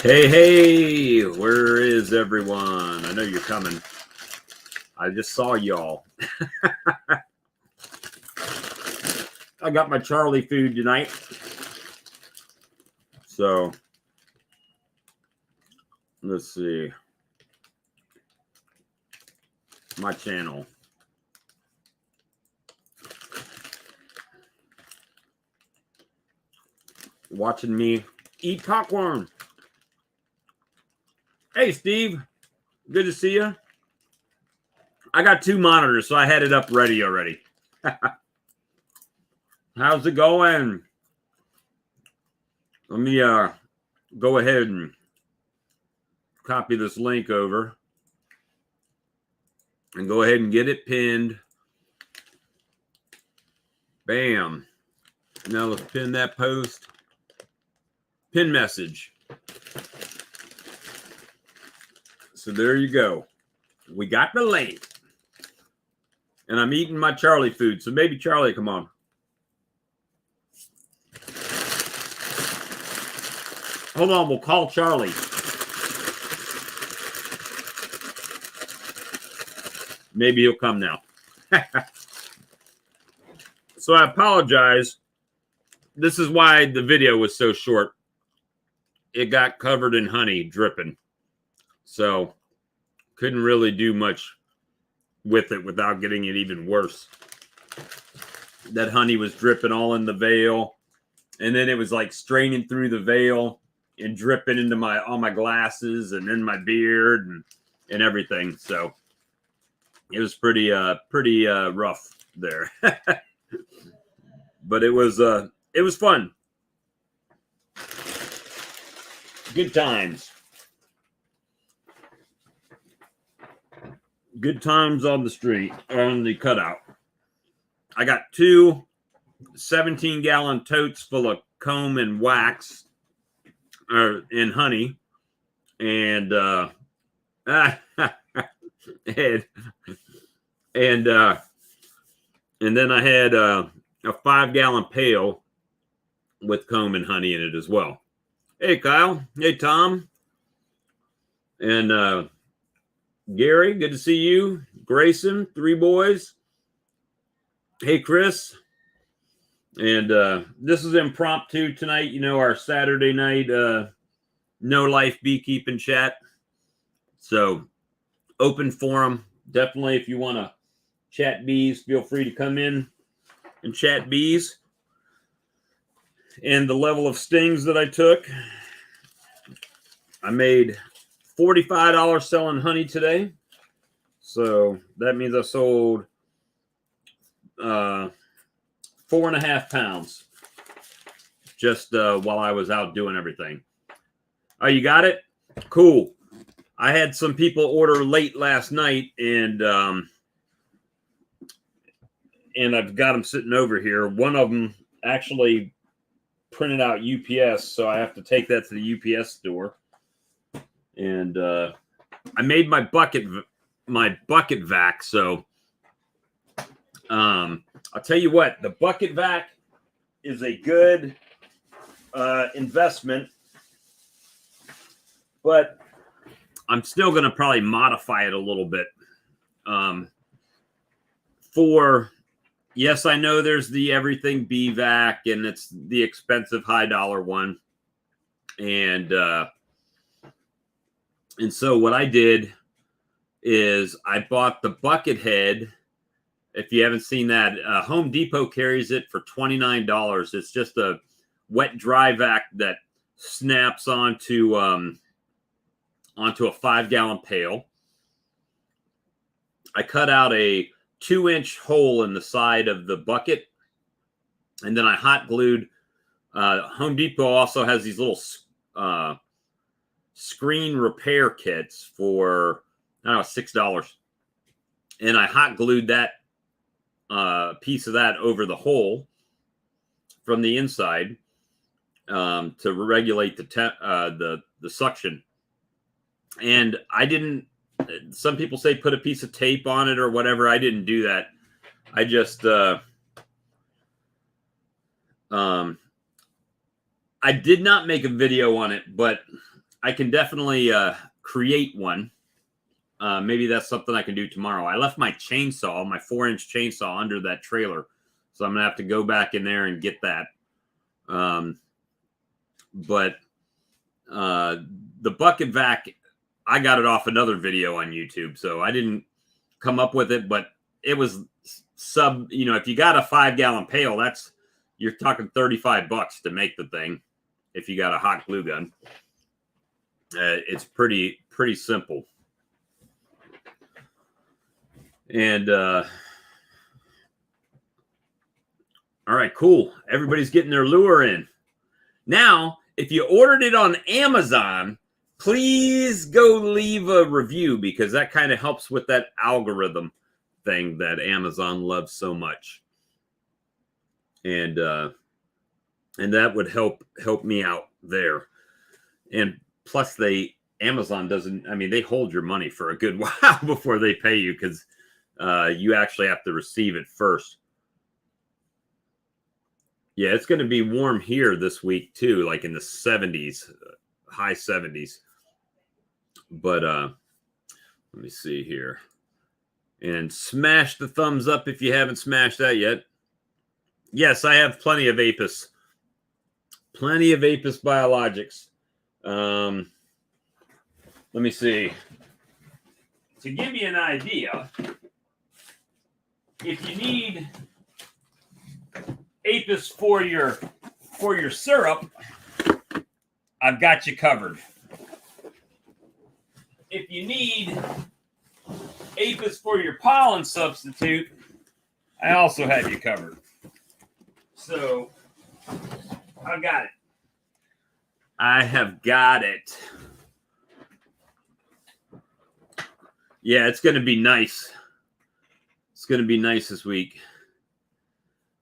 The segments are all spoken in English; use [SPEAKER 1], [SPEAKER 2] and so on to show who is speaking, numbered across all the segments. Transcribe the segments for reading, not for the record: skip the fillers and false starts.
[SPEAKER 1] Hey, hey, where is everyone? I know you're coming. I just saw y'all. I got my Charlie food tonight. So, let's see. My channel. Watching me eat popcorn. Hey, Steve. Good to see you. I got 2 monitors, so I had it up ready already. How's it going? Let me go ahead and copy this link over and go ahead and get it pinned. Bam. Now let's pin that post. Pin message. So there you go. We got the link. And I'm eating my Charlie food. So maybe Charlie, come on. Hold on, we'll call Charlie. Maybe he'll come now. So I apologize. This is why the video was so short. It got covered in honey dripping. So couldn't really do much with it without getting it even worse. That honey was dripping all in the veil. And then it was like straining through the veil and dripping into all my glasses and in my beard and everything. So it was pretty rough there. But it was fun. Good times. Good times on the street, on the cutout. I got 2 17-gallon totes full of comb and wax and honey. And and then I had a 5-gallon pail with comb and honey in it as well. Hey, Kyle. Hey, Tom. And Gary, good to see you. Grayson, 3 boys. Hey, Chris. And this is impromptu tonight. You know, our Saturday night no life beekeeping chat. So open forum. Definitely, if you want to chat bees, feel free to come in and chat bees. And the level of stings that I took. I made $45 selling honey today. So that means I sold 4.5 pounds just while I was out doing everything. Oh, you got it? Cool. I had some people order late last night, and I've got them sitting over here. One of them actually printed out UPS, so I have to take that to the UPS store. And I made my bucket vac. So I'll tell you what, the bucket vac is a good investment, but I'm still going to probably modify it a little bit. Yes, I know there's the everything bee vac, and it's the expensive high dollar one. And so what I did is I bought the bucket head. If you haven't seen that, Home Depot carries it for $29. It's just a wet dry vac that snaps onto a 5-gallon pail. I cut out a 2-inch hole in the side of the bucket, and then I hot glued. Home Depot also has these little screen repair kits for $6, and I hot glued that piece of that over the hole from the inside to regulate the suction. And I didn't. Some people say put a piece of tape on it or whatever. I didn't do that. I just I did not make a video on it, but I can definitely create one. Maybe that's something I can do tomorrow. I left my chainsaw, my 4-inch chainsaw, under that trailer, so I'm gonna have to go back in there and get that. But the bucket vac, I got it off another video on YouTube, so I didn't come up with it, but it was if you got a 5-gallon pail, you're talking $35 to make the thing. If you got a hot glue gun, it's pretty simple. And all right, cool. Everybody's getting their lure in. Now, if you ordered it on Amazon, please go leave a review, because that kind of helps with that algorithm thing that Amazon loves so much. And that would help me out there. And plus Amazon doesn't, they hold your money for a good while before they pay you, because you actually have to receive it first. Yeah, it's going to be warm here this week too, like in the 70s, high 70s. But let me see here. And smash the thumbs up if you haven't smashed that yet. Yes, I have plenty of Apis. Plenty of Apis biologics. Let me see. To give you an idea, if you need Apis for your syrup, I've got you covered. If you need Apis for your pollen substitute, I also have you covered. So I've got it. I have got it. Yeah, it's going to be nice. It's going to be nice this week.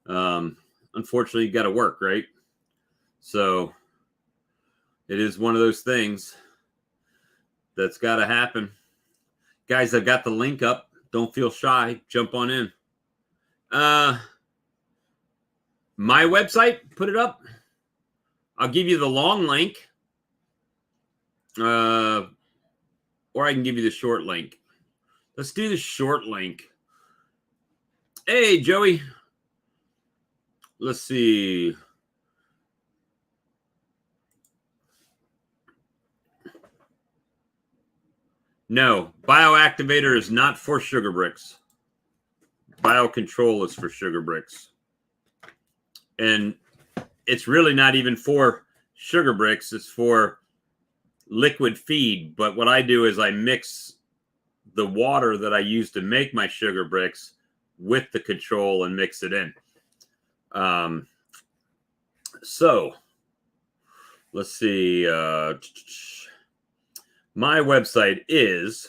[SPEAKER 1] Unfortunately, you got to work, right? So it is one of those things that's got to happen. Guys, I've got the link up. Don't feel shy. Jump on in. My website, put it up. I'll give you the long link. Or I can give you the short link. Let's do the short link. Hey, Joey. Let's see. No, bioactivator is not for sugar bricks. Biocontrol is for sugar bricks. And it's really not even for sugar bricks. It's for liquid feed. But what I do is I mix the water that I use to make my sugar bricks with the control and mix it in. So let's see. My website is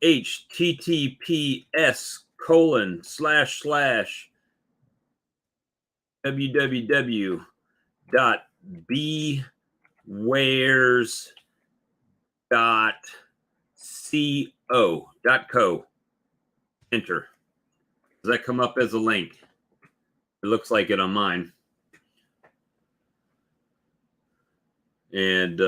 [SPEAKER 1] https://www.bewares.co. Enter. Does that come up as a link? It looks like it on mine. And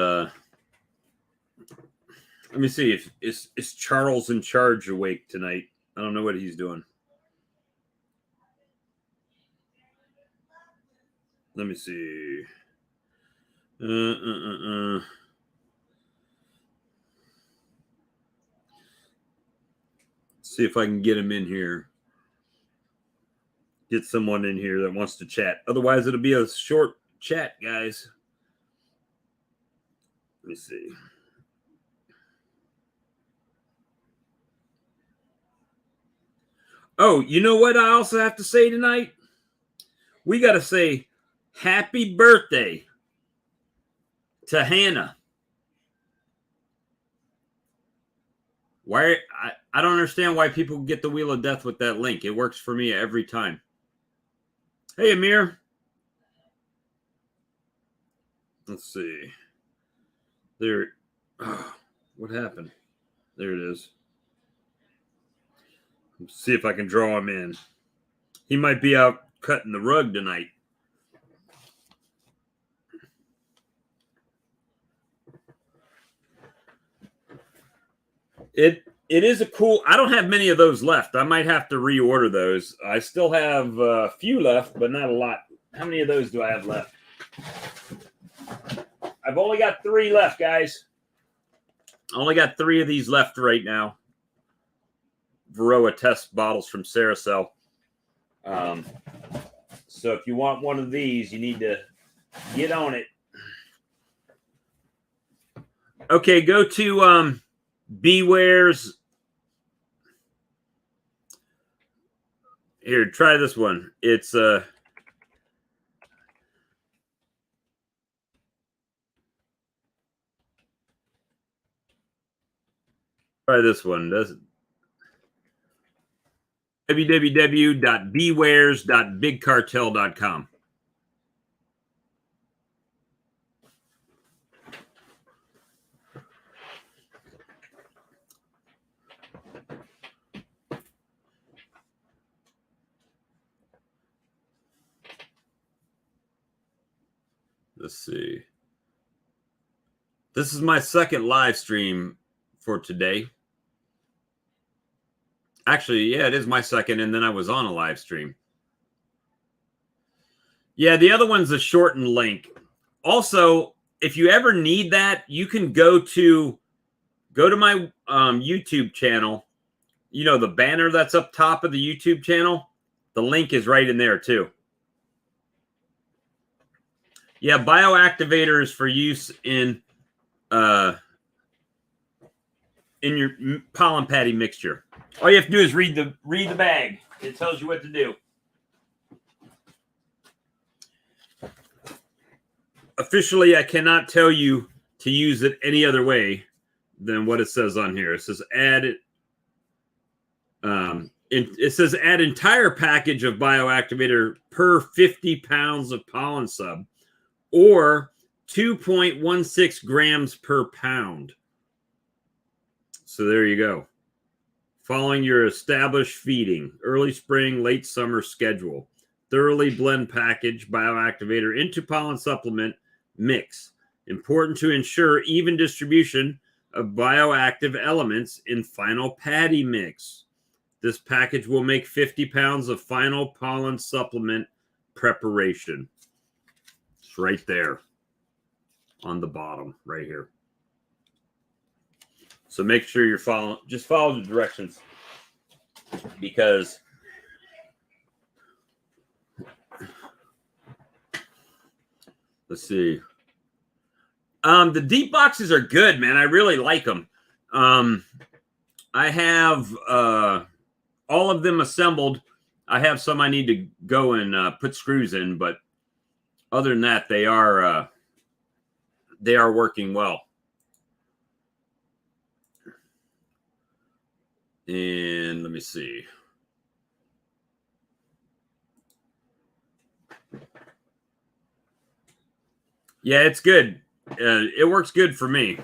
[SPEAKER 1] let me see if is Charles in charge awake tonight. I don't know what he's doing. Let me see. See if I can get him in here. Get someone in here that wants to chat. Otherwise, it'll be a short chat, guys. Let me see. Oh, you know what I also have to say tonight? We got to say happy birthday to Hannah. Why? I don't understand why people get the Wheel of Death with that link. It works for me every time. Hey, Amir. Let's see. There. Oh, what happened? There it is. Let's see if I can draw him in. He might be out cutting the rug tonight. It is a cool. I don't have many of those left. I might have to reorder those. I still have a few left, but not a lot. How many of those do I have left? I've only got 3 left, guys. I only got 3 of these left right now. Varroa test bottles from Saracel. So if you want one of these, you need to get on it. Okay, go to Beware's. Here, try this one. It's try this one. www.bewares.bigcartel.com. Let's see. This is my second live stream for today. Actually, yeah, it is my second, and then I was on a live stream. Yeah, the other one's a shortened link. Also, if you ever need that, you can go to my YouTube channel. You know, the banner that's up top of the YouTube channel, the link is right in there too. Yeah, bioactivator is for use in your pollen patty mixture. All you have to do is read the bag. It tells you what to do. Officially, I cannot tell you to use it any other way than what it says on here. It says add it. It says add entire package of bioactivator per 50 pounds of pollen sub, or 2.16 grams per pound. So there you go. Following your established feeding, early spring, late summer schedule. Thoroughly blend package bioactivator into pollen supplement mix. Important to ensure even distribution of bioactive elements in final patty mix. This package will make 50 pounds of final pollen supplement preparation. It's right there on the bottom, right here. So make sure you're following, just follow the directions, because let's see. The deep boxes are good, man. I really like them. I have all of them assembled. I have some I need to go and put screws in, but other than that, they are working well. And let me see. Yeah, it's good. It works good for me.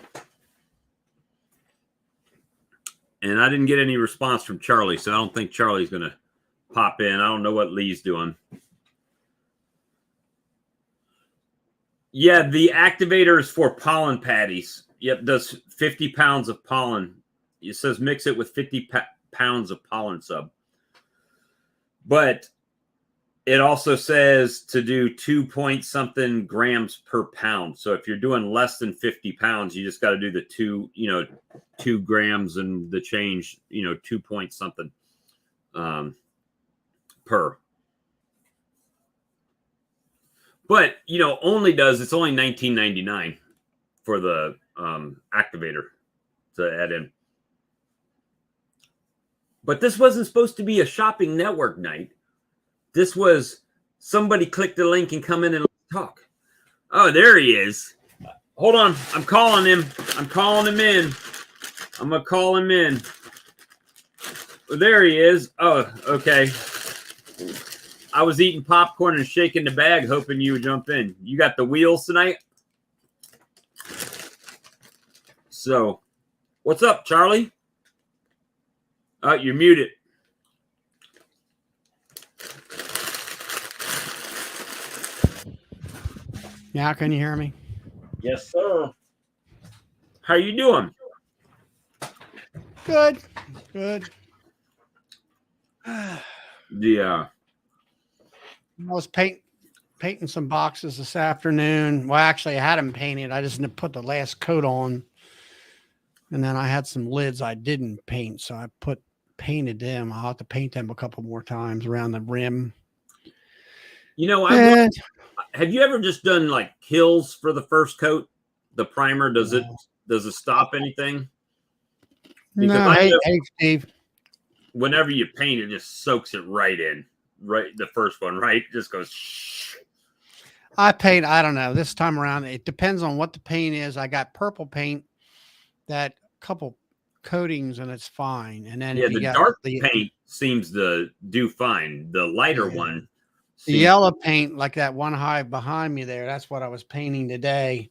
[SPEAKER 1] And I didn't get any response from Charlie, so I don't think Charlie's going to pop in. I don't know what Lee's doing. Yeah, the activator is for pollen patties. Yep, does 50 pounds of pollen. It says mix it with 50 pounds of pollen sub. But it also says to do 2-point-something grams per pound. So if you're doing less than 50 pounds, you just got to do the 2 grams and the change, 2-point-something per. But, it's only $19.99 for the activator to add in. But this wasn't supposed to be a shopping network night. This was somebody click the link and come in and talk. Oh, there he is. Hold on. I'm calling him. I'm calling him in. I'm going to call him in. Oh, there he is. Oh, okay. I was eating popcorn and shaking the bag, hoping you would jump in. You got the wheels tonight? So, what's up, Charlie? Oh, you're muted.
[SPEAKER 2] Yeah, can you hear me?
[SPEAKER 1] Yes, sir. How you doing?
[SPEAKER 2] Good. Good.
[SPEAKER 1] Yeah.
[SPEAKER 2] I was painting some boxes this afternoon. Well, actually, I had them painted. I just put the last coat on, and then I had some lids I didn't paint, so I painted them. I'll have to paint them a couple more times around the rim.
[SPEAKER 1] You know, have you ever just done like kills for the first coat? The primer, does it stop anything? Because
[SPEAKER 2] No, hey, Steve.
[SPEAKER 1] Whenever you paint, it just soaks it right in. Right, the first one, right? It just goes.
[SPEAKER 2] I don't know. This time around, it depends on what the paint is. I got purple paint, that couple coatings, and it's fine. And then
[SPEAKER 1] Yeah, the dark paint seems to do fine. The lighter one.
[SPEAKER 2] The yellow paint, like that one hive behind me there, that's what I was painting today.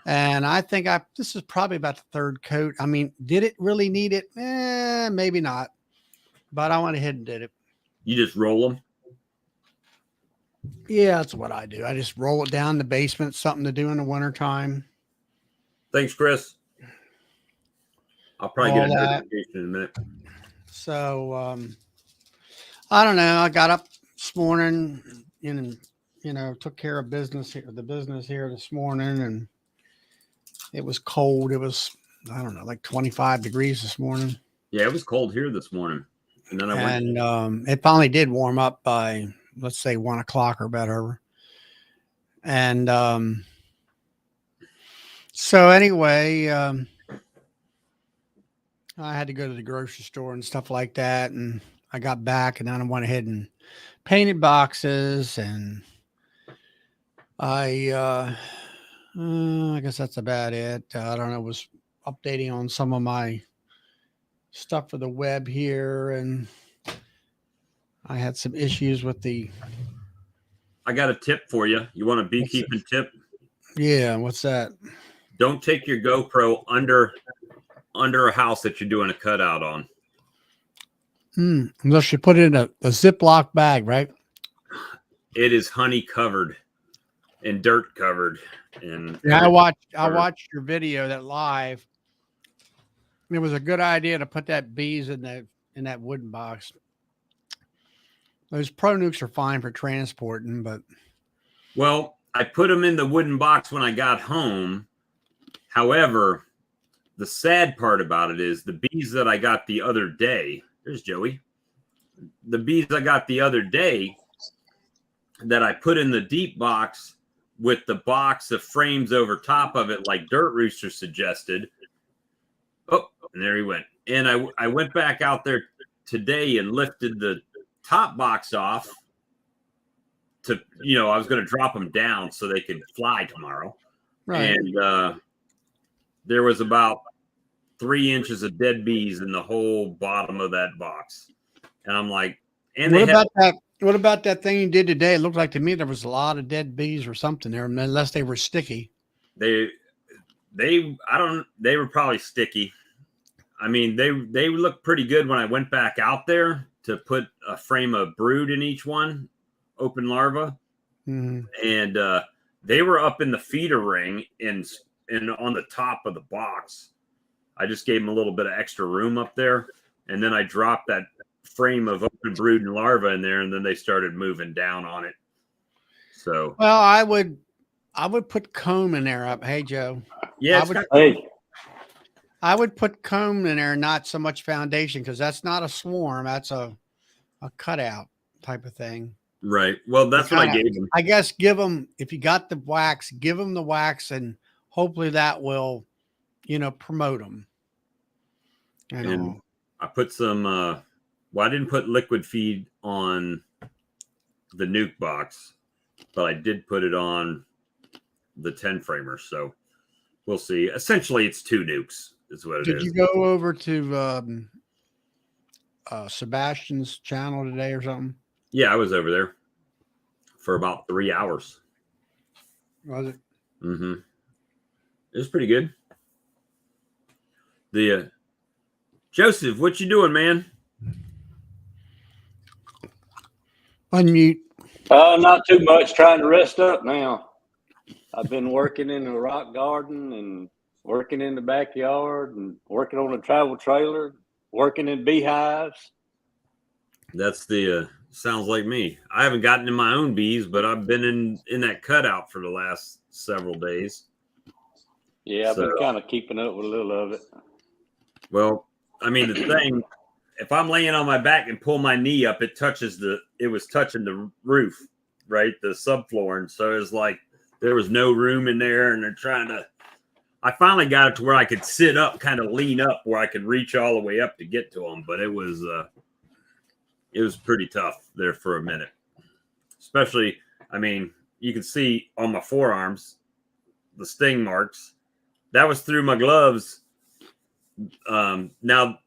[SPEAKER 2] And I think this is probably about the third coat. I mean, did it really need it? Maybe not. But I went ahead and did it.
[SPEAKER 1] You just roll them?
[SPEAKER 2] Yeah, that's what I do. I just roll it down in the basement. Something to do in the wintertime.
[SPEAKER 1] Thanks, Chris. I'll probably get a notification in a minute.
[SPEAKER 2] So, I don't know. I got up this morning and, took care of the business here this morning, and it was cold. It was, I don't know, like 25 degrees this morning.
[SPEAKER 1] Yeah, it was cold here this morning. And then
[SPEAKER 2] it finally did warm up by, let's say, 1 o'clock or better. And so anyway, I had to go to the grocery store and stuff like that. And I got back, and then I went ahead and painted boxes. And I guess that's about it. I don't know, was updating on some of my stuff for the web here, and I had some issues with
[SPEAKER 1] I got a tip for you. You want a beekeeping tip?
[SPEAKER 2] Yeah, what's that?
[SPEAKER 1] Don't take your GoPro under a house that you're doing a cutout on.
[SPEAKER 2] Unless you put it in a Ziploc bag, right?
[SPEAKER 1] It is honey covered and dirt covered. And
[SPEAKER 2] yeah, I watched your video that live. It was a good idea to put that bees in that wooden box. Those Pro Nukes are fine for transporting, but
[SPEAKER 1] well, I put them in the wooden box when I got home. However, the sad part about it is the bees that I got the other day. There's Joey. The bees I got the other day that I put in the deep box with the box of frames over top of it, like Dirt Rooster suggested. Oh, and there he went. And I went back out there today and lifted the top box off to, I was going to drop them down so they could fly tomorrow.
[SPEAKER 2] Right.
[SPEAKER 1] And there was about 3 inches of dead bees in the whole bottom of that box. And I'm like,
[SPEAKER 2] what about that thing you did today? It looked like to me there was a lot of dead bees or something there, unless they were sticky.
[SPEAKER 1] They were probably sticky. I mean, they looked pretty good when I went back out there to put a frame of brood in each one, open larva.
[SPEAKER 2] Mm-hmm.
[SPEAKER 1] And they were up in the feeder ring and on the top of the box. I just gave them a little bit of extra room up there. And then I dropped that frame of open brood and larva in there, and then they started moving down on it. So,
[SPEAKER 2] well, I would put comb in there up. Hey, Joe.
[SPEAKER 1] Yeah.
[SPEAKER 2] I would put comb in there, not so much foundation, because that's not a swarm. That's a cutout type of thing.
[SPEAKER 1] Right. Well, that's what I gave them.
[SPEAKER 2] I guess if you got the wax, give them the wax, and hopefully that will, promote them.
[SPEAKER 1] And I put some, I didn't put liquid feed on the nuke box, but I did put it on the 10 framer. So we'll see. Essentially, it's 2 nukes is what it is.
[SPEAKER 2] Did you go over to Sebastian's channel today or something?
[SPEAKER 1] Yeah, I was over there for about 3 hours.
[SPEAKER 2] Was it?
[SPEAKER 1] Mm-hmm. It was pretty good. The Joseph, what you doing, man?
[SPEAKER 2] Unmute.
[SPEAKER 3] Not too much. Trying to rest up now. I've been working in the rock garden and working in the backyard and working on a travel trailer. working in beehives.
[SPEAKER 1] That's the sounds like me. I haven't gotten in my own bees, but I've been in that cutout for the last several days.
[SPEAKER 3] Yeah, I've been kind of keeping up with a little of it.
[SPEAKER 1] Well, I mean, the thing, if I'm laying on my back and pull my knee up, it was touching the roof, right? The subfloor. And so it's like there was no room in there, and I finally got it to where I could sit up, kind of lean up where I could reach all the way up to get to them. But it was pretty tough there for a minute. Especially, I mean, you can see on my forearms the sting marks. That was through my gloves. Now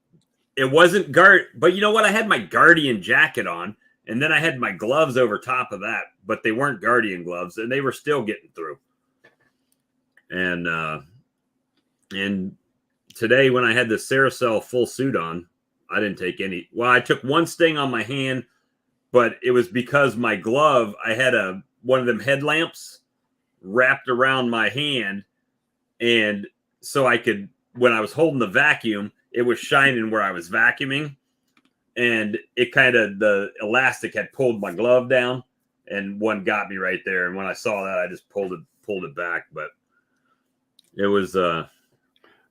[SPEAKER 1] it wasn't but you know what? I had my Guardian jacket on, and then I had my gloves over top of that, but they weren't Guardian gloves, and they were still getting through. And today when I had the Ceracell full suit on, I didn't take any. Well, I took one sting on my hand, but it was because my glove, I had one of them headlamps wrapped around my hand, and so I could, when I was holding the vacuum, it was shining where I was vacuuming, and it kind of, the elastic had pulled my glove down, and one got me right there. And when I saw that, I just pulled it back. But it was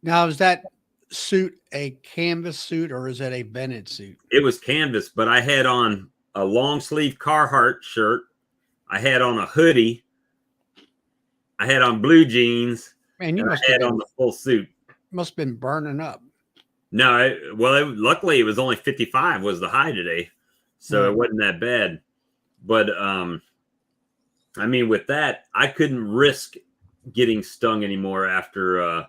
[SPEAKER 2] Now, is that suit a canvas suit or is it a vented suit?
[SPEAKER 1] it was canvas, but I had on a long sleeve Carhartt shirt. I had on a hoodie. I had on blue jeans.
[SPEAKER 2] Man, you
[SPEAKER 1] and
[SPEAKER 2] must
[SPEAKER 1] I
[SPEAKER 2] have
[SPEAKER 1] had on the full suit.
[SPEAKER 2] must have been burning up.
[SPEAKER 1] No, luckily it was only 55 was the high today, so it wasn't that bad. But I mean, with that, I couldn't risk getting stung anymore after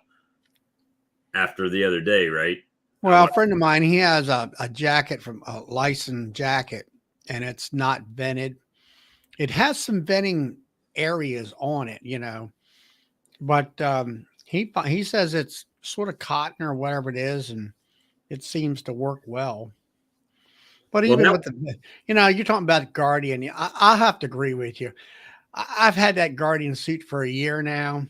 [SPEAKER 1] the other day, right?
[SPEAKER 2] Well, a friend of mine, he has a jacket from a licensed jacket, and it's not vented. It has some venting areas on it, but he says it's sort of cotton or whatever it is, and it seems to work well. But even with you're talking about Guardian. I have to agree with you. I've had that Guardian suit for a year now,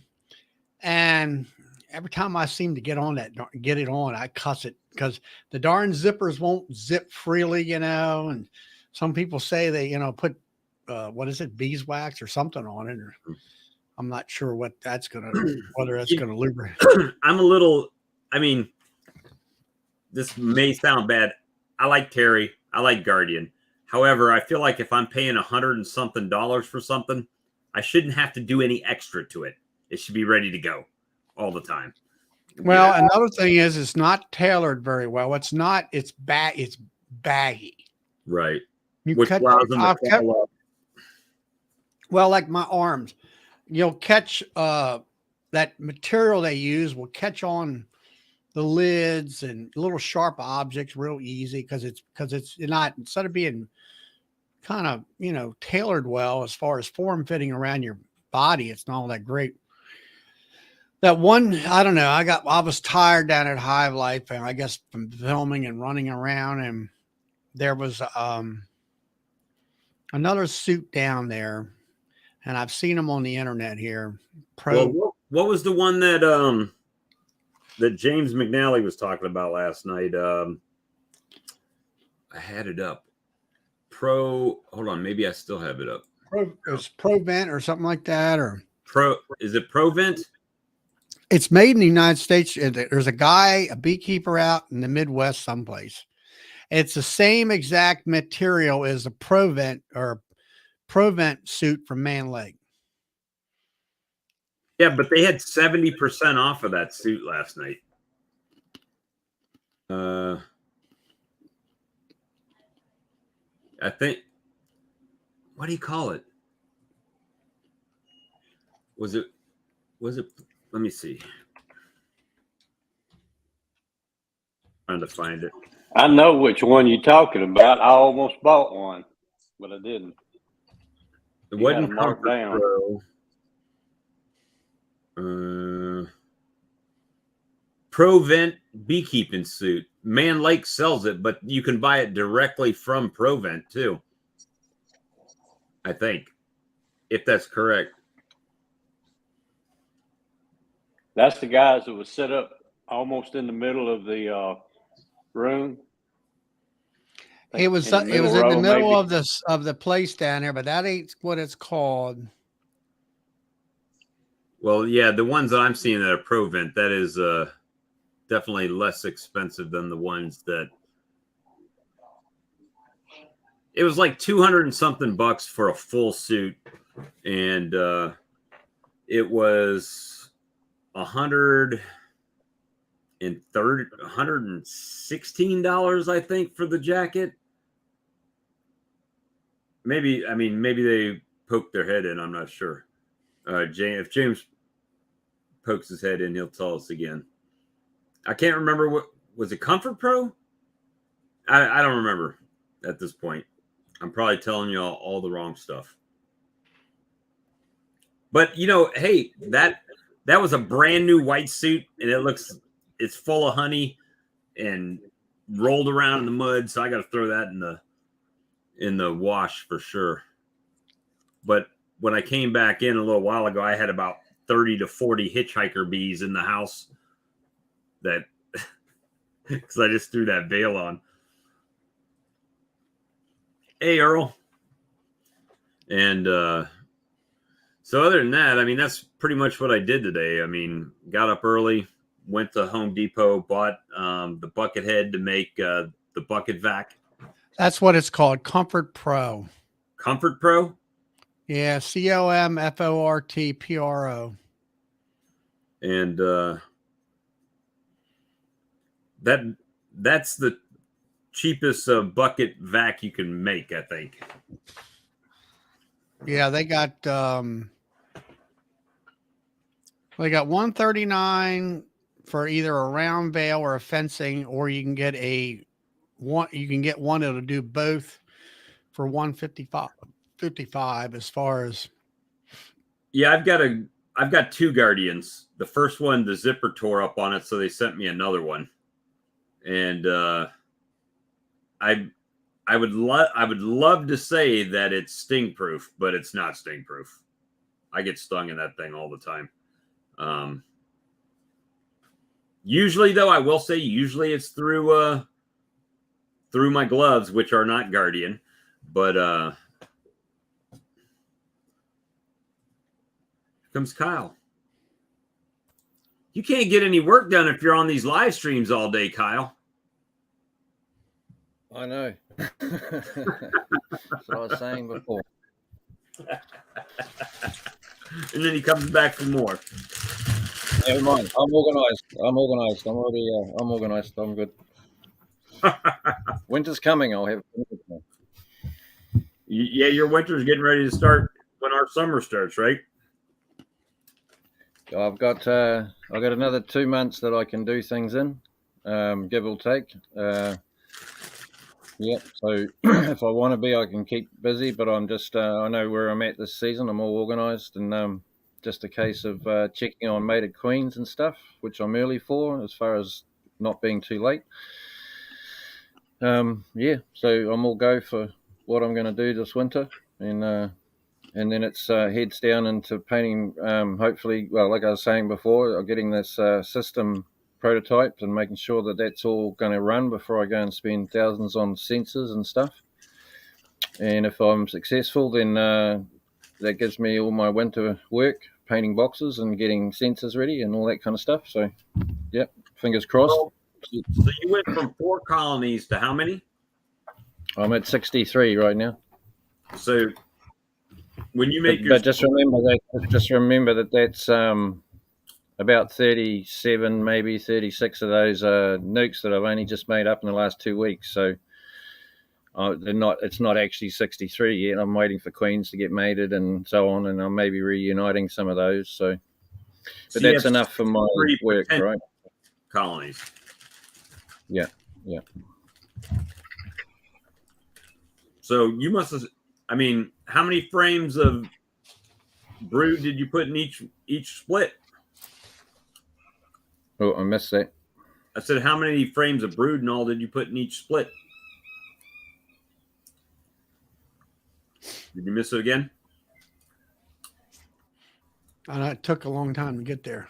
[SPEAKER 2] and every time I seem to get it on, I cuss it because the darn zippers won't zip freely, and some people say they, put what is it, beeswax or something on it, or I'm not sure what whether that's gonna lubricate.
[SPEAKER 1] I mean, this may sound bad. I like Terry. I like Guardian. However, I feel like if I'm paying $100 and something for something, I shouldn't have to do any extra to it. It should be ready to go all the time.
[SPEAKER 2] Well, another thing is it's not tailored very well. It's baggy.
[SPEAKER 1] Right.
[SPEAKER 2] Which allows them to fall up. Well, like my arms, you'll catch that material they use will catch on the lids and little sharp objects real easy because it's not, instead of being kind of tailored well as far as form fitting around your body, it's not all that great. That one, I don't know, I was tired down at Hive Life, and I guess from filming and running around, and there was another suit down there, and I've seen them on the internet here.
[SPEAKER 1] Well, what was the one that that James McNally was talking about last night? I had it up. Hold on, maybe I still have it up.
[SPEAKER 2] It's Provent or something like that, or
[SPEAKER 1] is it Provent?
[SPEAKER 2] It's made in the United States. There's a beekeeper out in the Midwest someplace. It's the same exact material as the Provent suit from Man Lake.
[SPEAKER 1] Yeah, but they had 70% off of that suit last night. I think, what do you call it? Was it, let me see. Trying to find it.
[SPEAKER 3] I know which one you're talking about. I almost bought one, but I didn't.
[SPEAKER 1] It wasn't Comfort Provent beekeeping suit. Man Lake sells it, but you can buy it directly from Provent too. I think, if that's correct.
[SPEAKER 3] That's the guys that was set up almost in the middle of the room.
[SPEAKER 2] It was in the
[SPEAKER 3] row,
[SPEAKER 2] middle
[SPEAKER 3] maybe.
[SPEAKER 2] of the place down there, but that ain't what it's called.
[SPEAKER 1] Well, yeah, the ones that I'm seeing that are ProVent, that is definitely less expensive than the ones that. It was like 200 and something bucks for a full suit, and it was $116, I think, for the jacket. Maybe they poked their head in. I'm not sure. If James pokes his head in, he'll tell us again. I can't remember what was it. Comfort Pro? I don't remember at this point. I'm probably telling you all the wrong stuff. But hey, that was a brand new white suit, and it's full of honey and rolled around in the mud. So I got to throw that in the wash for sure. But when I came back in a little while ago, I had about 30 to 40 hitchhiker bees in the house. That because I just threw that veil on. Hey, Earl. And so other than that, that's pretty much what I did today. Got up early, went to Home Depot, bought the bucket head to make the bucket vac.
[SPEAKER 2] That's what it's called, Comfort Pro.
[SPEAKER 1] Comfort Pro?
[SPEAKER 2] Yeah, COMFORTPRO.
[SPEAKER 1] And that's the cheapest bucket vac you can make, I think.
[SPEAKER 2] Yeah, they got $139 for either a round bale or a fencing, or you can get one that'll do both for $155 as far as.
[SPEAKER 1] Yeah, I've got two Guardians. The first one, the zipper tore up on it, so they sent me another one. And I would love to say that it's sting proof, but it's not sting proof. I get stung in that thing all the time. Usually, though, I will say it's through my gloves, which are not Guardian, but here comes Kyle. You can't get any work done if you're on these live streams all day, Kyle.
[SPEAKER 4] I know. That's what I was saying before.
[SPEAKER 1] And then he comes back for more.
[SPEAKER 4] Never mind. I'm organised. I'm organised. I'm good. Winter's coming. I'll have.
[SPEAKER 1] Yeah, your winter's getting ready to start when our summer starts, right?
[SPEAKER 4] I've got another 2 months that I can do things in, give or take. Yeah, so if I want to be, I can keep busy, but I'm just, I know where I'm at this season. I'm all organised, and just a case of checking on mated queens and stuff, which I'm early for as far as not being too late. Yeah, so I'm all go for what I'm going to do this winter, and then it's heads down into painting, hopefully, well, like I was saying before, getting this system prototyped and making sure that that's all going to run before I go and spend thousands on sensors and stuff. And if I'm successful, then that gives me all my winter work, painting boxes and getting sensors ready and all that kind of stuff. So, yep, fingers crossed.
[SPEAKER 1] So you went from 4 colonies to how many?
[SPEAKER 4] I'm at 63 right now.
[SPEAKER 1] So when you make
[SPEAKER 4] but just remember that that's about 37, maybe 36 of those nukes that I've only just made up in the last 2 weeks. So it's not actually 63 yet. I'm waiting for queens to get mated and so on, and I'm maybe reuniting some of those. So that's enough for my work, right?
[SPEAKER 1] Colonies.
[SPEAKER 4] Yeah.
[SPEAKER 1] So you must have, how many frames of brood did you put in each split?
[SPEAKER 4] Oh, I missed that.
[SPEAKER 1] I said, how many frames of brood and all did you put in each split? Did you miss it again?
[SPEAKER 2] And it took a long time to get there.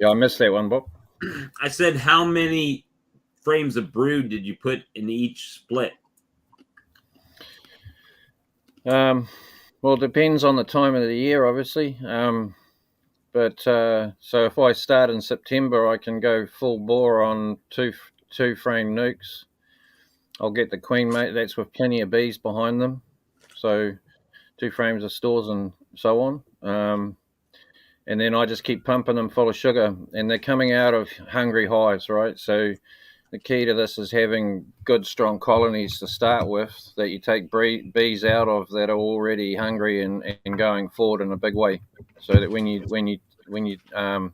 [SPEAKER 4] Yeah, I missed that one, Bob.
[SPEAKER 1] I said, how many frames of brood did you put in each split?
[SPEAKER 4] Well, it depends on the time of the year, obviously. But so if I start in September, I can go full bore on two frame nukes. I'll get the queen mate. That's with plenty of bees behind them. So 2 frames of stores and so on. And then I just keep pumping them full of sugar, and they're coming out of hungry hives, right? So the key to this is having good, strong colonies to start with that you take bees out of that are already hungry and going forward in a big way. So that when you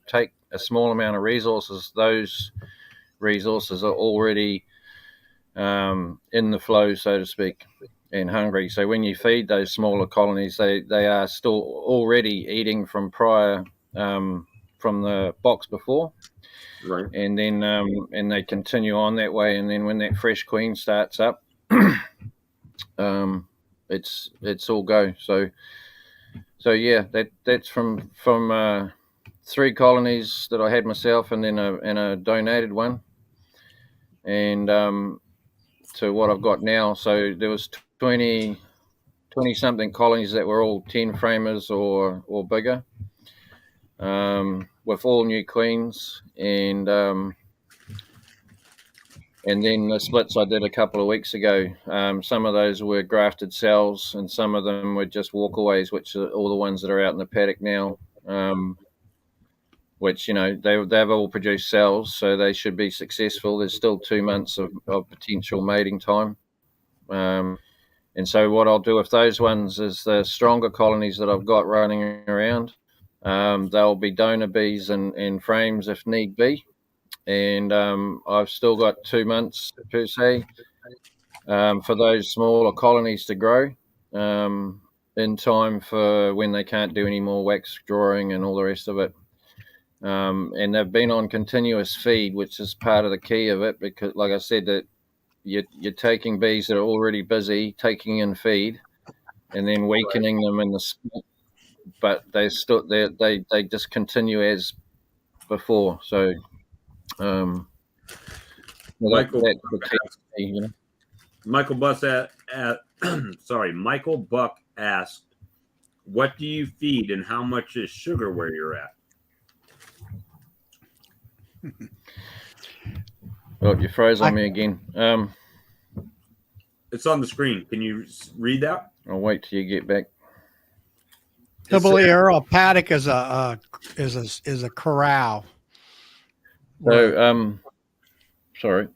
[SPEAKER 4] take a small amount of resources, those resources are already in the flow, so to speak, and hungry. So when you feed those smaller colonies, they are still already eating from prior from the box before.
[SPEAKER 1] Right.
[SPEAKER 4] And then and they continue on that way, and then when that fresh queen starts up, it's all go. So yeah, that's from 3 colonies that I had myself, and then a donated one, and to what I've got now. So there was 20 something colonies that were all 10 framers or bigger, with all new queens, and then the splits I did a couple of weeks ago, some of those were grafted cells, and some of them were just walkaways, which are all the ones that are out in the paddock now, which, they've all produced cells, so they should be successful. There's still 2 months of potential mating time. And so what I'll do with those ones is the stronger colonies that I've got running around, they'll be donor bees and frames if need be. And I've still got 2 months per se for those smaller colonies to grow in time for when they can't do any more wax drawing and all the rest of it. And they've been on continuous feed, which is part of the key of it, because like I said, that you're taking bees that are already busy, taking in feed, and then weakening them in the split, but they just continue as before. So
[SPEAKER 1] Michael,
[SPEAKER 4] key,
[SPEAKER 1] Michael Michael Buck asked, "What do you feed, and how much is sugar where you're at?"
[SPEAKER 4] Oh, you froze on me again.
[SPEAKER 1] It's on the screen. Can you read that?
[SPEAKER 4] I'll wait till you get back.
[SPEAKER 2] Earl, paddock is a corral.
[SPEAKER 4] So, sorry.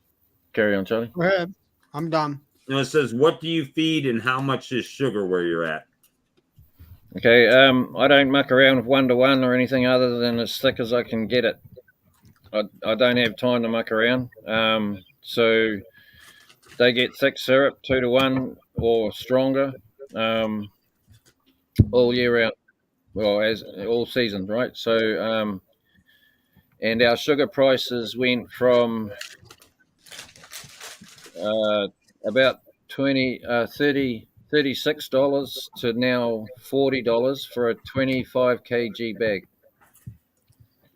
[SPEAKER 4] Carry on, Charlie.
[SPEAKER 2] Go ahead. I'm done.
[SPEAKER 1] No, it says, "What do you feed, and how much is sugar where you're at?"
[SPEAKER 4] Okay. I don't muck around with 1-to-1 or anything other than as thick as I can get it. I don't have time to muck around. So they get thick syrup, 2-to-1 or stronger, all year round. Well, as all seasons, right? So, and our sugar prices went from about $36 to now $40 for a 25 kg bag.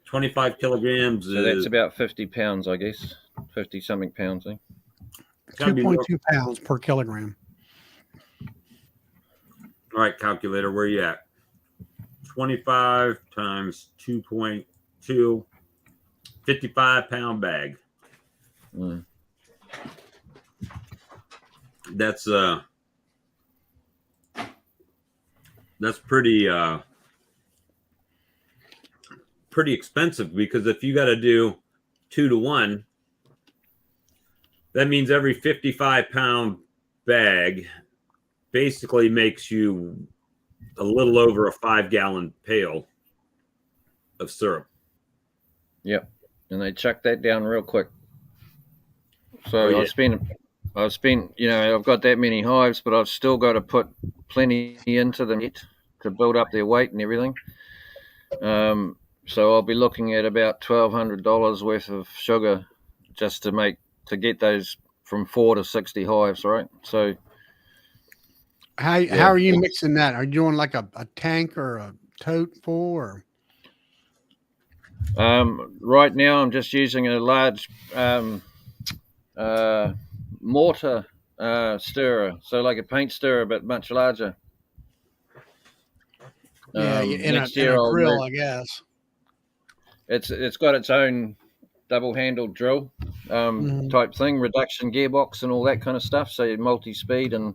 [SPEAKER 1] 25 kilograms.
[SPEAKER 4] So that's about 50 pounds, I guess. 50 something pounds.
[SPEAKER 2] 2.2 pounds per kilogram.
[SPEAKER 1] All right, calculator, where you at? 25 times 2.2, 55-pound bag.
[SPEAKER 4] Mm.
[SPEAKER 1] That's pretty expensive, because if you got to do 2-to-1, that means every 55-pound bag basically makes you a little over a 5-gallon pail of syrup.
[SPEAKER 4] Yep. And they chuck that down real quick. So I've spent, I've got that many hives, but I've still got to put plenty into them to build up their weight and everything. So I'll be looking at about $1,200 worth of sugar just to get those from 4 to 60 hives, right? So
[SPEAKER 2] how are you mixing that? Are you doing like a tank or a tote full, or?
[SPEAKER 4] Right now I'm just using a large mortar stirrer, so like a paint stirrer but much larger.
[SPEAKER 2] Yeah, in
[SPEAKER 4] Next
[SPEAKER 2] a
[SPEAKER 4] year I'll
[SPEAKER 2] drill,
[SPEAKER 4] move.
[SPEAKER 2] I guess.
[SPEAKER 4] It's got its own double-handled drill type thing, reduction gearbox and all that kind of stuff. So multi-speed, and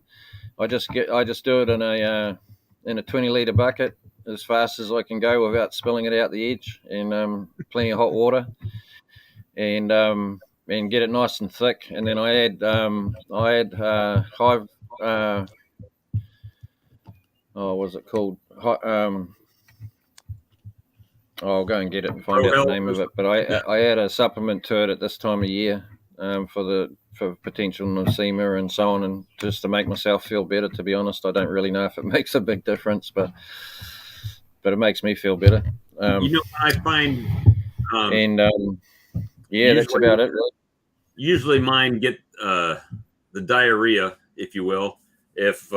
[SPEAKER 4] I just do it in a 20-liter bucket as fast as I can go without spilling it out the edge, and plenty of hot water, and get it nice and thick. And then I add hive. What's it called? I'll go and get it and find out the name of it. But I add a supplement to it at this time of year for potential nosema and so on, and just to make myself feel better. To be honest, I don't really know if it makes a big difference, but it makes me feel better.
[SPEAKER 1] I find,
[SPEAKER 4] that's about it. Really.
[SPEAKER 1] Usually, mine get the diarrhea, if you will, if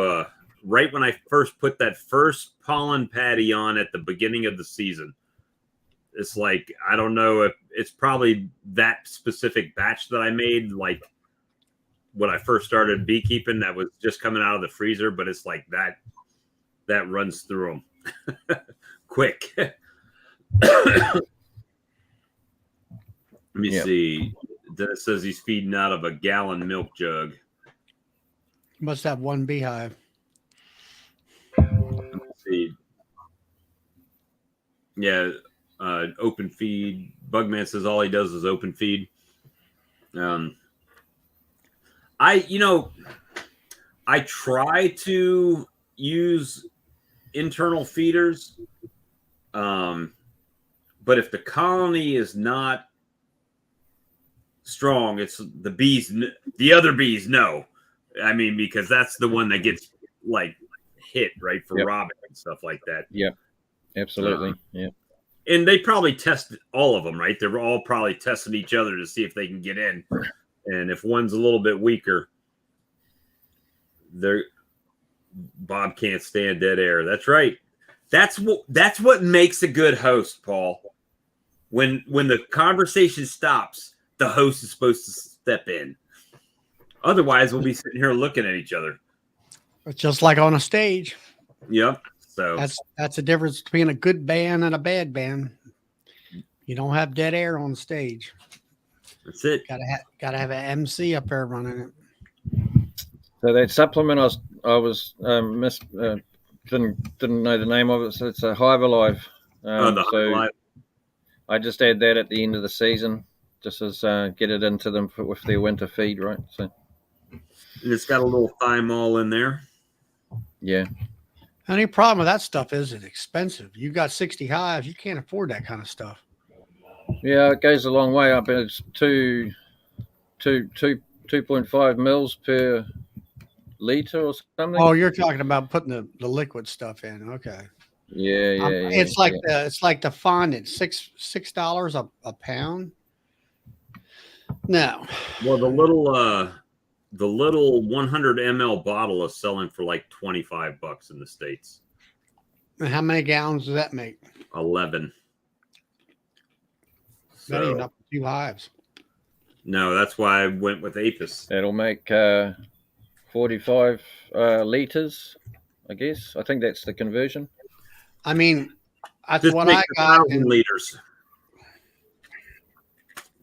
[SPEAKER 1] right when I first put that first pollen patty on at the beginning of the season. It's like, I don't know if it's probably that specific batch that I made, like when I first started beekeeping, that was just coming out of the freezer, but it's like that runs through them quick. Let me see. Then it says he's feeding out of a gallon milk jug.
[SPEAKER 2] Must have one beehive.
[SPEAKER 1] Let's see. Yeah. Open feed. Bugman says all he does is open feed. I try to use internal feeders, but if the colony is not strong, it's the other bees know. I mean, because that's the one that gets like hit, right, for robbing and stuff like that.
[SPEAKER 4] Yeah, absolutely. Yeah.
[SPEAKER 1] And they probably test all of them, right? They're all probably testing each other to see if they can get in. And if one's a little bit weaker, Bob can't stand dead air. That's right. That's what makes a good host, Paul. When the conversation stops, the host is supposed to step in. Otherwise, we'll be sitting here looking at each other.
[SPEAKER 2] It's just like on a stage.
[SPEAKER 1] Yep. So
[SPEAKER 2] that's the difference between a good band and a bad band. You don't have dead air on stage.
[SPEAKER 1] That's it.
[SPEAKER 2] Gotta have an MC up there running it.
[SPEAKER 4] So that supplement didn't know the name of it. So it's a Hive Alive.
[SPEAKER 1] The Hive Alive.
[SPEAKER 4] I just add that at the end of the season, just as get it into them with their winter feed, right? So
[SPEAKER 1] it's got a little thymol in there.
[SPEAKER 4] Yeah.
[SPEAKER 2] Only problem with that stuff is it's expensive. You got 60 hives, you can't afford that kind of stuff.
[SPEAKER 4] Yeah, it goes a long way up. It's 2.5 mils per liter or something.
[SPEAKER 2] Oh, you're talking about putting the liquid stuff in. Okay.
[SPEAKER 4] Yeah.
[SPEAKER 2] It's like the fondant, $6 a pound. No.
[SPEAKER 1] Well, the little 100 ml bottle is selling for like $25 in the States.
[SPEAKER 2] And how many gallons does that make?
[SPEAKER 1] 11.
[SPEAKER 2] That ain't up to 2 hives.
[SPEAKER 1] No, that's why I went with Apis.
[SPEAKER 4] It'll make 45 liters, I guess. I think that's the conversion.
[SPEAKER 2] I mean, that's
[SPEAKER 1] Just
[SPEAKER 2] what I got.
[SPEAKER 1] 1,000 liters.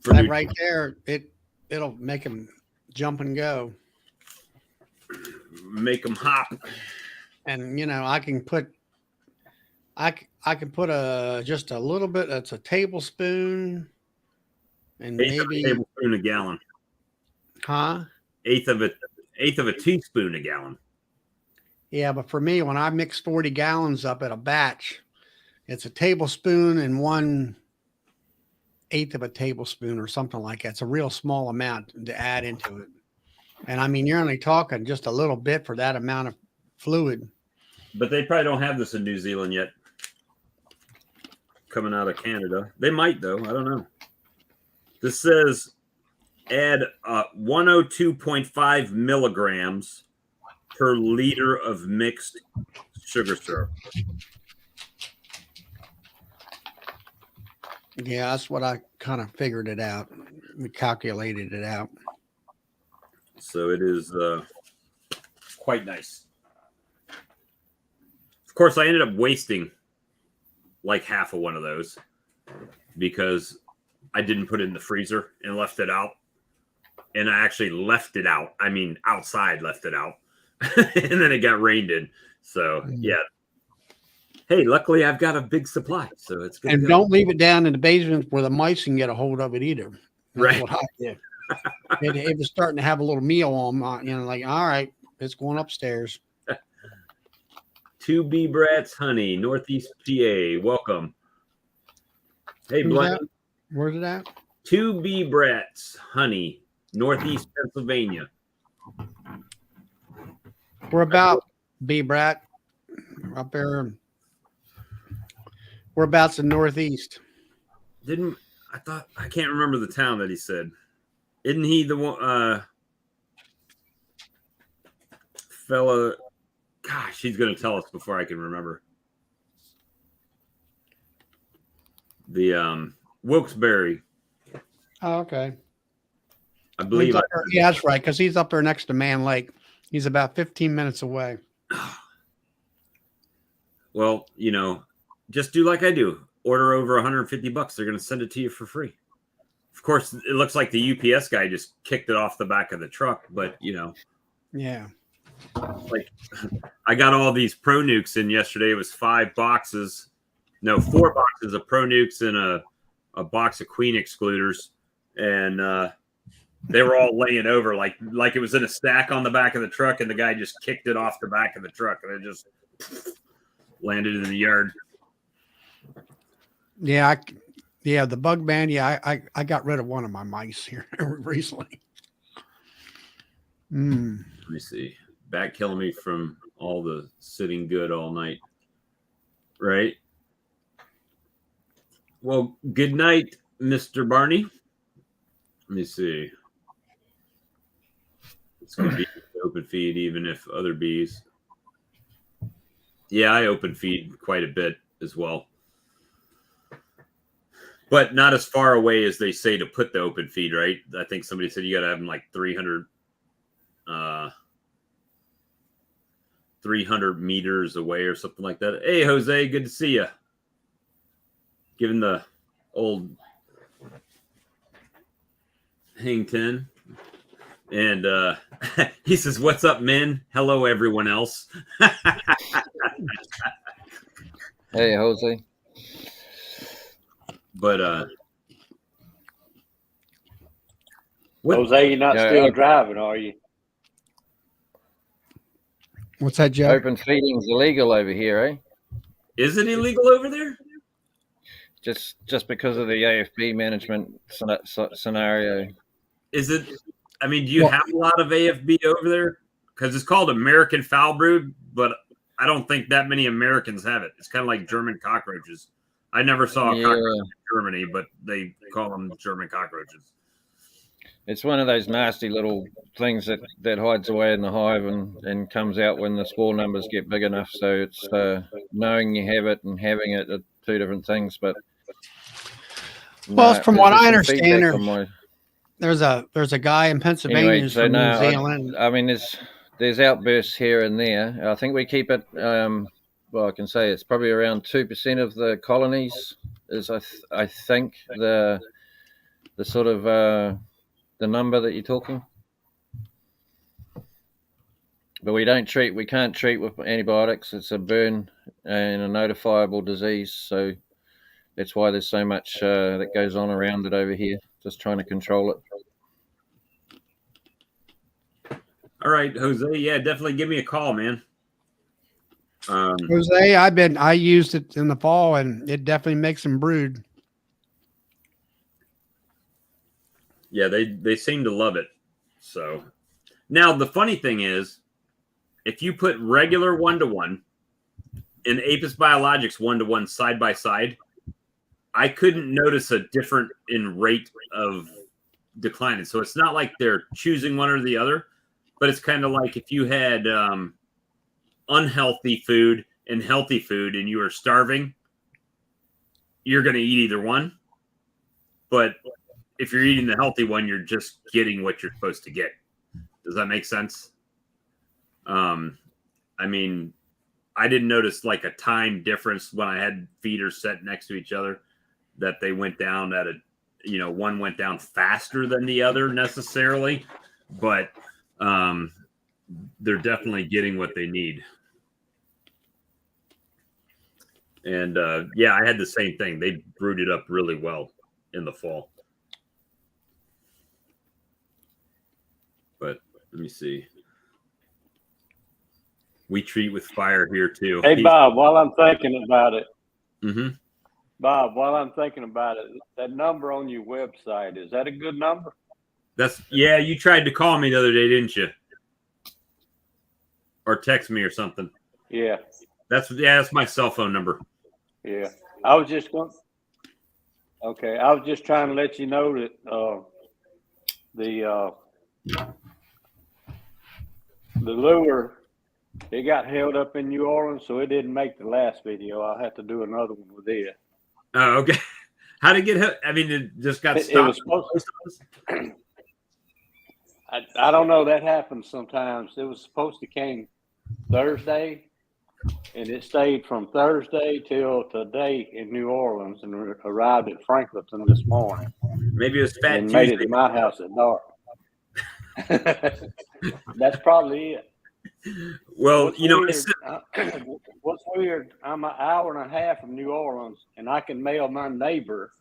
[SPEAKER 2] That right there, it'll make them jump and go.
[SPEAKER 1] Make them hop.
[SPEAKER 2] And I can put just a little bit. That's a tablespoon, and maybe
[SPEAKER 1] a tablespoon a gallon.
[SPEAKER 2] Huh?
[SPEAKER 1] Eighth of a teaspoon a gallon.
[SPEAKER 2] Yeah, but for me, when I mix 40 gallons up at a batch, it's a tablespoon and 1/8 of a tablespoon or something like that. It's a real small amount to add into it. And I mean, you're only talking just a little bit for that amount of fluid.
[SPEAKER 1] But they probably don't have this in New Zealand yet. Coming out of Canada. They might, though. I don't know. This says add 102.5 milligrams per liter of mixed sugar syrup.
[SPEAKER 2] Yeah, that's what I kind of figured it out. We calculated it out.
[SPEAKER 1] So it is quite nice. Of course, I ended up wasting like half of one of those because I didn't put it in the freezer and left it out. And I actually left it out. I mean, outside left it out. And then it got rained in. So, yeah. Hey, luckily I've got a big supply. So it's good.
[SPEAKER 2] And don't leave it down in the basement where the mice can get a hold of it either. That's
[SPEAKER 1] Right.
[SPEAKER 2] what I did. It was starting to have a little meal on, like, all right, it's going upstairs.
[SPEAKER 1] 2B Brats Honey, Northeast PA. Welcome. Hey,
[SPEAKER 2] Who's
[SPEAKER 1] Blaine.
[SPEAKER 2] that? Where's it at?
[SPEAKER 1] 2B Brats Honey, Northeast Pennsylvania.
[SPEAKER 2] We're about B-Brat up there. We're about the Northeast.
[SPEAKER 1] I can't remember the town that he said. Isn't he the one fella? Gosh, he's going to tell us before I can remember. The Wilkes-Barre.
[SPEAKER 2] Oh, okay.
[SPEAKER 1] I believe.
[SPEAKER 2] Yeah, that's right, because he's up there next to Man Lake. He's about 15 minutes away.
[SPEAKER 1] Well, just do like I do. Order over $150. They're going to send it to you for free. Of course, it looks like the UPS guy just kicked it off the back of the truck, but
[SPEAKER 2] Yeah.
[SPEAKER 1] Like I got all these Pro Nukes in yesterday. It was 4 boxes of Pro Nukes and a box of Queen excluders, and they were all laying over like it was in a stack on the back of the truck, and the guy just kicked it off the back of the truck, and it just landed in the yard.
[SPEAKER 2] Yeah, the bug ban. Yeah, I got rid of one of my mice here recently.
[SPEAKER 1] Let me see. Back killing me from all the sitting good all night. Right? Well, good night, Mr. Barney. Let me see. It's going to be open feed even if other bees. Yeah, I open feed quite a bit as well. But not as far away as they say to put the open feed, right? I think somebody said you got to have them like 300 meters away or something like that. Hey, Jose, good to see you. Giving the old hang 10. And he says, what's up, men? Hello, everyone else.
[SPEAKER 4] Hey, Jose.
[SPEAKER 1] But
[SPEAKER 3] Jose, you're not still driving, are you?
[SPEAKER 2] What's that, Joe?
[SPEAKER 4] Open feeding's illegal over here, eh?
[SPEAKER 1] Is it illegal over there?
[SPEAKER 4] Just because of the AFB management scenario.
[SPEAKER 1] Is it? I mean, do you have a lot of AFB over there? Because it's called American foul brood, but I don't think that many Americans have it. It's kind of like German cockroaches. I never saw a cockroach in Germany, but they call them German cockroaches.
[SPEAKER 4] It's one of those nasty little things that hides away in the hive and comes out when the spore numbers get big enough. So it's knowing you have it and having it are two different things. But
[SPEAKER 2] from what I understand, there's a guy in Pennsylvania who's from New Zealand.
[SPEAKER 4] I mean, there's outbursts here and there. I think we keep it. Well, I can say it's probably around 2% of the colonies is I think the sort of the number that you're talking. But we can't treat with antibiotics. It's a burn and a notifiable disease. So that's why there's so much that goes on around it over here, just trying to control it.
[SPEAKER 1] All right, Jose. Yeah, definitely give me a call, man.
[SPEAKER 2] Jose, I used it in the fall and it definitely makes them brood.
[SPEAKER 1] Yeah, they seem to love it. So now the funny thing is, if you put regular 1-to-1 and Apis Biologics 1-to-1 side by side, I couldn't notice a difference in rate of declining. So it's not like they're choosing one or the other, but it's kind of like if you had unhealthy food and healthy food and you were starving, you're going to eat either one. But if you're eating the healthy one, you're just getting what you're supposed to get. Does that make sense? I mean, I didn't notice like a time difference when I had feeders set next to each other that they went down at a, you know, one went down faster than the other necessarily, but they're definitely getting what they need. And yeah, I had the same thing. They brooded up really well in the fall. But let me see. We treat with fire here too.
[SPEAKER 3] Hey, Bob, while I'm thinking about it,
[SPEAKER 1] Mm-hmm.
[SPEAKER 3] Bob, while I'm thinking about it, that number on your website, is that a good number?
[SPEAKER 1] Yeah, you tried to call me the other day, didn't you? Or text me or something.
[SPEAKER 3] Yeah.
[SPEAKER 1] That's my cell phone number.
[SPEAKER 3] Yeah. I was just trying to let you know that the lure, it got held up in New Orleans, so it didn't make the last video. I'll have to do another one with it.
[SPEAKER 1] Oh, okay. How did it get? I mean, it just got stopped.
[SPEAKER 3] It was supposed to, I don't know. That happens sometimes. It was supposed to came Thursday, and it stayed from Thursday till today in New Orleans, and arrived at Franklinton this morning.
[SPEAKER 1] Maybe it was Fat
[SPEAKER 3] and
[SPEAKER 1] Tuesday.
[SPEAKER 3] made it to my house at dark. That's probably it.
[SPEAKER 1] Well,
[SPEAKER 3] What's
[SPEAKER 1] you know,
[SPEAKER 3] weird, what's weird, I'm an hour and a half from New Orleans, and I can mail my neighbor,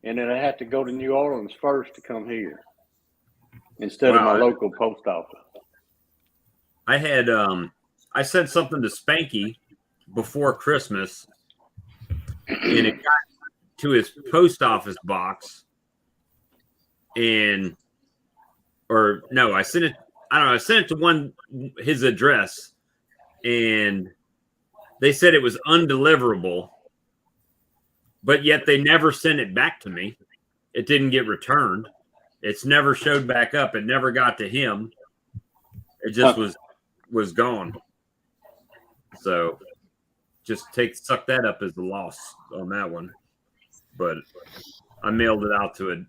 [SPEAKER 3] and then I have to go to New Orleans first to come here instead of my local post office.
[SPEAKER 1] I had I sent something to Spanky before Christmas, and it got to his post office box, I sent it. I don't know. I sent it to his address, and they said it was undeliverable, but yet they never sent it back to me. It didn't get returned. It's never showed back up. It never got to him. It just was gone. So just suck that up as a loss on that one. But I mailed it out to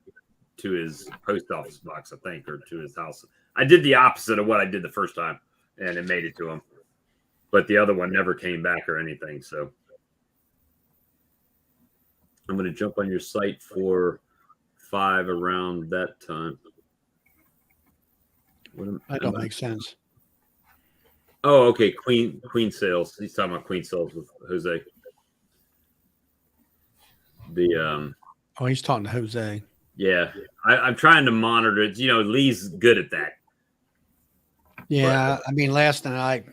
[SPEAKER 1] his post office box, I think, or to his house. I did the opposite of what I did the first time, and it made it to him. But the other one never came back or anything. So I'm going to jump on your site for 5 around that time.
[SPEAKER 2] That don't make sense.
[SPEAKER 1] Oh, okay. Queen sales. He's talking about Queen sales with Jose.
[SPEAKER 2] He's talking to Jose.
[SPEAKER 1] Yeah, I'm trying to monitor it. You know, Lee's good at that.
[SPEAKER 2] Yeah, I mean, last night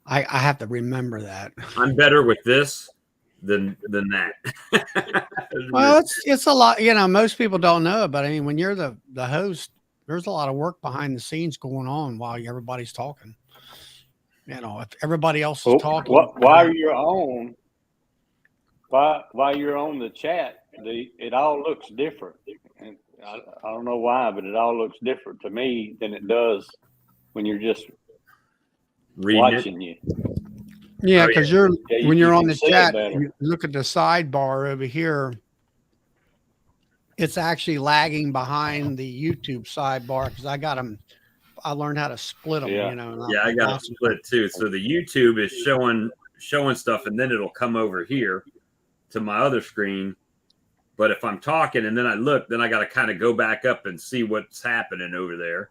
[SPEAKER 2] I have to remember that.
[SPEAKER 1] I'm better with this than that.
[SPEAKER 2] Well, it's a lot. You know, most people don't know, but I mean, when you're the host, there's a lot of work behind the scenes going on while everybody's talking. You know, if everybody else is talking,
[SPEAKER 3] while you're on the chat, it all looks different. And I don't know why, but it all looks different to me than it does when you're just watching you.
[SPEAKER 2] Yeah, because when you're on the chat,
[SPEAKER 3] you
[SPEAKER 2] you look at the sidebar over here. It's actually lagging behind the YouTube sidebar because I learned how to split them.
[SPEAKER 3] Yeah.
[SPEAKER 2] You know.
[SPEAKER 1] Yeah, I got to split too. So the YouTube is showing stuff, and then it'll come over here to my other screen. But if I'm talking and then I look, then I got to kind of go back up and see what's happening over there.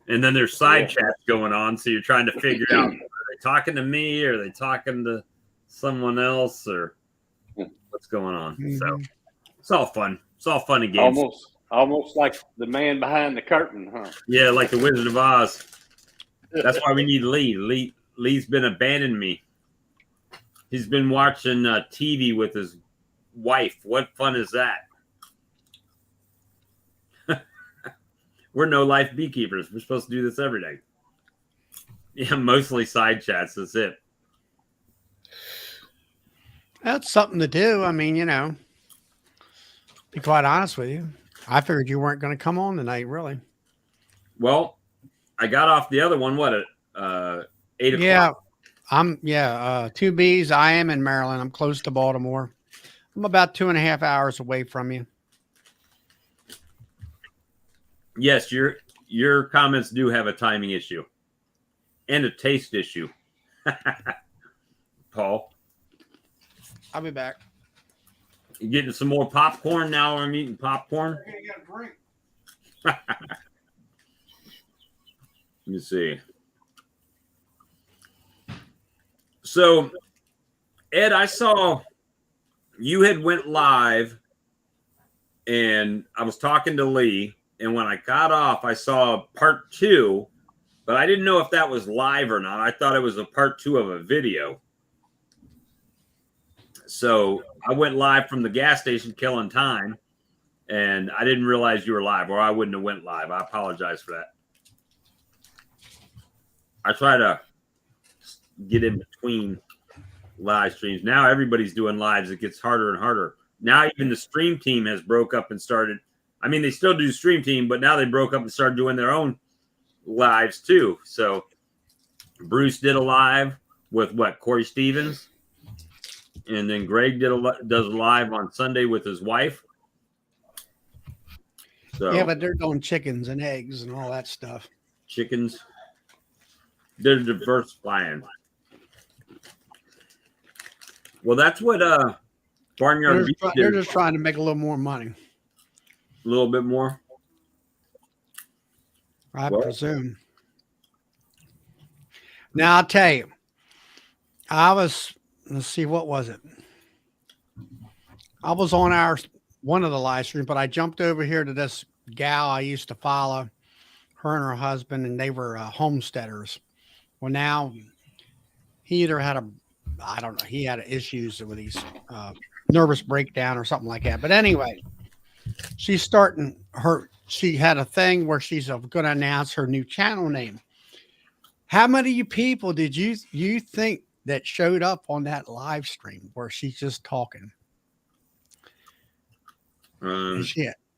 [SPEAKER 1] And then there's side chats going on, so you're trying to figure out, are they talking to me, or are they talking to someone else, or what's going on? Mm-hmm. So it's all fun. It's all fun and games.
[SPEAKER 3] Almost like the man behind the curtain, huh?
[SPEAKER 1] Yeah, like the Wizard of Oz. That's why we need Lee. Lee's been abandoning me. He's been watching TV with his wife. What fun is that? We're no-life beekeepers. We're supposed to do this every day. Yeah, mostly side chats. That's it.
[SPEAKER 2] That's something to do. I mean, you know, be quite honest with you. I figured you weren't going to come on tonight, really.
[SPEAKER 1] Well, I got off the other one, 8 o'clock?
[SPEAKER 2] Yeah, 2 Bs. I am in Maryland. I'm close to Baltimore. I'm about 2.5 hours away from you.
[SPEAKER 1] Yes, you're your comments do have a timing issue and a taste issue. Paul,
[SPEAKER 2] I'll be back.
[SPEAKER 1] you getting some more popcorn now? I'm eating popcorn.
[SPEAKER 2] You got a drink.
[SPEAKER 1] Let me see. So, Ed, I saw you had went live, and I was talking to Lee, and when I got off, I saw part 2, but I didn't know if that was live or not. I thought it was a part 2 of a video. So I went live from the gas station killing time, and I didn't realize you were live, or I wouldn't have went live. I apologize for that. I try to get in between live streams. Now everybody's doing lives. It gets harder and harder. Now even the stream team has broke up and started. I mean, they still do stream team, but now they broke up and started doing their own lives too. So Bruce did a live with Corey Stevens, and then Greg does a live on Sunday with his wife. So
[SPEAKER 2] Yeah, but they're doing chickens and eggs and all that stuff.
[SPEAKER 1] chickens, they're diversifying. Well, that's what Barnyard Beef
[SPEAKER 2] They're
[SPEAKER 1] did.
[SPEAKER 2] just trying to make a little more money,
[SPEAKER 1] A little bit more.
[SPEAKER 2] I
[SPEAKER 1] Well.
[SPEAKER 2] presume. Now I'll tell you, let's see, what was it? I was on one of the live streams, but I jumped over here to this gal I used to follow, her and her husband, and they were homesteaders. Well, now he either had he had issues with these nervous breakdown or something like that. But anyway, she had a thing where she's going to announce her new channel name. How many people did you think that showed up on that live stream where she's just talking? And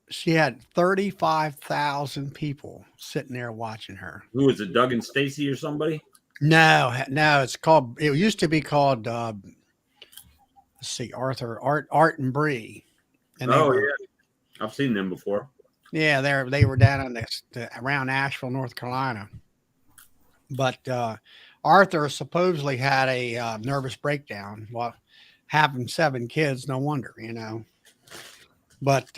[SPEAKER 2] she had 35,000 people sitting there watching her.
[SPEAKER 1] Who was it? Doug and Stacy or somebody?
[SPEAKER 2] No, it used to be called, let's see, Art and Bree. And
[SPEAKER 1] Yeah. I've seen them before.
[SPEAKER 2] Yeah, they were down on around Asheville, North Carolina. But Arthur supposedly had a nervous breakdown. Well, having 7 kids, no wonder, But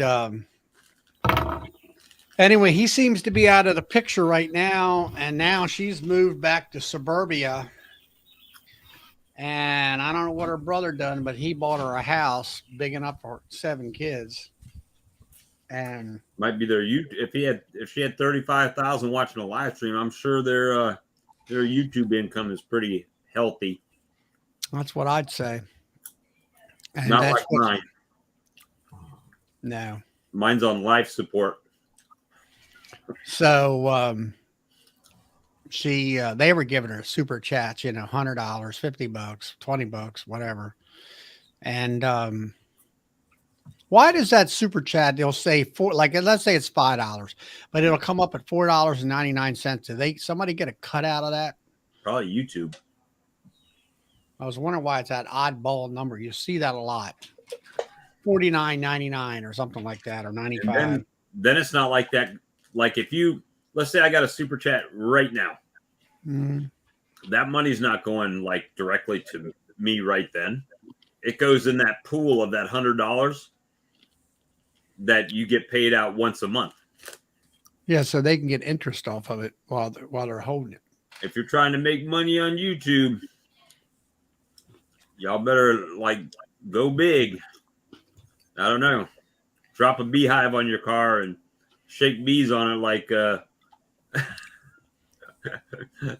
[SPEAKER 2] anyway, he seems to be out of the picture right now, and now she's moved back to suburbia. And I don't know what her brother done, but he bought her a house big enough for 7 kids. And
[SPEAKER 1] might be their if she had 35,000 watching a live stream, I'm sure their YouTube income is pretty healthy.
[SPEAKER 2] that's what I'd say. And
[SPEAKER 1] Not like mine.
[SPEAKER 2] No.
[SPEAKER 1] Mine's on life support.
[SPEAKER 2] So they were giving her super chats, $100, $50, $20, whatever. And why does that super chat, they'll say let's say it's $5, but it'll come up at $4.99. Did somebody get a cut out of that?
[SPEAKER 1] Probably YouTube.
[SPEAKER 2] I was wondering why it's that oddball number. You see that a lot. $49.99 or something like that, or $95.
[SPEAKER 1] Then it's not like that. Like if let's say I got a super chat right now, that money's not going like directly to me right then. It goes in that pool of that $100 that you get paid out once a month.
[SPEAKER 2] Yeah, so they can get interest off of it while they're holding it.
[SPEAKER 1] If you're trying to make money on YouTube, y'all better go big. I don't know. Drop a beehive on your car and shake bees on it like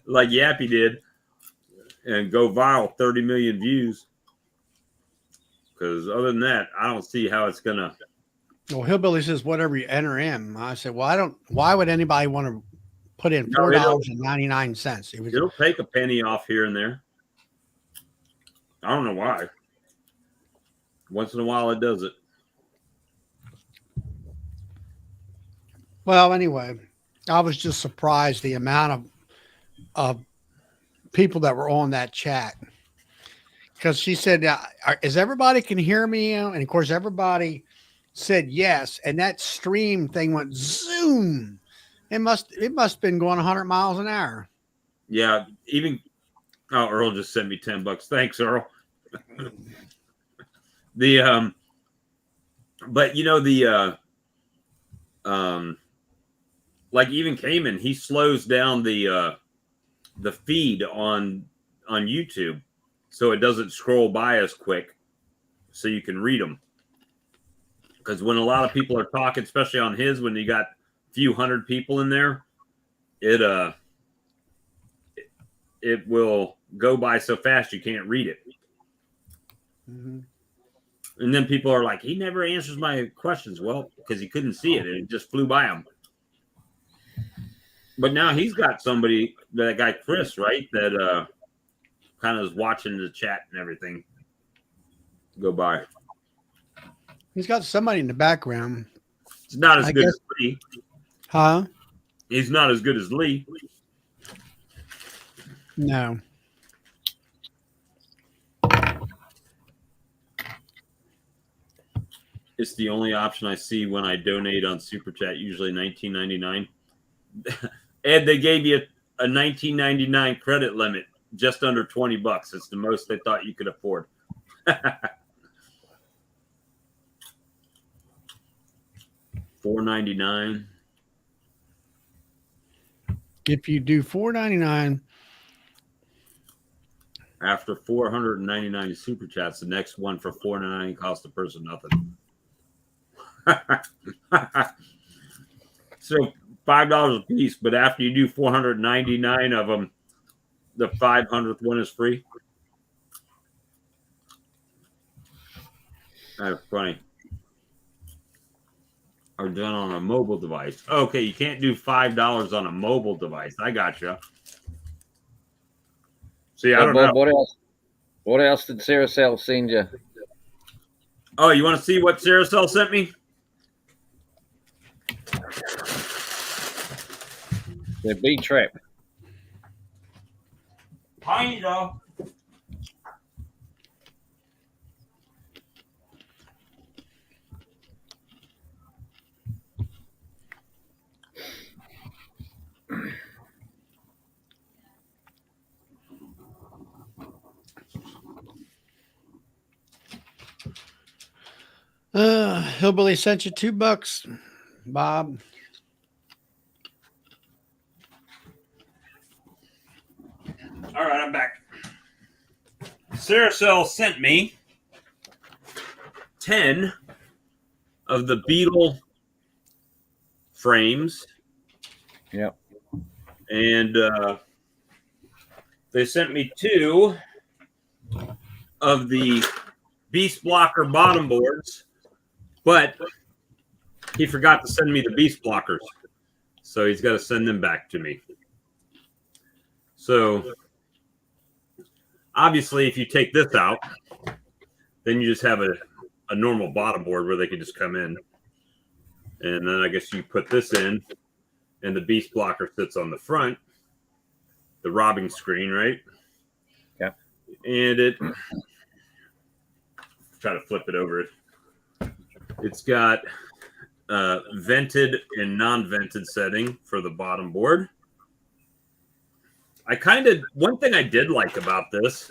[SPEAKER 1] like Yappy did, and go viral, 30 million views. Because other than that, I don't see how it's gonna.
[SPEAKER 2] Well, Hillbilly says whatever you enter in. I said, well, why would anybody want to put in $4.99?
[SPEAKER 1] It'll take a penny off here and there. I don't know why. Once in a while, it does it.
[SPEAKER 2] Well, anyway, I was just surprised the amount of people that were on that chat, because she said, "Is everybody can hear me?" And of course, everybody said yes, and that stream thing went zoom. It must have been going 100 miles an hour.
[SPEAKER 1] Yeah, even Earl just sent me $10. Thanks, Earl. The but you know like even Cayman, he slows down the feed on YouTube so it doesn't scroll by as quick, so you can read them. Because when a lot of people are talking, especially on his, when you got a few hundred people in there, it will go by so fast you can't read it.
[SPEAKER 2] Mm-hmm.
[SPEAKER 1] And then people are like, he never answers my questions. Well, because he couldn't see it. It just flew by him. But now he's got somebody, that guy Chris, right? That kind of is watching the chat and everything go by.
[SPEAKER 2] He's got somebody in the background.
[SPEAKER 1] It's not as good as Lee.
[SPEAKER 2] Huh?
[SPEAKER 1] He's not as good as Lee.
[SPEAKER 2] No.
[SPEAKER 1] It's the only option I see when I donate on Super Chat, usually $19.99. Ed, they gave you a $19.99 credit limit, just under $20. It's the most they thought you could afford. $4.99.
[SPEAKER 2] If you do $4.99
[SPEAKER 1] after 499 Super Chats, the next one for $4.99 costs the person nothing. So $5 a piece, but after you do 499 of them, the 500th one is free. That's funny. Are done on a mobile device. Okay, you can't do $5 on a mobile device. I gotcha. See, I don't know.
[SPEAKER 4] What else did Saracel send you?
[SPEAKER 1] Oh, you want to see what Saracel sent me?
[SPEAKER 4] The bee trap.
[SPEAKER 1] Tiny though.
[SPEAKER 2] Hillbilly sent you $2, Bob.
[SPEAKER 1] All right, I'm back. Saracel sent me 10 of the Beetle frames.
[SPEAKER 4] Yep.
[SPEAKER 1] And they sent me 2 of the Beast Blocker bottom boards, but he forgot to send me the Beast Blockers. So he's got to send them back to me. So obviously, if you take this out, then you just have a normal bottom board where they can just come in. And then I guess you put this in, and the Beast Blocker sits on the front, the robbing screen, right?
[SPEAKER 4] Yeah.
[SPEAKER 1] And it, try to flip it over. It's got vented and non-vented setting for the bottom board. One thing I did like about this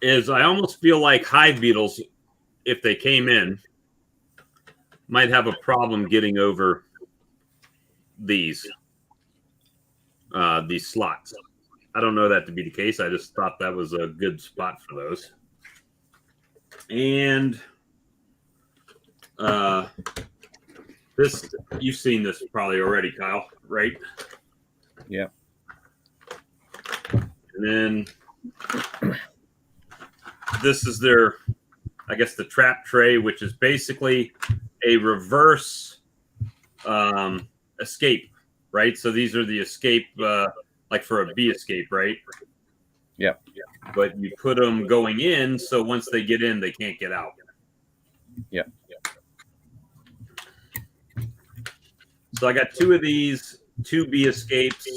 [SPEAKER 1] is I almost feel like hive beetles, if they came in, might have a problem getting over these slots. I don't know that to be the case. I just thought that was a good spot for those. And this, you've seen this probably already, Kyle, right?
[SPEAKER 4] Yeah.
[SPEAKER 1] And then this is their, I guess, the trap tray, which is basically a reverse escape, right? So these are the escape, like for a bee escape, right?
[SPEAKER 4] Yeah.
[SPEAKER 1] But you put them going in, so once they get in, they can't get out.
[SPEAKER 4] Yeah.
[SPEAKER 1] So I got 2 of these, 2 bee escapes,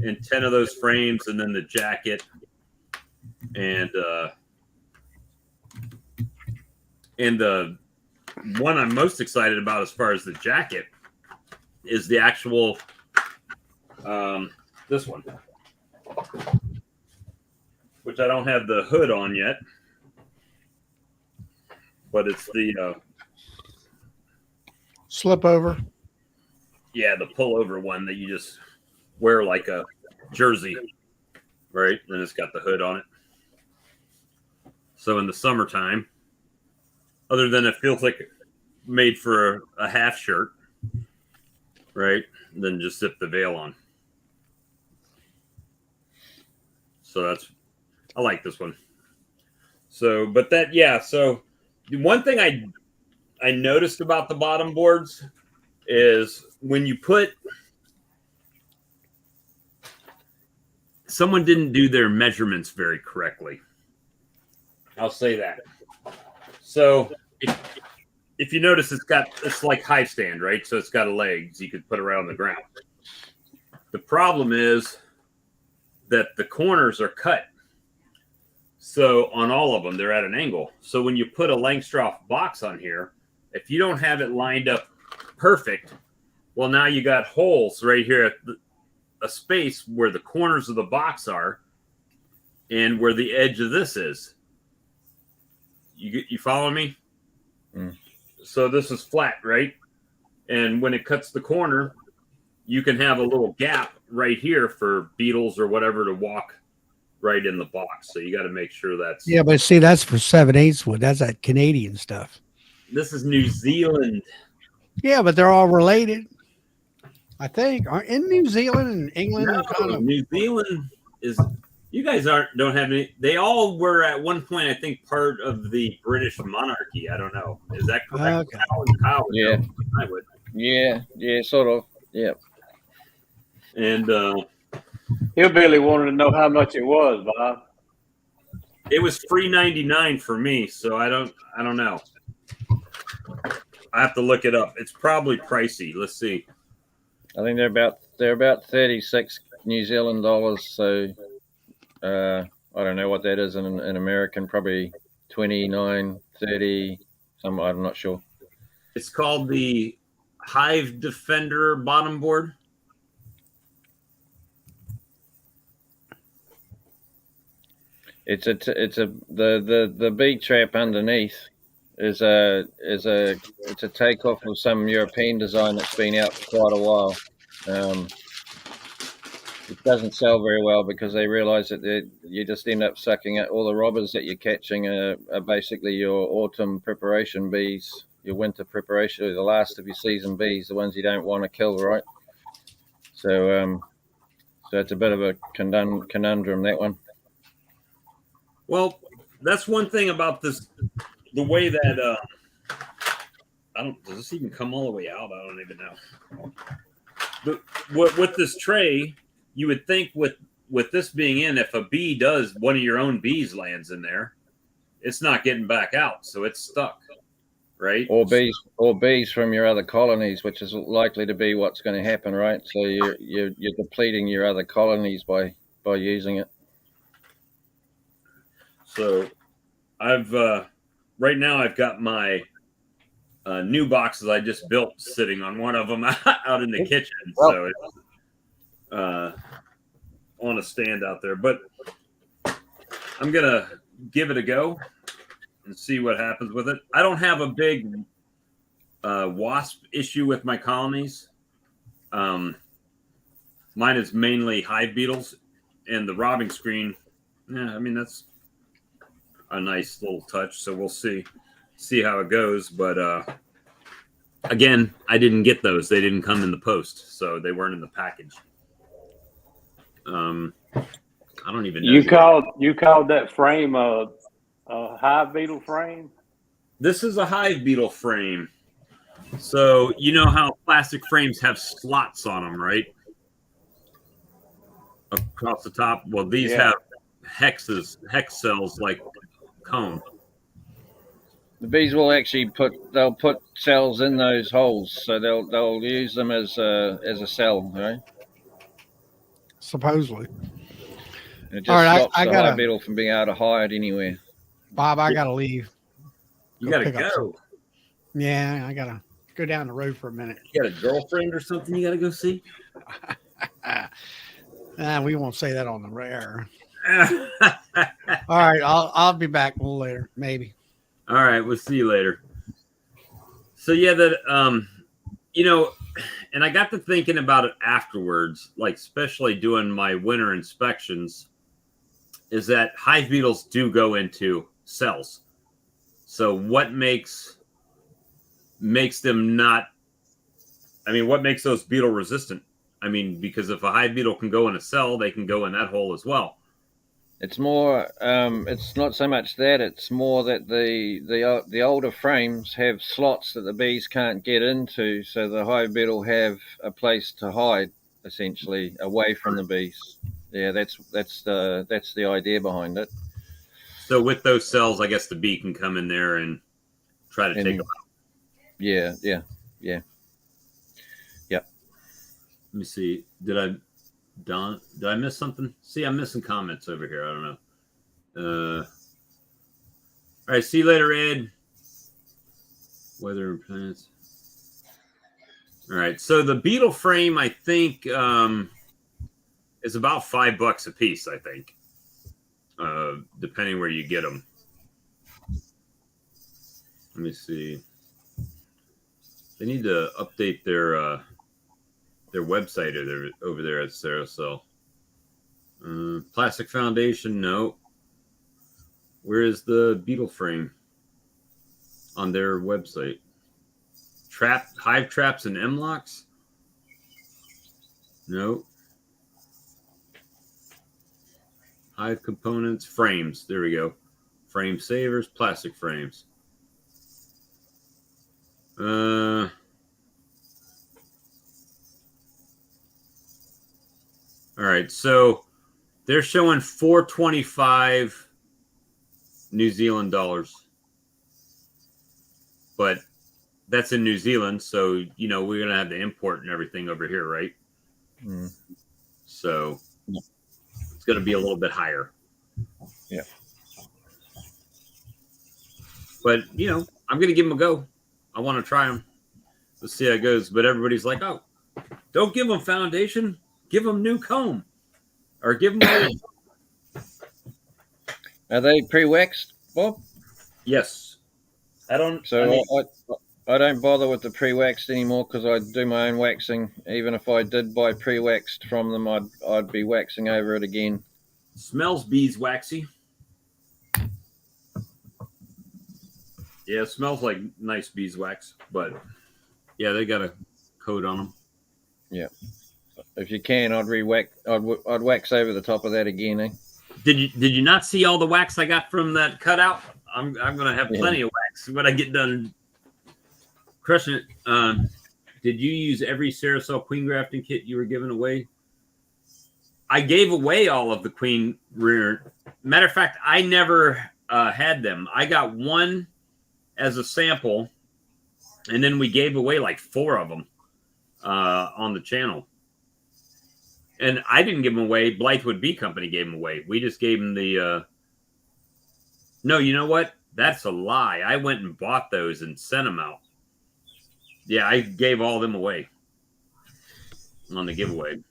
[SPEAKER 1] and 10 of those frames, and then the jacket, and the one I'm most excited about as far as the jacket is the actual this one, which I don't have the hood on yet, but it's the
[SPEAKER 2] Slip over.
[SPEAKER 1] yeah, the pullover one that you just wear like a jersey, right? And it's got the hood on it. So in the summertime, other than it feels like made for a half shirt, right? Then just zip the veil on. So I like this one. So, but that, yeah. So one thing I noticed about the bottom boards is when you put, someone didn't do their measurements very correctly. I'll say that. So if you notice, it's like high stand, right? So it's got legs you could put around the ground. The problem is that the corners are cut. So on all of them, they're at an angle. So when you put a Langstroth box on here, if you don't have it lined up perfect, well, now you got holes right here at a space where the corners of the box are and where the edge of this is. You follow me?
[SPEAKER 4] Mm.
[SPEAKER 1] So this is flat, right? And when it cuts the corner, you can have a little gap right here for beetles or whatever to walk right in the box. So you got to make sure that's...
[SPEAKER 2] Yeah, but see, that's for 7/8 wood. That's that Canadian stuff.
[SPEAKER 1] This is New Zealand.
[SPEAKER 2] Yeah, but they're all related. I think in New Zealand and England.
[SPEAKER 1] No,
[SPEAKER 2] kind of,
[SPEAKER 1] New Zealand is... You guys don't have any... They all were at one point, I think, part of the British monarchy. I don't know. Is that correct?
[SPEAKER 2] Okay.
[SPEAKER 1] Kyle would
[SPEAKER 4] Yeah.
[SPEAKER 1] know. I would.
[SPEAKER 4] Yeah, sort of. Yeah.
[SPEAKER 1] And
[SPEAKER 3] Hillbilly wanted to know how much it was, Bob.
[SPEAKER 1] it was $3.99 for me, so I don't know. I have to look it up. It's probably pricey. Let's see.
[SPEAKER 4] I think they're about 36 New Zealand dollars. So I don't know what that is in American. Probably 29, 30. I'm not sure.
[SPEAKER 1] It's called the Hive Defender bottom board.
[SPEAKER 4] It's the bee trap underneath is a takeoff of some European design that's been out for quite a while. It doesn't sell very well because they realise that you just end up sucking out all the robbers that you're catching are basically your autumn preparation bees, your winter preparation, the last of your season bees, the ones you don't want to kill, right? So it's a bit of a conundrum, that one.
[SPEAKER 1] Well, that's one thing about this, the way that does this even come all the way out? I don't even know. With this tray, you would think with this being in, if a bee does, one of your own bees lands in there, it's not getting back out, so it's stuck, right?
[SPEAKER 4] Or bees from your other colonies, which is likely to be what's going to happen, right? So you're depleting your other colonies by using it.
[SPEAKER 1] So I've right now I've got my new boxes I just built sitting on one of them out in the kitchen. So it's on a stand out there. But I'm going to give it a go and see what happens with it. I don't have a big wasp issue with my colonies. Mine is mainly hive beetles, and the robbing screen, I mean, that's a nice little touch. So we'll see how it goes. But again, I didn't get those. They didn't come in the post, so they weren't in the package. I don't even know.
[SPEAKER 3] You called that frame a hive beetle frame?
[SPEAKER 1] This is a hive beetle frame. So you know how plastic frames have slots on them, right? Across the top. Well, these have hex cells like comb.
[SPEAKER 4] The bees will actually put cells in those holes, so they'll use them as a cell, right?
[SPEAKER 2] Supposedly.
[SPEAKER 4] And it just
[SPEAKER 2] All right,
[SPEAKER 4] stops
[SPEAKER 2] I
[SPEAKER 4] the
[SPEAKER 2] gotta-
[SPEAKER 4] hive beetle from being able to hide anywhere.
[SPEAKER 2] Bob, I gotta leave.
[SPEAKER 1] You gotta
[SPEAKER 2] pick up
[SPEAKER 1] go.
[SPEAKER 2] Yeah, I gotta go down the road for a minute.
[SPEAKER 1] You got a girlfriend or something you got to go see?
[SPEAKER 2] We won't say that on the rare. All right, I'll be back a little later, maybe.
[SPEAKER 1] All right, we'll see you later. So yeah, and I got to thinking about it afterwards, like especially doing my winter inspections, is that hive beetles do go into cells. So what makes them not? I mean, what makes those beetle resistant? I mean, because if a hive beetle can go in a cell, they can go in that hole as well.
[SPEAKER 4] It's more. It's not so much that. It's more that the older frames have slots that the bees can't get into, so the hive beetle have a place to hide, essentially, away from the bees. Yeah, that's the idea behind it.
[SPEAKER 1] So with those cells, I guess the bee can come in there and try to take them out.
[SPEAKER 4] Yeah.
[SPEAKER 1] Let me see. Did I miss something? See, I'm missing comments over here. I don't know. All right. See you later, Ed. Weather and plants. All right. So the beetle frame, I think, is about $5 a piece, I think, depending where you get them. Let me see. They need to update their website over there at Ceracell. Plastic foundation, no. Where is the beetle frame on their website? Hive traps and M-locks? No. Hive components, frames. There we go. Frame savers, plastic frames. All right, so they're showing 425 New Zealand dollars, but that's in New Zealand, so we're gonna have to import and everything over here, right? So it's gonna be a little bit higher.
[SPEAKER 4] Yeah.
[SPEAKER 1] But I'm gonna give them a go. I want to try them. Let's see how it goes. But everybody's like, "Oh, don't give them foundation. Give them new comb, or give them."
[SPEAKER 4] Are they pre-waxed, Bob?
[SPEAKER 1] Yes. I don't.
[SPEAKER 4] So I don't bother with the pre-waxed anymore because I do my own waxing. Even if I did buy pre-waxed from them, I'd be waxing over it again.
[SPEAKER 1] Smells beeswaxy. Yeah, it smells like nice beeswax, but yeah, they got a coat on them.
[SPEAKER 4] Yeah. If you can, I'd wax over the top of that again, eh?
[SPEAKER 1] Did you not see all the wax I got from that cutout? I'm gonna have plenty of wax when I get done crushing it. Did you use every Ceracell queen grafting kit you were giving away? I gave away all of the queen rear. Matter of fact, I never had them. I got one as a sample, and then we gave away like 4 of them on the channel. And I didn't give them away. Blythewood Bee Company gave them away. We just gave them the... No, you know what? That's a lie. I went and bought those and sent them out. Yeah, I gave all them away on the giveaway.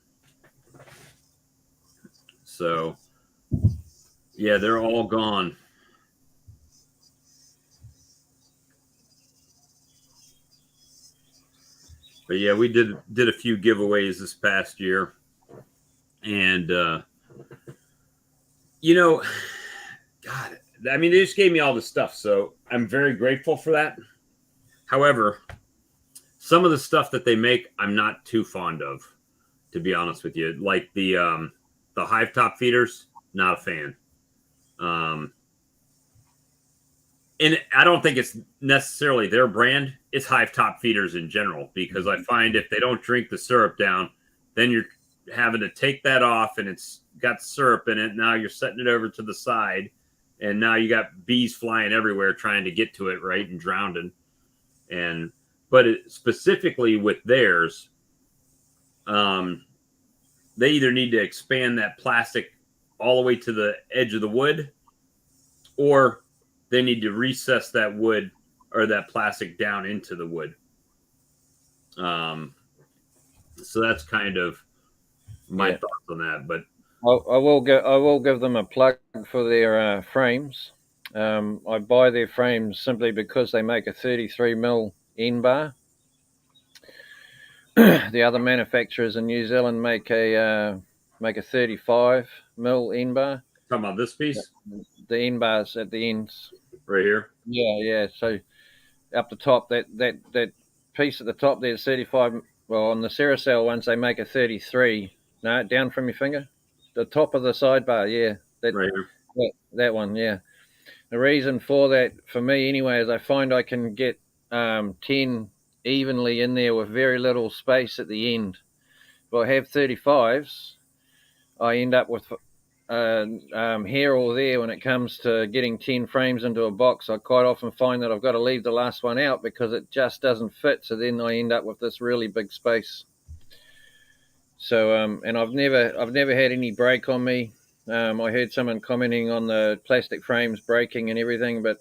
[SPEAKER 1] So, yeah, they're all gone. But yeah, we did a few giveaways this past year. And, God, I mean, they just gave me all this stuff. So I'm very grateful for that. However, some of the stuff that they make, I'm not too fond of, to be honest with you. Like the hive top feeders, not a fan. And I don't think it's necessarily their brand. It's hive top feeders in general, because I find if they don't drink the syrup down, then you're having to take that off and it's got syrup in it. Now you're setting it over to the side, and now you got bees flying everywhere trying to get to it, right, and drowning. But specifically with theirs, they either need to expand that plastic all the way to the edge of the wood, or they need to recess that wood or that plastic down into the wood. So that's kind of my thoughts on that. But
[SPEAKER 4] I will give them a plug for their frames. I buy their frames simply because they make a 33 mil end bar. The other manufacturers in New Zealand make a 35 mil end bar.
[SPEAKER 1] talking about this piece
[SPEAKER 4] The end bars at the ends.
[SPEAKER 1] right here.
[SPEAKER 4] Yeah. So up the top, that piece at the top there's 35. Well, on the Ceracell ones, they make a 33. No, down from your finger. The top of the sidebar, yeah.
[SPEAKER 1] Right here.
[SPEAKER 4] That one, yeah. The reason for that, for me anyway, is I find I can get 10 evenly in there with very little space at the end. If I have 35s, I end up with here or there when it comes to getting 10 frames into a box. I quite often find that I've got to leave the last one out because it just doesn't fit. So then I end up with this really big space. So and I've never had any break on me. I heard someone commenting on the plastic frames breaking and everything, but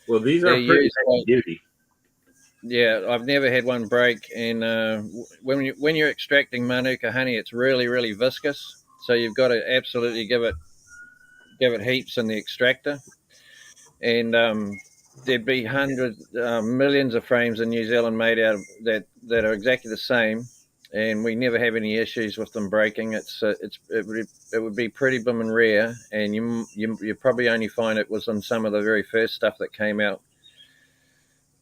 [SPEAKER 1] Well, these are pretty heavy duty.
[SPEAKER 4] Yeah, I've never had one break. And when you're extracting Manuka honey, it's really, really viscous. So you've got to absolutely give it heaps in the extractor. And there'd be hundreds, millions of frames in New Zealand made out of that are exactly the same, and we never have any issues with them breaking. It would be pretty blooming rare, and you probably only find it was on some of the very first stuff that came out.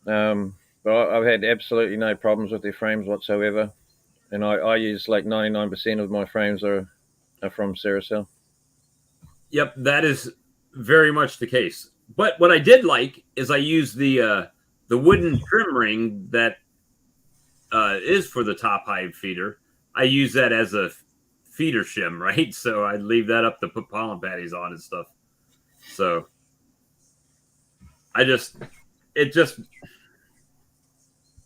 [SPEAKER 4] But I've had absolutely no problems with their frames whatsoever, and I use like 99% of my frames are from Ceracell.
[SPEAKER 1] Yep, that is very much the case. But what I did like is I used the wooden trim ring that is for the top hive feeder. I use that as a feeder shim, right? So I leave that up to put pollen patties on and stuff. So I'm not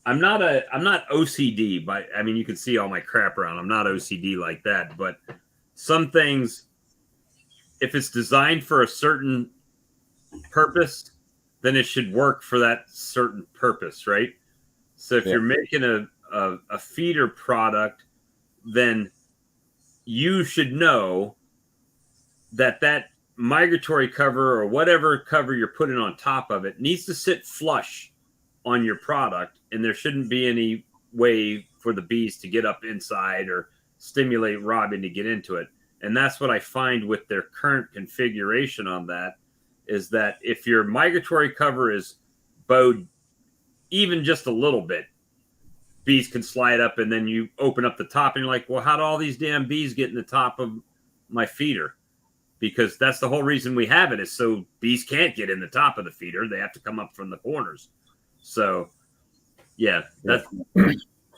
[SPEAKER 1] OCD, but I mean, you can see all my crap around. I'm not OCD like that, but some things, if it's designed for a certain purpose, then it should work for that certain purpose, right? So if you're making a feeder product, then you should know that migratory cover or whatever cover you're putting on top of it needs to sit flush on your product, and there shouldn't be any way for the bees to get up inside or stimulate robbing to get into it. And that's what I find with their current configuration on that, is that if your migratory cover is bowed even just a little bit, bees can slide up, and then you open up the top and you're like, well, how do all these damn bees get in the top of my feeder? Because that's the whole reason we have it, is so bees can't get in the top of the feeder. They have to come up from the corners. So yeah, that's,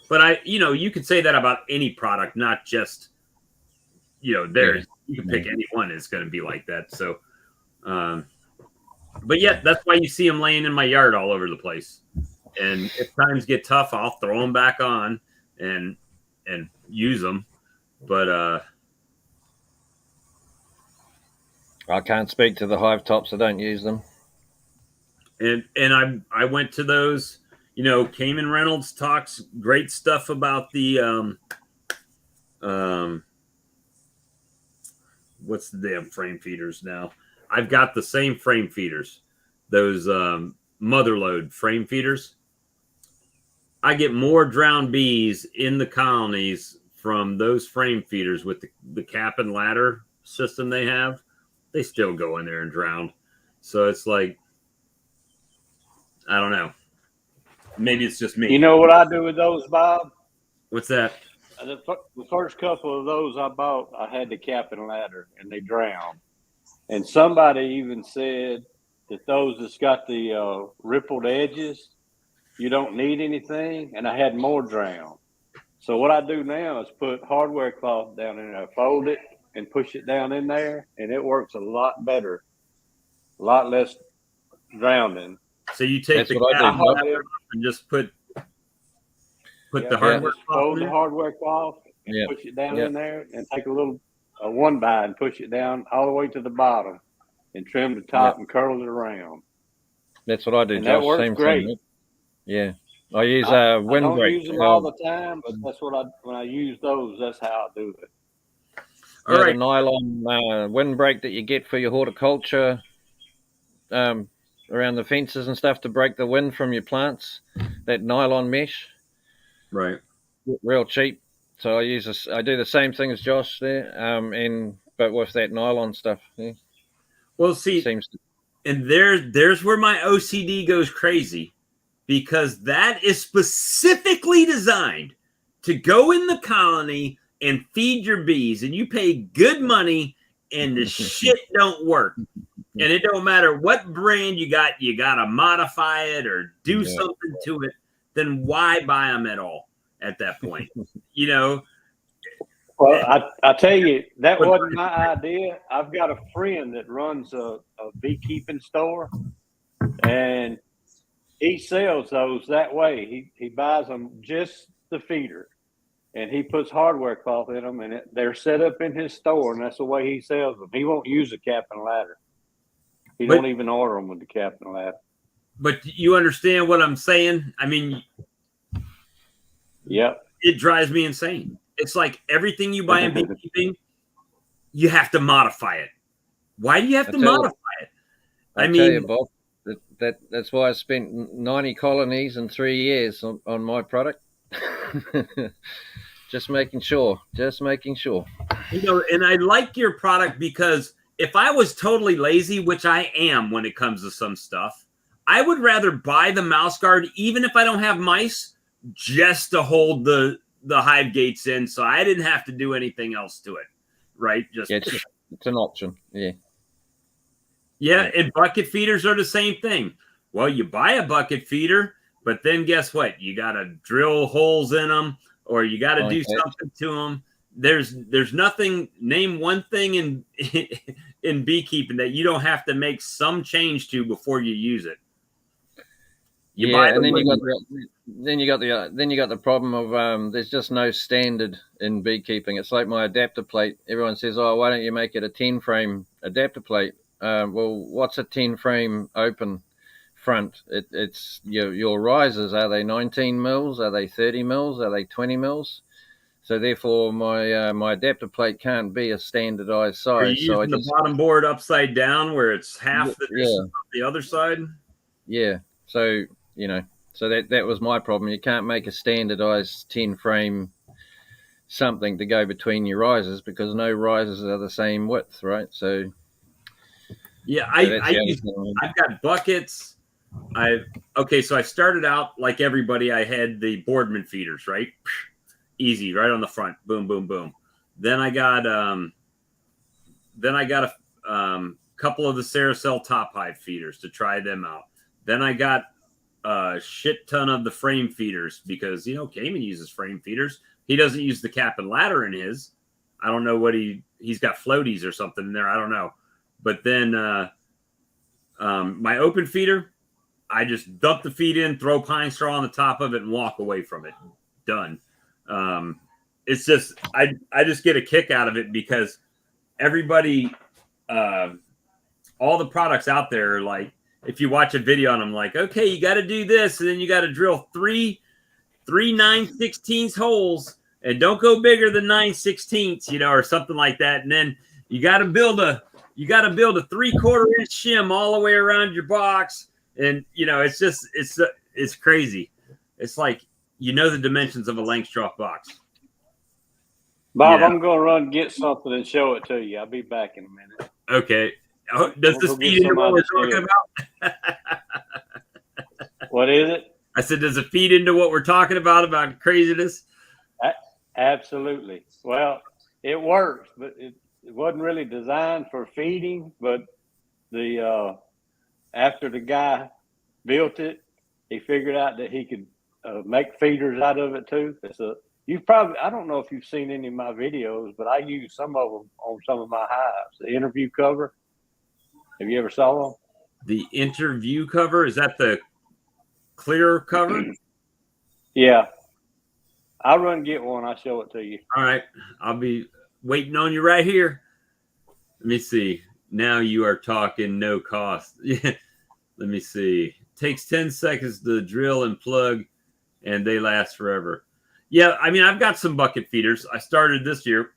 [SPEAKER 1] but you could say that about any product, not just, you can pick any one. It's going to be like that. So, but yeah, that's why you see them laying in my yard all over the place. And if times get tough, I'll throw them back on and use them. But
[SPEAKER 4] I can't speak to the hive tops. I don't use them.
[SPEAKER 1] And I went to those. Cayman Reynolds talks great stuff about the what's the damn frame feeders now? I've got the same frame feeders, those motherload frame feeders. I get more drowned bees in the colonies from those frame feeders with the cap and ladder system they have. They still go in there and drown. So it's like, I don't know. Maybe it's just me.
[SPEAKER 3] You know what I do with those, Bob?
[SPEAKER 1] What's that?
[SPEAKER 3] The first couple of those I bought, I had the cap and ladder, and they drowned. And somebody even said that those that's got the rippled edges, you don't need anything. And I had more drown. So what I do now is put hardware cloth down in there, fold it, and push it down in there, and it works a lot better, a lot less drowning.
[SPEAKER 1] So you take the cap and just put the hardware cloth.
[SPEAKER 3] Fold the hardware cloth and push it down in there, and take a little one by and push it down all the way to the bottom, and trim the top and curl it around.
[SPEAKER 4] That's what I do.
[SPEAKER 3] And
[SPEAKER 4] Josh.
[SPEAKER 3] that works
[SPEAKER 4] Same
[SPEAKER 3] great.
[SPEAKER 4] thing. Yeah. I use
[SPEAKER 3] I don't
[SPEAKER 4] windbreak.
[SPEAKER 3] use them all the time, but that's what when I use those, that's how I do it.
[SPEAKER 1] All
[SPEAKER 4] The
[SPEAKER 1] right.
[SPEAKER 4] nylon windbreak that you get for your horticulture around the fences and stuff to break the wind from your plants. That nylon mesh,
[SPEAKER 1] Right.
[SPEAKER 4] real cheap. So I use this. I do the same thing as Josh there, but with that nylon stuff. Yeah,
[SPEAKER 1] Well,
[SPEAKER 4] it
[SPEAKER 1] see,
[SPEAKER 4] seems to.
[SPEAKER 1] and there's where my OCD goes crazy, because that is specifically designed to go in the colony and feed your bees, and you pay good money and the shit don't work. And it don't matter what brand you gotta modify it or do something to it. Then why buy them at all at that point? You know.
[SPEAKER 3] Well, I tell you, that wasn't my idea. I've got a friend that runs a beekeeping store, and he sells those that way. He buys them just the feeder, and he puts hardware cloth in them, and they're set up in his store, and that's the way he sells them. He won't use a cap and ladder. He don't even order them with the cap and ladder.
[SPEAKER 1] But you understand what I'm saying? I mean,
[SPEAKER 3] yep.
[SPEAKER 1] It drives me insane. It's like everything you buy in beekeeping, you have to modify it. Why do you have to modify it?
[SPEAKER 4] I tell you, Bob, that's why I spent 90 colonies in 3 years on my product. Just making sure.
[SPEAKER 1] You know, and I like your product because if I was totally lazy, which I am when it comes to some stuff, I would rather buy the mouse guard, even if I don't have mice, just to hold the hive gates in, so I didn't have to do anything else to it. Right?
[SPEAKER 4] It's an option. Yeah.
[SPEAKER 1] Yeah, and bucket feeders are the same thing. Well, you buy a bucket feeder, but then guess what? You got to drill holes in them, or you got to do something to them. There's nothing. Name one thing in in beekeeping that you don't have to make some change to before you use it.
[SPEAKER 4] And then you got the problem of there's just no standard in beekeeping. It's like my adapter plate. Everyone says, "Oh, why don't you make it a 10-frame adapter plate?" Well, what's a 10-frame open front? It's your risers. Are they 19 mils? Are they 30 mils? Are they 20 mils? So therefore, my adapter plate can't be a standardized size.
[SPEAKER 1] Are you using the bottom board upside down where it's half the distance of the other side?
[SPEAKER 4] Yeah. So so that was my problem. You can't make a standardized 10-frame something to go between your risers because no risers are the same width, right? So
[SPEAKER 1] yeah, I've got buckets. So I started out like everybody. I had the Boardman feeders, right? Easy, right on the front. Boom, boom, boom. Then I got a couple of the Saracel top hive feeders to try them out. Then I got a shit ton of the frame feeders because Cayman uses frame feeders. He doesn't use the cap and ladder in his. I don't know what he's got floaties or something in there. I don't know. But then my open feeder, I just dump the feed in, throw pine straw on the top of it, and walk away from it. Done. It's just I just get a kick out of it because everybody, all the products out there are like, if you watch a video on them, like, okay, you got to do this, and then you got to drill three 9/16 holes, and don't go bigger than 9/16, or something like that. And then you got to build a 3/4 inch shim all the way around your box, and it's just it's crazy. It's like the dimensions of a Langstroth box.
[SPEAKER 3] Bob, I'm going to run get something and show it to you. I'll be back in a minute.
[SPEAKER 1] Okay. Does this feed into what we're talking about?
[SPEAKER 3] What is it?
[SPEAKER 1] I said, does it feed into what we're talking about craziness?
[SPEAKER 3] Absolutely. Well, it works, but it wasn't really designed for feeding. But after the guy built it, he figured out that he could make feeders out of it too. I don't know if you've seen any of my videos, but I use some of them on some of my hives. The interview cover. Have you ever saw them?
[SPEAKER 1] The interview cover? Is that the clear cover?
[SPEAKER 3] Yeah. I'll run and get one. I'll show it to you.
[SPEAKER 1] All right. I'll be waiting on you right here. Let me see. Now you are talking no cost. Yeah. Let me see. Takes 10 seconds to drill and plug and they last forever. Yeah, I mean, I've got some bucket feeders. I started this year.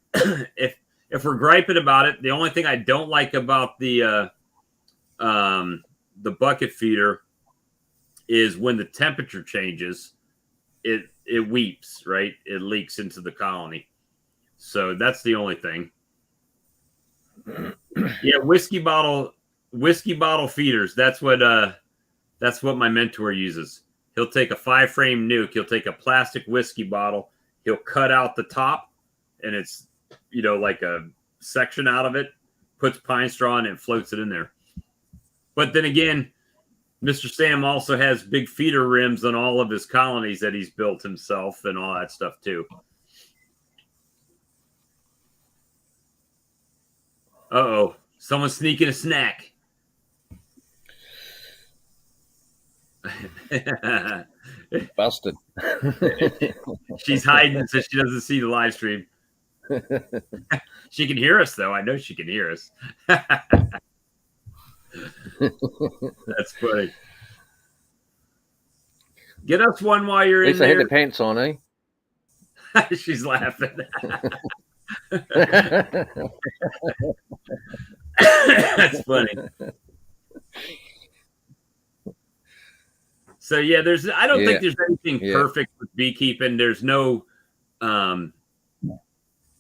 [SPEAKER 1] If we're griping about it, the only thing I don't like about the bucket feeder is when the temperature changes, it weeps, right? It leaks into the colony. So that's the only thing. Yeah, whiskey bottle feeders. That's what my mentor uses. He'll take a 5-frame nuke. He'll take a plastic whiskey bottle. He'll cut out the top, and it's like a section out of it. Puts pine straw in it and floats it in there. But then again, Mr. Sam also has big feeder rims on all of his colonies that he's built himself and all that stuff too. Uh-oh. Someone's sneaking a snack.
[SPEAKER 4] Busted.
[SPEAKER 1] She's hiding so she doesn't see the live stream. She can hear us, though. I know she can hear us. That's funny. Get us one while you're
[SPEAKER 4] At least
[SPEAKER 1] in
[SPEAKER 4] I
[SPEAKER 1] there.
[SPEAKER 4] had the pants on, eh?
[SPEAKER 1] She's laughing. That's funny. So yeah, I don't think there's anything perfect with beekeeping. There's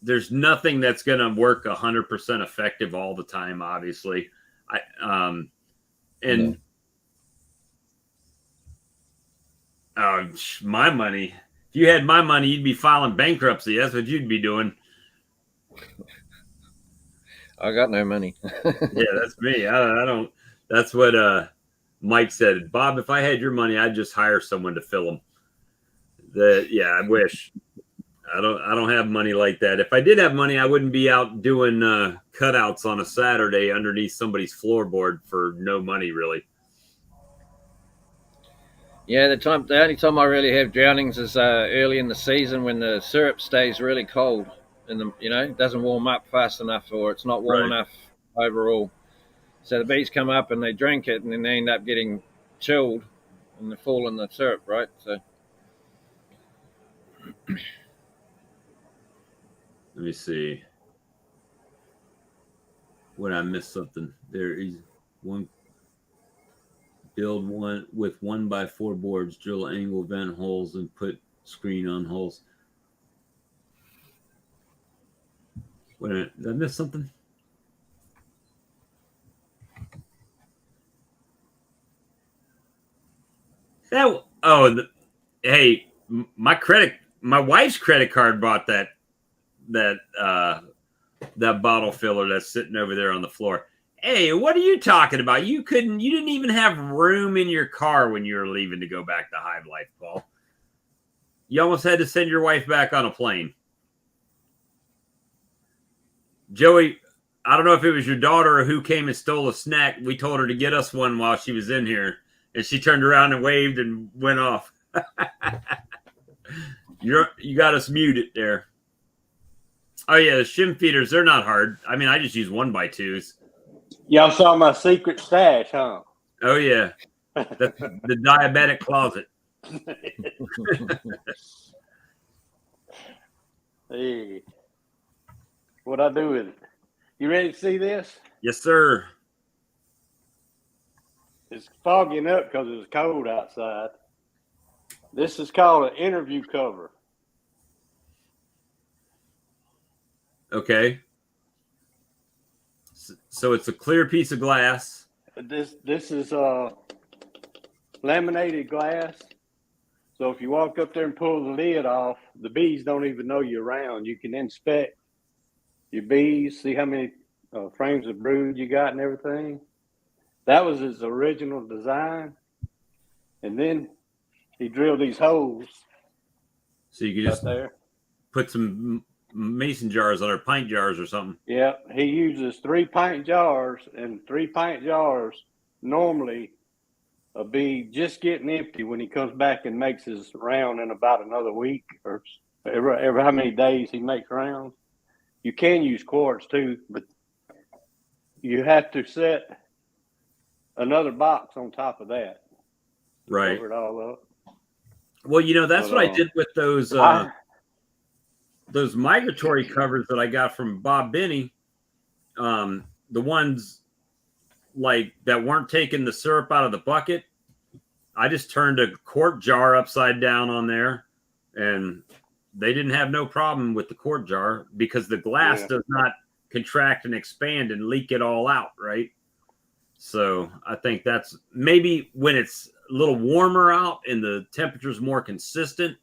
[SPEAKER 1] there's nothing that's going to work 100% effective all the time, obviously. My money. If you had my money, you'd be filing bankruptcy. That's what you'd be doing.
[SPEAKER 4] I got no money.
[SPEAKER 1] Yeah, that's me. I don't. That's what Mike said. Bob, if I had your money, I'd just hire someone to fill them. I wish. I don't have money like that. If I did have money, I wouldn't be out doing cutouts on a Saturday underneath somebody's floorboard for no money, really.
[SPEAKER 4] Yeah, the only time I really have drownings is early in the season when the syrup stays really cold and it doesn't warm up fast enough, or it's not warm enough overall. So the bees come up and they drink it, and then they end up getting chilled and they fall in the syrup, right? So
[SPEAKER 1] let me see. When I missed something, there is one. Build one with 1x4 boards, drill angle vent holes, and put screen on holes. Wait a minute, did I miss something? Hey, my wife's credit card bought that bottle filler that's sitting over there on the floor. Hey, what are you talking about? You didn't even have room in your car when you were leaving to go back to Hive Life, Paul. You almost had to send your wife back on a plane. Joey, I don't know if it was your daughter or who came and stole a snack. We told her to get us one while she was in here, and she turned around and waved and went off. You got us muted there. Oh, yeah, the shim feeders, they're not hard. I mean, I just use 1x2s.
[SPEAKER 3] Y'all saw my secret stash, huh?
[SPEAKER 1] Oh, yeah. That's the diabetic closet.
[SPEAKER 3] Hey, what I do with it? You ready to see this?
[SPEAKER 1] Yes, sir.
[SPEAKER 3] It's fogging up because it's cold outside. This is called an interview cover.
[SPEAKER 1] Okay. So it's a clear piece of glass.
[SPEAKER 3] This is laminated glass. So if you walk up there and pull the lid off, the bees don't even know you're around. You can inspect your bees, see how many frames of brood you got and everything. That was his original design. And then he drilled these holes.
[SPEAKER 1] So you can just
[SPEAKER 3] there.
[SPEAKER 1] Put some mason jars on or pint jars or something.
[SPEAKER 3] Yeah, he uses 3 pint jars, and 3 pint jars normally will be just getting empty when he comes back and makes his round in about another week or every how many days he makes rounds. You can use quarts too, but you have to set another box on top of that.
[SPEAKER 1] Right.
[SPEAKER 3] Cover it all up.
[SPEAKER 1] Well, you know, that's
[SPEAKER 3] But,
[SPEAKER 1] what I did with those migratory covers that I got from Bob Binney. The ones like that weren't taking the syrup out of the bucket. I just turned a quart jar upside down on there, and they didn't have no problem with the quart jar because the glass does not contract and expand and leak it all out, right? So I think that's maybe when it's a little warmer out and the temperature's more consistent,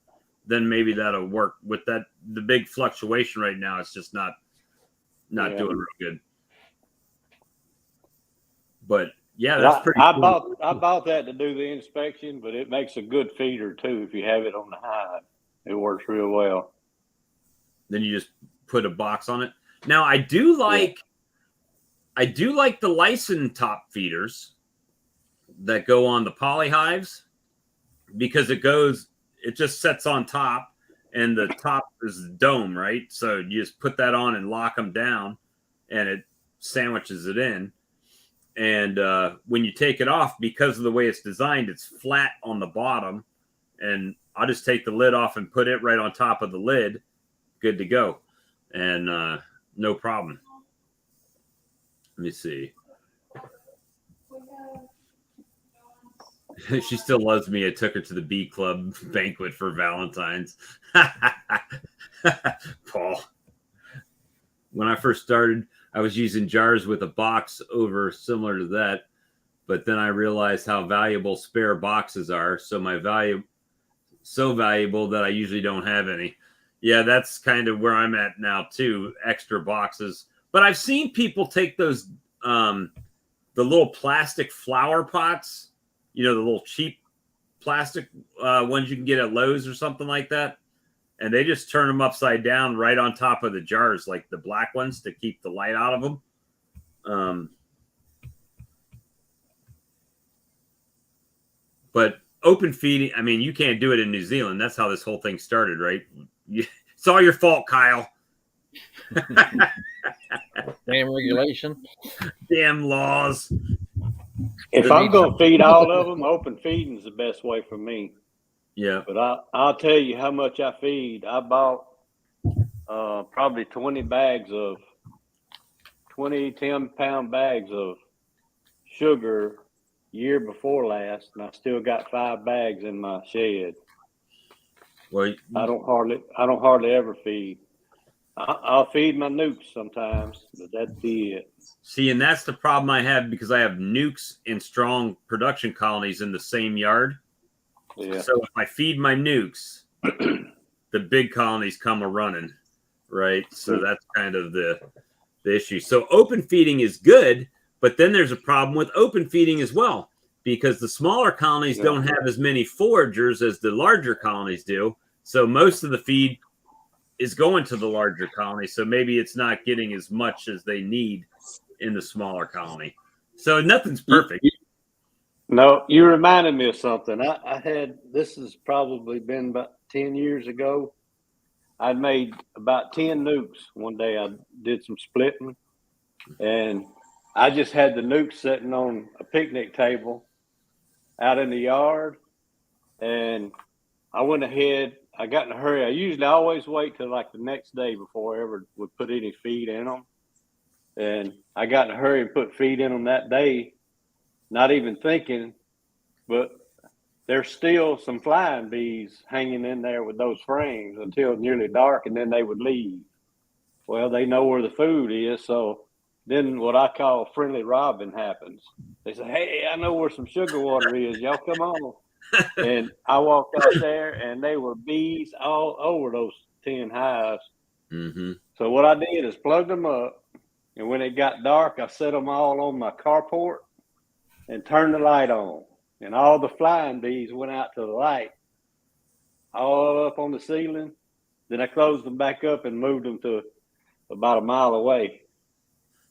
[SPEAKER 1] then maybe that'll work. With that, the big fluctuation right now, it's just not doing real good. But yeah, that's pretty cool.
[SPEAKER 3] I bought that to do the inspection, but it makes a good feeder too if you have it on the hive. It works real well.
[SPEAKER 1] Then you just put a box on it. Now I do like the Lyson top feeders that go on the poly hives because it just sets on top and the top is the dome, right? So you just put that on and lock them down and it sandwiches it in. And when you take it off, because of the way it's designed, it's flat on the bottom. And I'll just take the lid off and put it right on top of the lid. Good to go. And no problem. Let me see. She still loves me. I took her to the Bee Club banquet for Valentine's. Paul. When I first started, I was using jars with a box over similar to that, but then I realized how valuable spare boxes are. So so valuable that I usually don't have any. Yeah, that's kind of where I'm at now too. Extra boxes, but I've seen people take those the little plastic flower pots, you know, the little cheap plastic ones you can get at Lowe's or something like that. And they just turn them upside down right on top of the jars, like the black ones, to keep the light out of them. But open feeding, I mean, you can't do it in New Zealand. That's how this whole thing started, right? It's all your fault, Kyle.
[SPEAKER 4] Damn regulation.
[SPEAKER 1] Damn laws.
[SPEAKER 3] If I'm going to feed all of them, open feeding is the best way for me.
[SPEAKER 1] Yeah.
[SPEAKER 3] But I'll tell you how much I feed. I bought probably 20 10-pound bags of sugar year before last, and I still got 5 bags in my shed.
[SPEAKER 1] Well,
[SPEAKER 3] I don't hardly ever feed. I'll feed my nukes sometimes, but that's it.
[SPEAKER 1] See, and that's the problem I have because I have nukes and strong production colonies in the same yard.
[SPEAKER 3] Yeah.
[SPEAKER 1] So if I feed my nukes, the big colonies come a running, right? So that's kind of the issue. So open feeding is good, but then there's a problem with open feeding as well because the smaller colonies don't have as many foragers as the larger colonies do. So most of the feed is going to the larger colony. So maybe it's not getting as much as they need in the smaller colony. So nothing's perfect.
[SPEAKER 3] No, you reminded me of something. I had, this has probably been about 10 years ago. I made about 10 nukes. One day I did some splitting and I just had the nukes sitting on a picnic table out in the yard. And I went ahead, I got in a hurry. I usually always wait till like the next day before I ever would put any feed in them. And I got in a hurry and put feed in them that day, not even thinking, but there's still some flying bees hanging in there with those frames until nearly dark, and then they would leave. Well, they know where the food is, so then what I call friendly robbing happens. They say, hey, I know where some sugar water is. Y'all come on. And I walked out there, and they were bees all over those 10 hives.
[SPEAKER 1] Mm-hmm.
[SPEAKER 3] So what I did is plug them up, and when it got dark, I set them all on my carport and turned the light on. And all the flying bees went out to the light, all up on the ceiling. Then I closed them back up and moved them to about a mile away.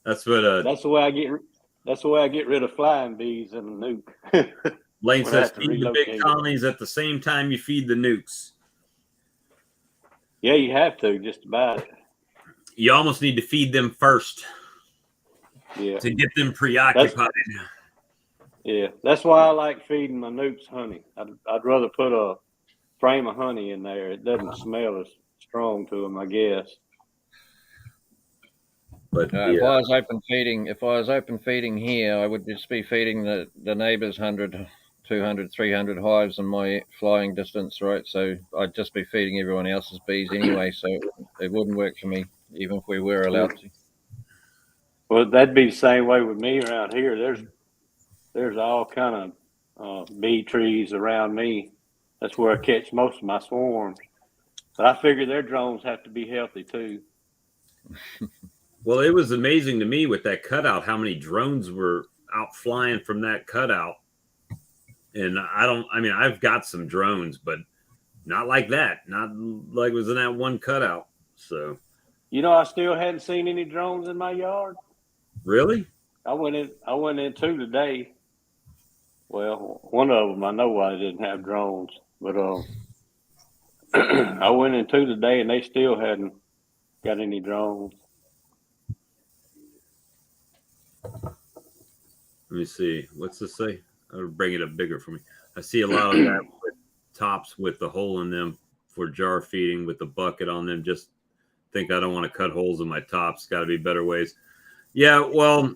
[SPEAKER 1] That's what
[SPEAKER 3] that's the way I get rid of flying bees in the nuke.
[SPEAKER 1] Lane says feed the big colonies at the same time you feed the nukes.
[SPEAKER 3] Yeah, you have to, just about.
[SPEAKER 1] You almost need to feed them first.
[SPEAKER 3] Yeah.
[SPEAKER 1] To get them preoccupied.
[SPEAKER 3] That's why I like feeding my nukes honey. I'd rather put a frame of honey in there. It doesn't smell as strong to them, I guess.
[SPEAKER 1] But
[SPEAKER 4] if I was open feeding here, I would just be feeding the neighbors 100, 200, 300 hives in my flying distance, right? So I'd just be feeding everyone else's bees anyway. So it wouldn't work for me, even if we were allowed to.
[SPEAKER 3] Well, that'd be the same way with me around here. There's all kind of bee trees around me. That's where I catch most of my swarms. But I figure their drones have to be healthy too.
[SPEAKER 1] well, it was amazing to me with that cutout how many drones were out flying from that cutout. And I've got some drones, but not like that. Not like it was in that one cutout. So,
[SPEAKER 3] I still hadn't seen any drones in my yard.
[SPEAKER 1] really?
[SPEAKER 3] I went in two today. Well, one of them I know why they didn't have drones, but I went in two today and they still hadn't got any drones.
[SPEAKER 1] Let me see. What's this say? I'll bring it up bigger for me. I see a lot of that with tops with the hole in them for jar feeding with the bucket on them. Just think I don't want to cut holes in my tops. Got to be better ways. Yeah, well,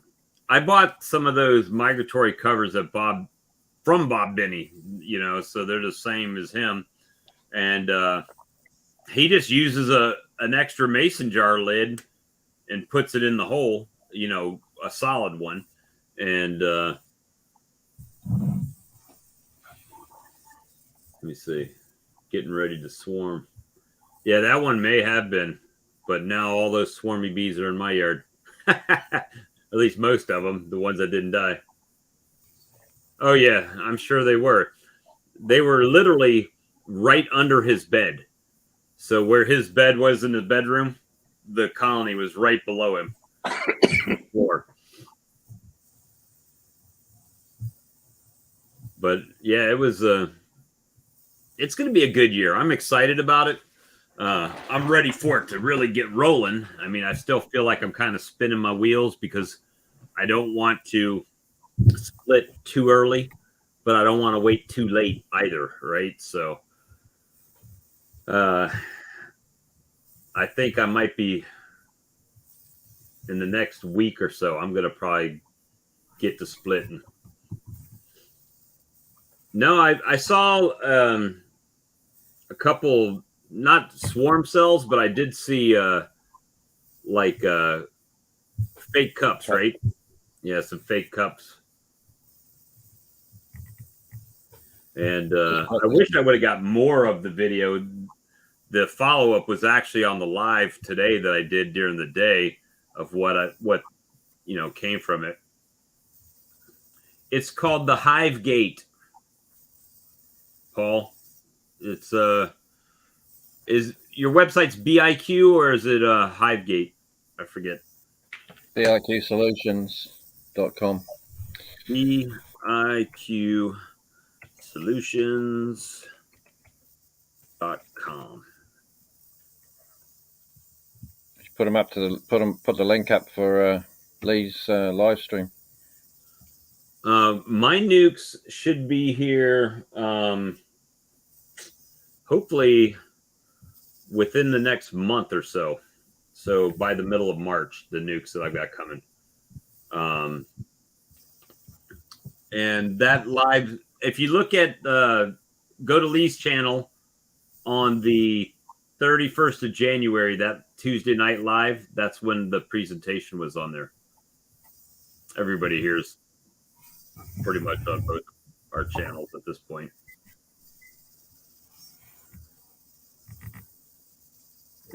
[SPEAKER 1] I bought some of those migratory covers that from Bob Binney, so they're the same as him. And he just uses an extra mason jar lid and puts it in the hole, a solid one. And let me see, getting ready to swarm. Yeah, that one may have been, but now all those swarmy bees are in my yard. At least most of them, the ones that didn't die. Oh, yeah, I'm sure they were. They were literally right under his bed. So where his bed was in his bedroom, the colony was right below him. Floor. But yeah, it's going to be a good year. I'm excited about it. I'm ready for it to really get rolling. I mean, I still feel like I'm kind of spinning my wheels because I don't want to split too early, but I don't want to wait too late either, right? So I think I might be in the next week or so, I'm going to probably get to splitting. No, I saw a couple, not swarm cells, but I did see fake cups, right? Yeah, some fake cups. And I wish I would have got more of the video. The follow-up was actually on the live today that I did during the day of what came from it. It's called the Hive Gate, Paul. It's is your website's BIQ or is it Hive Gate? I forget.
[SPEAKER 4] biqsolutions.com.
[SPEAKER 1] BIQ solutions.com.
[SPEAKER 4] Put them up to put the link up for Lee's live stream.
[SPEAKER 1] My nukes should be here hopefully within the next month or so. So by the middle of March, the nukes that I've got coming. And that live, if you look at go to Lee's channel on the 31st of January, that Tuesday night live, that's when the presentation was on there. Everybody here's pretty much on both our channels at this point.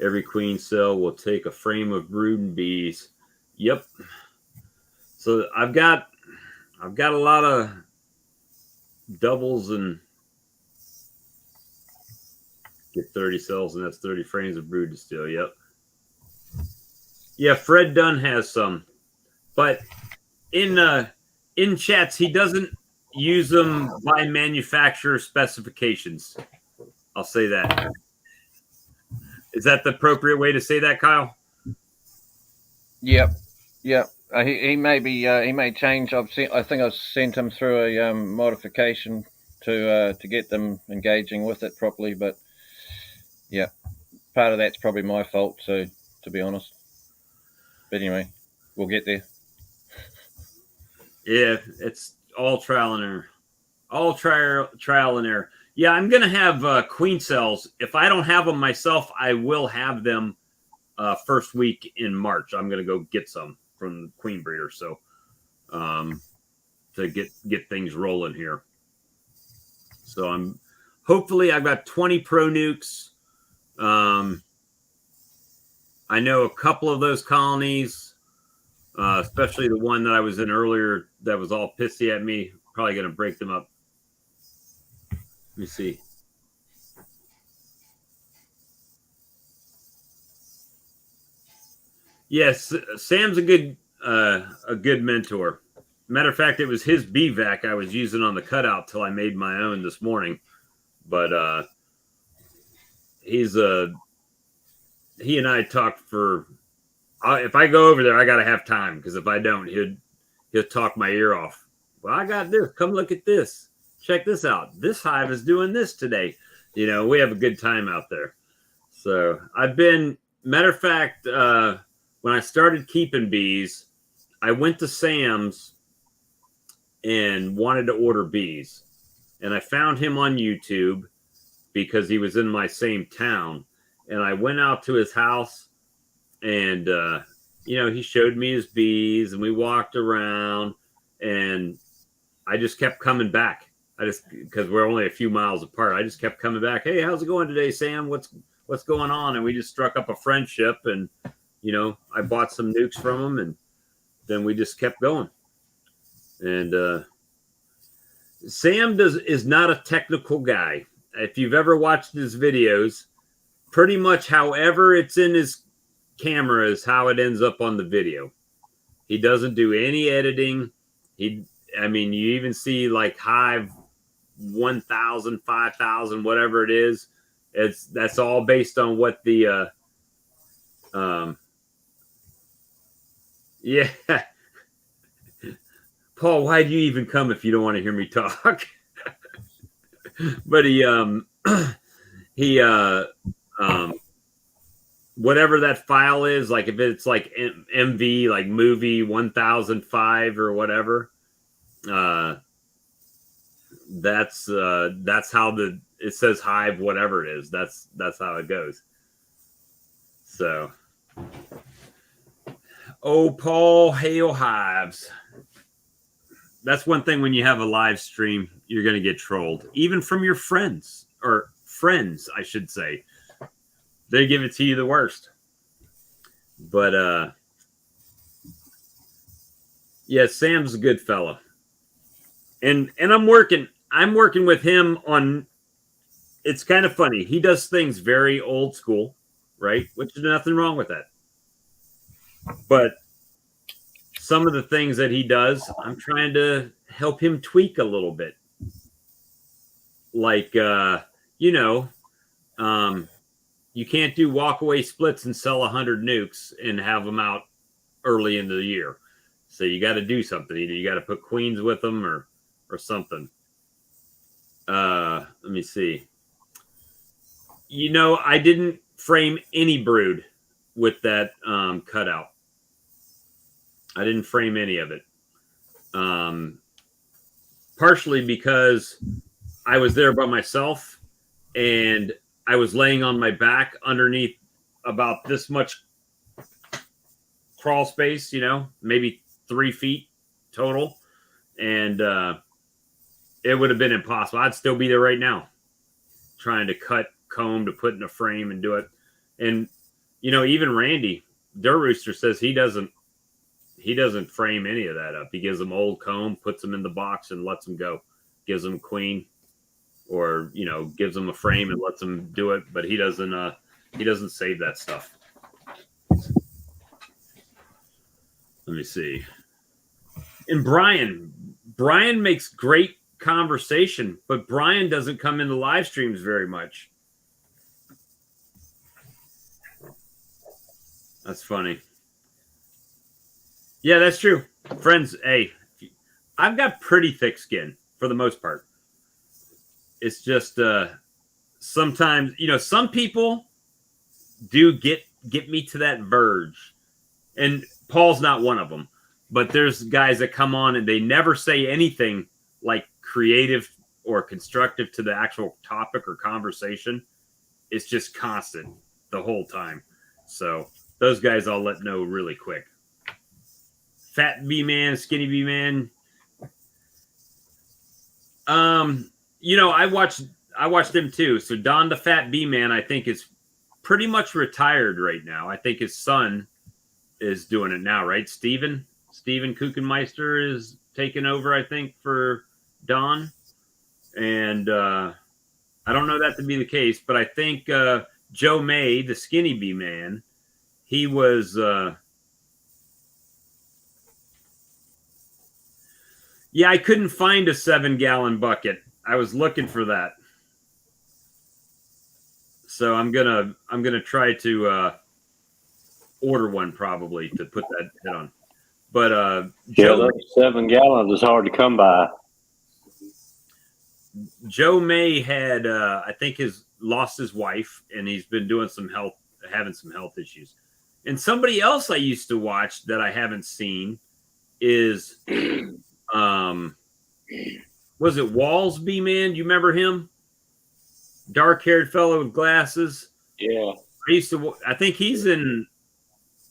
[SPEAKER 1] Every queen cell will take a frame of brooding bees. Yep. So I've got a lot of doubles and get 30 cells, and that's 30 frames of brood to steal. Yep. Yeah, Fred Dunn has some, but in chats he doesn't use them by manufacturer specifications. I'll say that. Is that the appropriate way to say that, Kyle?
[SPEAKER 4] Yep. He may change. I think I've sent him through a modification to get them engaging with it properly. But yeah, part of that's probably my fault too, to be honest. But anyway, we'll get there.
[SPEAKER 1] Yeah, it's all trial and error. All trial and error. Yeah, I'm gonna have queen cells. If I don't have them myself, I will have them first week in March. I'm gonna go get some from Queen Breeder. So to get things rolling here. So I'm hopefully I've got 20 pro nukes. I know a couple of those colonies, especially the one that I was in earlier that was all pissy at me. Probably going to break them up. Let me see. Yes, Sam's a good mentor. Matter of fact, it was his BVAC I was using on the cutout till I made my own this morning. But he and I talked for. If I go over there, I got to have time because if I don't, he'll talk my ear off. Well, I got this. Come look at this. Check this out. This hive is doing this today. You know, we have a good time out there. So I've been. Matter of fact, when I started keeping bees, I went to Sam's and wanted to order bees. And I found him on YouTube because he was in my same town. And I went out to his house and, you know, he showed me his bees and we walked around and I just kept coming back. Because we're only a few miles apart, I just kept coming back. Hey, how's it going today, Sam? What's going on? And we just struck up a friendship and, you know, I bought some nukes from him and then we just kept going. And Sam is not a technical guy. If you've ever watched his videos, pretty much however it's in his camera is how it ends up on the video. He doesn't do any editing. You even see like Hive 1,000, 5,000, whatever it is. That's all based on what the yeah. Paul, why do you even come if you don't want to hear me talk? But whatever that file is, like if it's like MV, like movie 1005 or whatever, that's how it says Hive, whatever it is. That's how it goes. So, oh, Paul, hail hives. That's one thing when you have a live stream, you're going to get trolled, even from your friends, I should say. They give it to you the worst. But yeah, Sam's a good fella. And I'm working with him on, it's kind of funny. He does things very old school, right? Which is nothing wrong with that. But some of the things that he does, I'm trying to help him tweak a little bit. Like, you can't do walk-away splits and sell 100 nukes and have them out early into the year. So you got to do something. Either you got to put queens with them or something. Let me see. I didn't frame any brood with that cutout. I didn't frame any of it. Partially because I was there by myself and I was laying on my back underneath about this much crawl space, maybe 3 feet total. And it would have been impossible. I'd still be there right now trying to cut comb to put in a frame and do it. And, even Randy, Dirt Rooster, says he doesn't frame any of that up. He gives them old comb, puts them in the box and lets them go. Gives them queen or, gives them a frame and lets them do it. But he doesn't save that stuff. Let me see. And Brian makes great conversation, but Brian doesn't come into live streams very much. That's funny. Yeah, that's true. Friends, hey, I've got pretty thick skin for the most part. it's just sometimes, some people do get me to that verge, and Paul's not one of them. But there's guys that come on and they never say anything like creative or constructive to the actual topic or conversation. It's just constant the whole time. So those guys I'll let know really quick. Fat B man, skinny B man. I watched them too. So Don the Fat B man, I think, is pretty much retired right now. I think his son is doing it now, right? Steven Kuchenmeister is taking over, I think, for Don. And I don't know that to be the case, but I think Joe May, the skinny bee man, he was I couldn't find a 7-gallon bucket. I was looking for that. So I'm gonna try to order one probably to put that head on. But
[SPEAKER 3] Joe, 7 gallons is hard to come by.
[SPEAKER 1] Joe May had I think lost his wife, and he's been having some health issues. And somebody else I used to watch that I haven't seen is was it Walls B man? Do you remember him? Dark-haired fellow with glasses.
[SPEAKER 3] Yeah.
[SPEAKER 1] I think he's in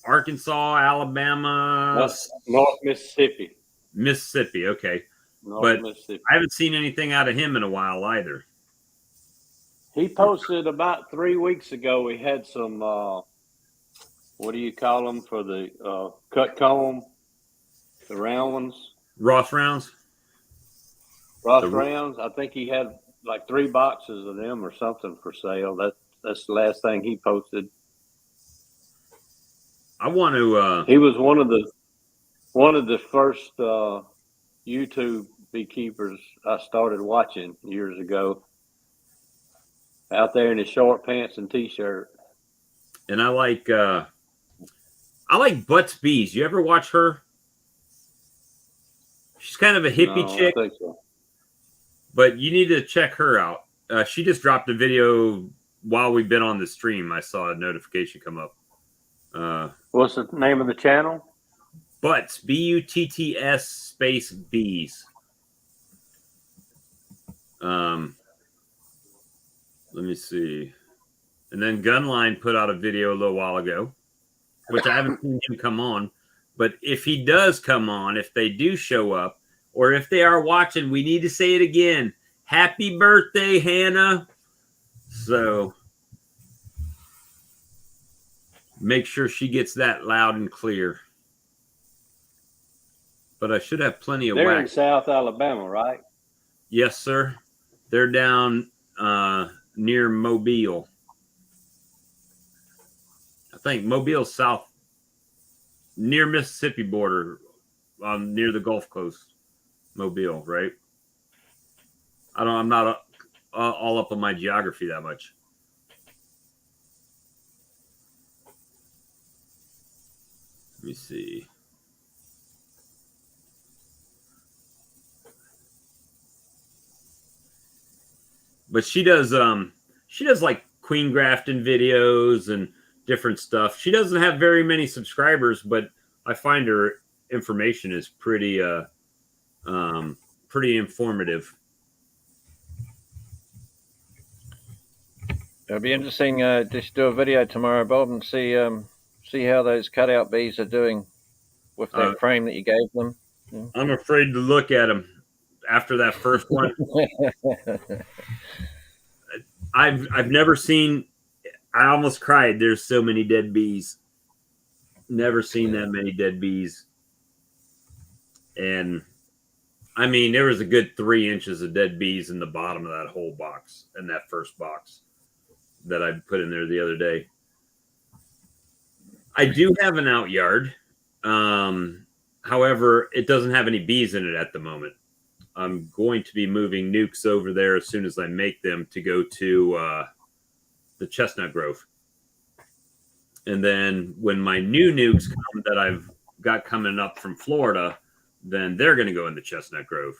[SPEAKER 1] Arkansas, Alabama,
[SPEAKER 3] North Mississippi.
[SPEAKER 1] Mississippi. Okay.
[SPEAKER 3] North Mississippi.
[SPEAKER 1] I haven't seen anything out of him in a while either.
[SPEAKER 3] He posted about 3 weeks ago. We had some, what do you call them for the cut comb? The round ones?
[SPEAKER 1] Roth rounds?
[SPEAKER 3] Rounds. I think he had like 3 boxes of them or something for sale. That's the last thing he posted.
[SPEAKER 1] I want to.
[SPEAKER 3] He was one of the first YouTube beekeepers I started watching years ago. Out there in his short pants and t-shirt.
[SPEAKER 1] And I like Butts Bees. You ever watch her? She's kind of a hippie chick.
[SPEAKER 3] I think so.
[SPEAKER 1] But you need to check her out. She just dropped a video while we've been on the stream. I saw a notification come up.
[SPEAKER 3] What's the name of the channel?
[SPEAKER 1] Butts, Butts space Bees. Let me see. And then Gunline put out a video a little while ago, which I haven't seen him come on. But if he does come on, if they do show up, or if they are watching, we need to say it again. Happy birthday, Hannah. So make sure she gets that loud and clear. But I should have plenty of
[SPEAKER 3] They're
[SPEAKER 1] wax.
[SPEAKER 3] in South Alabama, right?
[SPEAKER 1] Yes, sir. They're down near Mobile. I think Mobile south, near Mississippi border, near the Gulf Coast. Mobile, right? I'm not all up on my geography that much. Let me see. But she does like queen grafting videos and different stuff. She doesn't have very many subscribers, but I find her information is pretty informative.
[SPEAKER 4] It'll be interesting just do a video tomorrow, Bob, and see how those cutout bees are doing with that frame that you gave them. Yeah.
[SPEAKER 1] I'm afraid to look at them after that first one. I've never seen. I almost cried. There's so many dead bees. Never seen that many dead bees. And I mean, there was a good 3 inches of dead bees in the bottom of that whole box, in that first box that I put in there the other day. I do have an out yard. However, it doesn't have any bees in it at the moment. I'm going to be moving nukes over there as soon as I make them to go to the Chestnut Grove. And then when my new nukes come that I've got coming up from Florida, then they're going to go in the Chestnut Grove.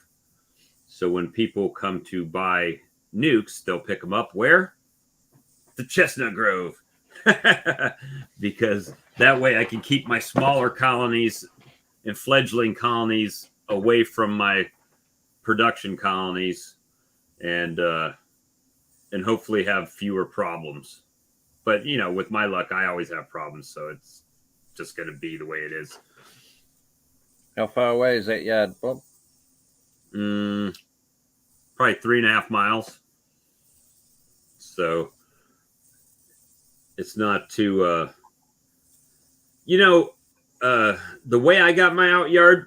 [SPEAKER 1] So when people come to buy nukes, they'll pick them up where? The chestnut grove. Because that way I can keep my smaller colonies and fledgling colonies away from my production colonies, and hopefully have fewer problems. But you know, with my luck, I always have problems, so it's just going to be the way it is.
[SPEAKER 4] How far away is that yard, Bob?
[SPEAKER 1] Probably 3.5 miles. So it's not too, the way I got my out yard,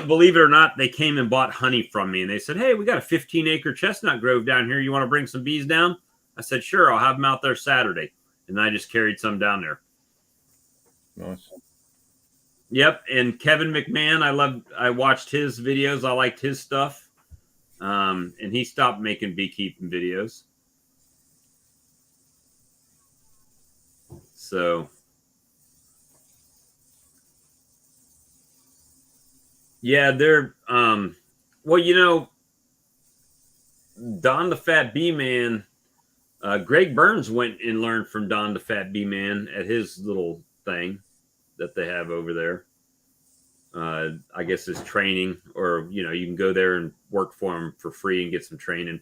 [SPEAKER 1] believe it or not, they came and bought honey from me, and they said, hey, we got a 15-acre chestnut grove down here. You want to bring some bees down? I said, sure, I'll have them out there Saturday. And I just carried some down there.
[SPEAKER 4] Nice.
[SPEAKER 1] Yep. And Kevin McMahon, I watched his videos. I liked his stuff. And he stopped making beekeeping videos. So, yeah, they're, well, you know, Don the Fat Bee Man, Greg Burns went and learned from Don the Fat Bee Man at his little thing that they have over there. I guess his training, or, you know, you can go there and work for him for free and get some training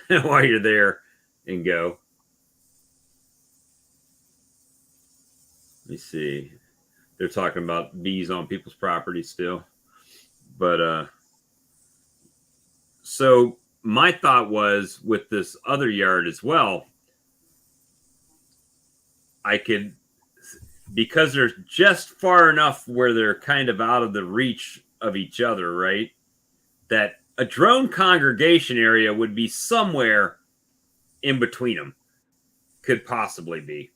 [SPEAKER 1] while you're there and go. Let me see. They're talking about bees on people's property still. But, so my thought was with this other yard as well, I could, because they're just far enough where they're kind of out of the reach of each other, right? That a drone congregation area would be somewhere in between them, could possibly be.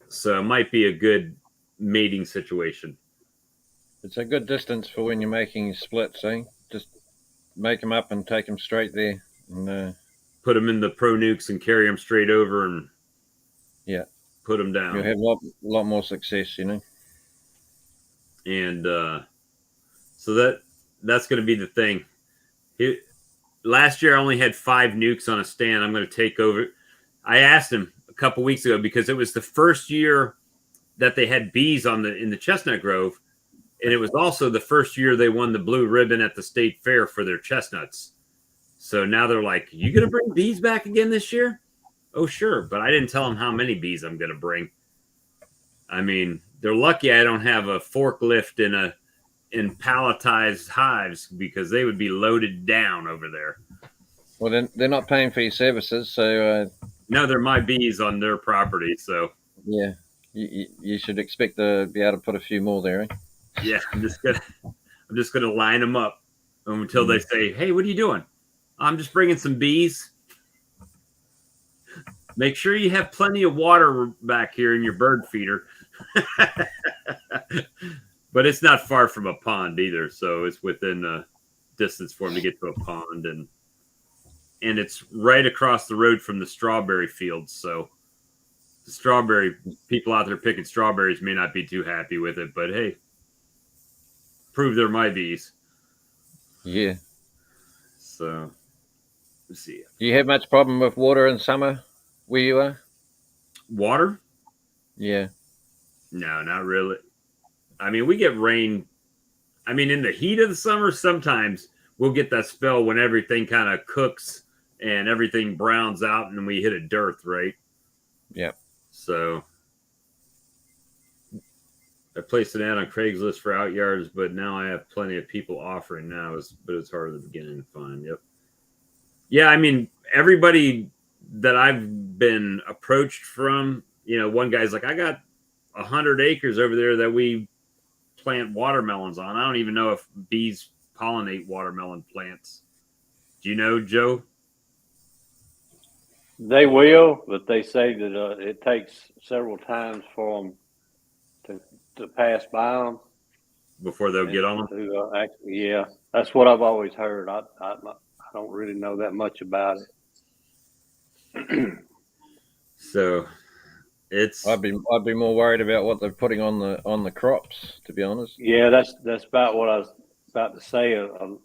[SPEAKER 1] So it might be a good mating situation.
[SPEAKER 4] It's a good distance for when you're making your splits, eh? Just make them up and take them straight there. And,
[SPEAKER 1] put them in the Pro Nukes and carry them straight over and
[SPEAKER 4] yeah,
[SPEAKER 1] put them down.
[SPEAKER 4] you'll have a lot more success, you know.
[SPEAKER 1] And so that's going to be the thing. Last year I only had 5 nukes on a stand. I'm going to take over. I asked him a couple weeks ago because it was the first year that they had bees in the Chestnut Grove, and it was also the first year they won the blue ribbon at the state fair for their chestnuts. So now they're like, you going to bring bees back again this year? Oh, sure. But I didn't tell them how many bees I'm going to bring. I mean, they're lucky I don't have a forklift in palletized hives, because they would be loaded down over there.
[SPEAKER 4] Well, they're not paying for your services, so
[SPEAKER 1] no, they're my bees on their property. So
[SPEAKER 4] yeah, you should expect to be able to put a few more there. Eh?
[SPEAKER 1] Yeah, I'm just gonna line them up until they say, "Hey, what are you doing?" I'm just bringing some bees. Make sure you have plenty of water back here in your bird feeder. But it's not far from a pond either, so it's within a distance for them to get to a pond, and it's right across the road from the strawberry fields. So the strawberry people out there picking strawberries may not be too happy with it, but hey, prove they're my bees.
[SPEAKER 4] Yeah.
[SPEAKER 1] So let's see.
[SPEAKER 4] Do you have much problem with water in summer where you are?
[SPEAKER 1] Water?
[SPEAKER 4] Yeah.
[SPEAKER 1] No, not really. I mean, we get rain. I mean, in the heat of the summer, sometimes we'll get that spell when everything kind of cooks and everything browns out and we hit a dearth, right?
[SPEAKER 4] Yeah.
[SPEAKER 1] So I placed an ad on Craigslist for out yards, but now I have plenty of people offering now, but it's hard at the beginning to find. Yep. Yeah, I mean, everybody that I've been approached from, you know, one guy's like, I got 100 acres over there that we plant watermelons on. I don't even know if bees pollinate watermelon plants. Do you know, Joe?
[SPEAKER 3] They will, but they say that it takes several times for them to pass by them
[SPEAKER 1] Before they'll get on them?
[SPEAKER 3] Yeah, that's what I've always heard. I don't really know that much about it.
[SPEAKER 1] So it's
[SPEAKER 4] I'd be more worried about what they're putting on the crops, to be honest.
[SPEAKER 3] Yeah, that's about what I was about to say. A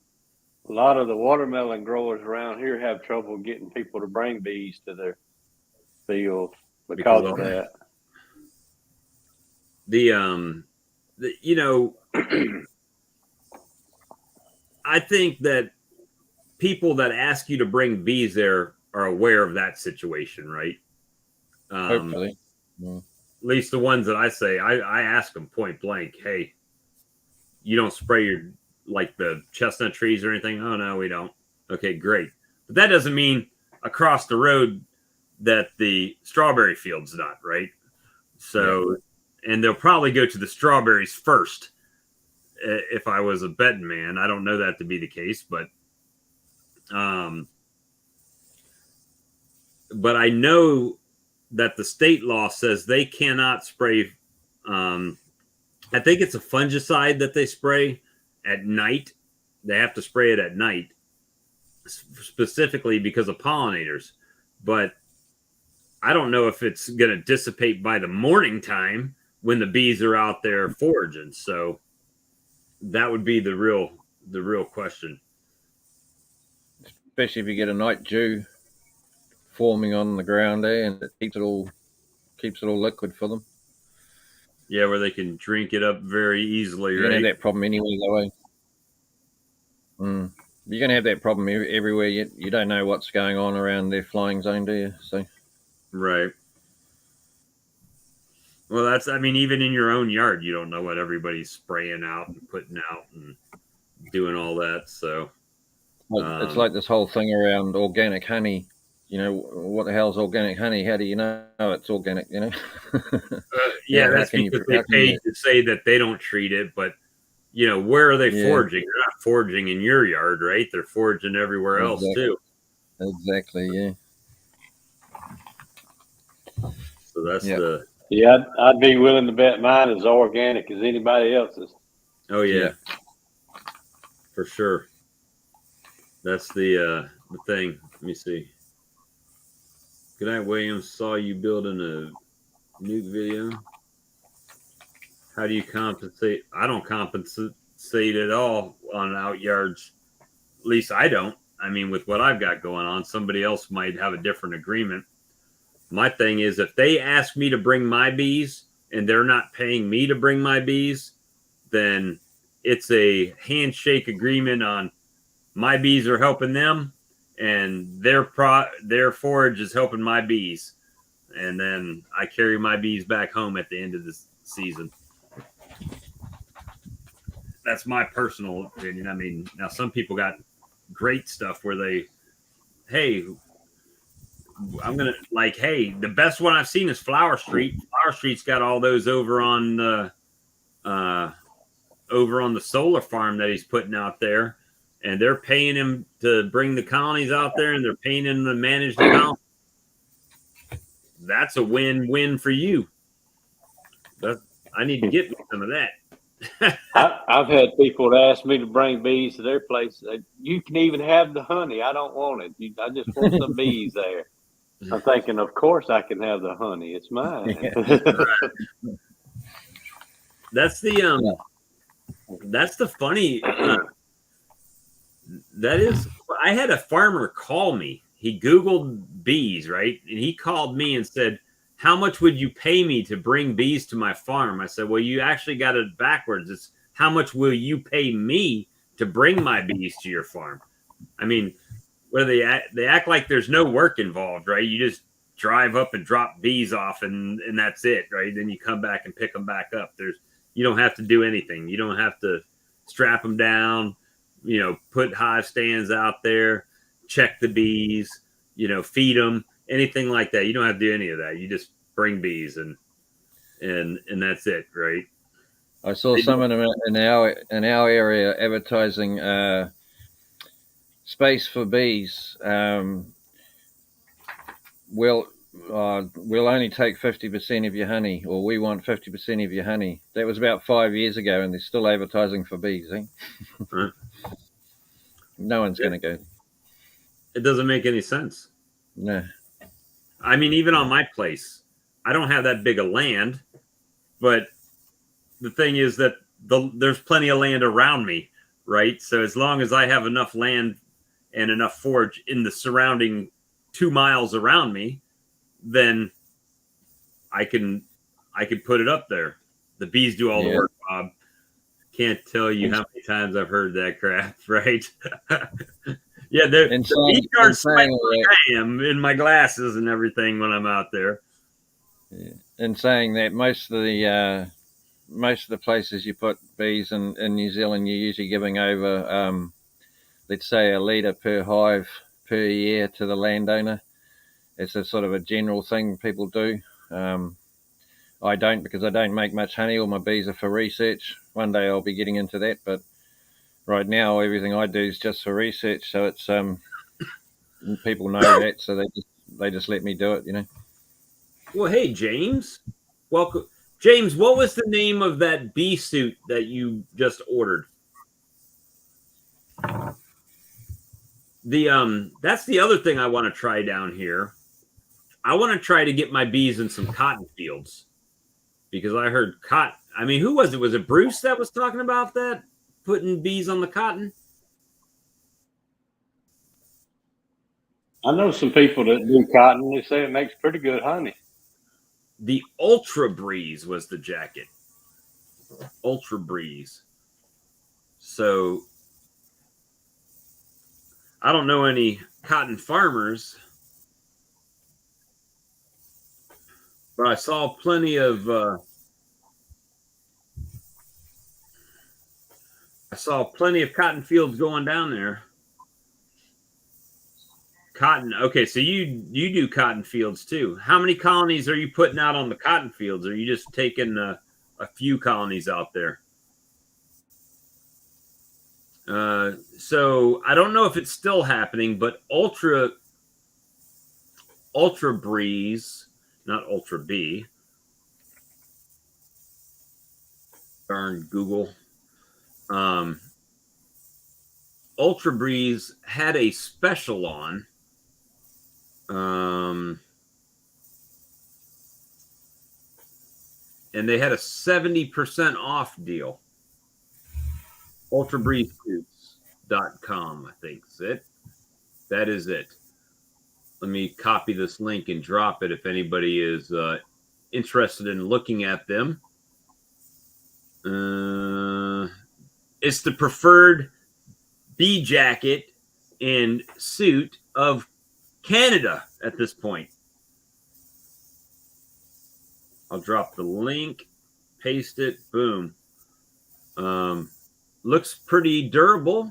[SPEAKER 3] A lot of the watermelon growers around here have trouble getting people to bring bees to their fields because of that.
[SPEAKER 1] You know, I think that people that ask you to bring bees there are aware of that situation, right?
[SPEAKER 4] Hopefully.
[SPEAKER 1] At least the ones that I say, I ask them point blank, hey, you don't spray your, like the chestnut trees or anything? Oh, no, we don't. Okay, great. But that doesn't mean across the road that the strawberry field's not, right? So, and they'll probably go to the strawberries first. If I was a betting man, I don't know that to be the case, but I know that the state law says they cannot spray. I think it's a fungicide that they spray at night. They have to spray it at night, specifically because of pollinators. But I don't know if it's going to dissipate by the morning time when the bees are out there foraging. So that would be the real question.
[SPEAKER 4] Especially if you get a night dew forming on the ground there, and it keeps it all liquid for them.
[SPEAKER 1] Yeah, where they can drink it up very easily.
[SPEAKER 4] You're
[SPEAKER 1] right?
[SPEAKER 4] gonna have that problem anyway, though. You're gonna have that problem everywhere. You don't know what's going on around their flying zone, do you? So,
[SPEAKER 1] right. Well, even in your own yard, you don't know what everybody's spraying out and putting out and doing all that. So
[SPEAKER 4] it's like this whole thing around organic honey. You know, what the hell's organic honey? How do you know it's organic? You know?
[SPEAKER 1] That's because they pay to say that they don't treat it, but where are they foraging? They're not foraging in your yard, right? They're foraging everywhere else too.
[SPEAKER 4] Exactly. Yeah.
[SPEAKER 1] So that's
[SPEAKER 3] I'd be willing to bet mine is organic as anybody else's.
[SPEAKER 1] Oh yeah. For sure. That's the thing. Let me see. Good night, Williams. Saw you building a nuke video. How do you compensate? I don't compensate at all on out yards. At least I don't. I mean, with what I've got going on, somebody else might have a different agreement. My thing is, if they ask me to bring my bees and they're not paying me to bring my bees, then it's a handshake agreement on my bees are helping them and their forage is helping my bees. And then I carry my bees back home at the end of the season. That's my personal opinion. I mean, now some people got great stuff where they, hey, I'm going to the best one I've seen is Flower Street. Flower Street's got all those over on the solar farm that he's putting out there. And they're paying him to bring the colonies out there, and they're paying him to manage the colonies. That's a win-win for you. I need to get some of that.
[SPEAKER 3] I've had people ask me to bring bees to their place. You can even have the honey. I don't want it. I just want some bees there. I'm thinking, of course I can have the honey. It's mine.
[SPEAKER 1] That's the funny. I had a farmer call me. He Googled bees, right? And he called me and said, how much would you pay me to bring bees to my farm? I said, well, you actually got it backwards. It's how much will you pay me to bring my bees to your farm? I mean, where they act like there's no work involved, right? You just drive up and drop bees off and that's it, right? Then you come back and pick them back up. You don't have to do anything. You don't have to strap them down, put hive stands out there, check the bees, feed them, anything like that. You don't have to do any of that. You just bring bees and that's it, right?
[SPEAKER 4] I saw some of them in our area advertising space for bees. We'll only take 50% of your honey, or we want 50% of your honey. That was about 5 years ago, and they're still advertising for bees. Huh? No one's going to go.
[SPEAKER 1] It doesn't make any sense.
[SPEAKER 4] No.
[SPEAKER 1] I mean, even on my place, I don't have that big a land, but the thing is that there's plenty of land around me, right? So as long as I have enough land and enough forage in the surrounding 2 miles around me, then I can put it up there. The bees do all the work, Bob. Can't tell you how many times I've heard that crap, right? Yeah, the bees aren't sweating like I am in my glasses and everything when I'm out there.
[SPEAKER 4] Yeah. In saying that, most of the places you put bees in New Zealand, you're usually giving over, let's say, a litre per hive per year to the landowner. It's a sort of a general thing people do. I don't, because I don't make much honey. All my bees are for research. One day I'll be getting into that, but right now everything I do is just for research. So it's people know that, so they just let me do it, you know.
[SPEAKER 1] Well, hey James, welcome. James, what was the name of that bee suit that you just ordered? That's the other thing I want to try down here. I want to try to get my bees in some cotton fields because I heard cotton. I mean, who was it? Was it Bruce that was talking about that? Putting bees on the cotton?
[SPEAKER 3] I know some people that do cotton. They say it makes pretty good honey.
[SPEAKER 1] The Ultra Breeze was the jacket. Ultra Breeze. So I don't know any cotton farmers, but I saw plenty of cotton fields going down there. Cotton. Okay, so you do cotton fields too. How many colonies are you putting out on the cotton fields? Or are you just taking a few colonies out there? So I don't know if it's still happening, but Ultra Breeze, not Ultra B. Darn Google. Ultra Breeze had a special on. And they had a 70% off deal. UltraBreezeSuits.com, I think is it. That is it. Let me copy this link and drop it if anybody is interested in looking at them. It's the preferred bee jacket and suit of Canada at this point. I'll drop the link, paste it, boom. Looks pretty durable.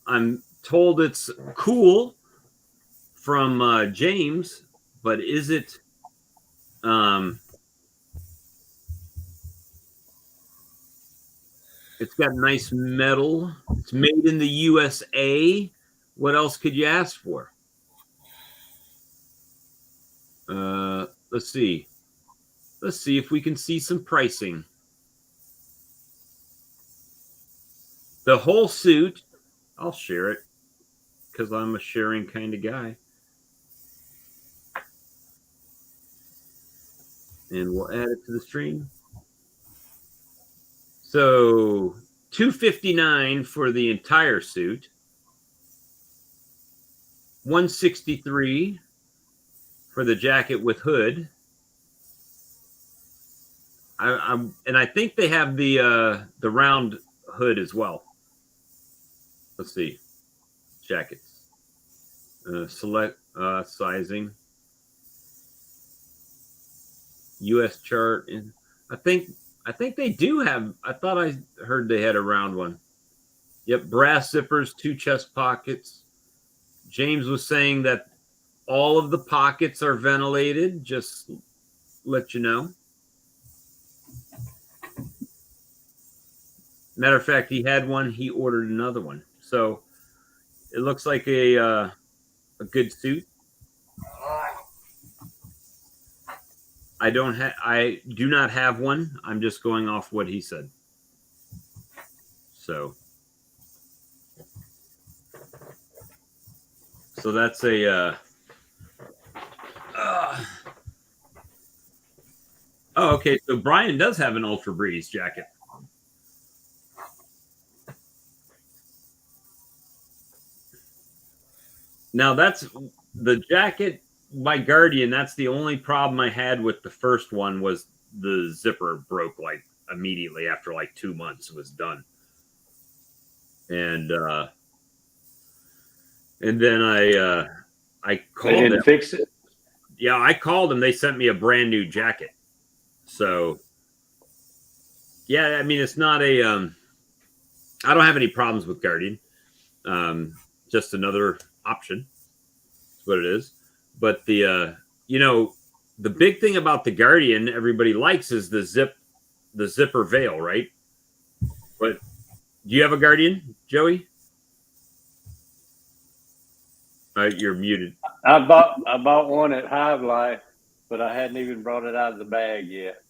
[SPEAKER 1] I'm told it's cool from James, but is it? It's got nice metal. It's made in the USA. What else could you ask for? Let's see. Let's see if we can see some pricing. The whole suit, I'll share it because I'm a sharing kind of guy. And we'll add it to the stream. So $259 for the entire suit. $163 for the jacket with hood. And I think they have the round hood as well. Let's see. Jackets. Select sizing. US chart. And I think they do have. I thought I heard they had a round one. Yep, brass zippers, 2 chest pockets. James was saying that all of the pockets are ventilated. Just let you know. Matter of fact, he had one. He ordered another one. So it looks like a good suit. I do not have one. I'm just going off what he said. So that's a oh, okay. So Brian does have an Ultra Breeze jacket. Now that's the jacket, my Guardian. That's the only problem I had with the first one was the zipper broke like immediately after like 2 months. It was done, and then I
[SPEAKER 3] They
[SPEAKER 1] called them.
[SPEAKER 3] didn't fix it.
[SPEAKER 1] Yeah, I called them. They sent me a brand new jacket. So yeah, I mean it's not a I don't have any problems with Guardian. Just another option. That's what it is. But the big thing about the Guardian everybody likes is the zipper veil, right? But do you have a Guardian, Joey? You're muted.
[SPEAKER 3] I bought one at Hive Life, but I hadn't even brought it out of the bag yet.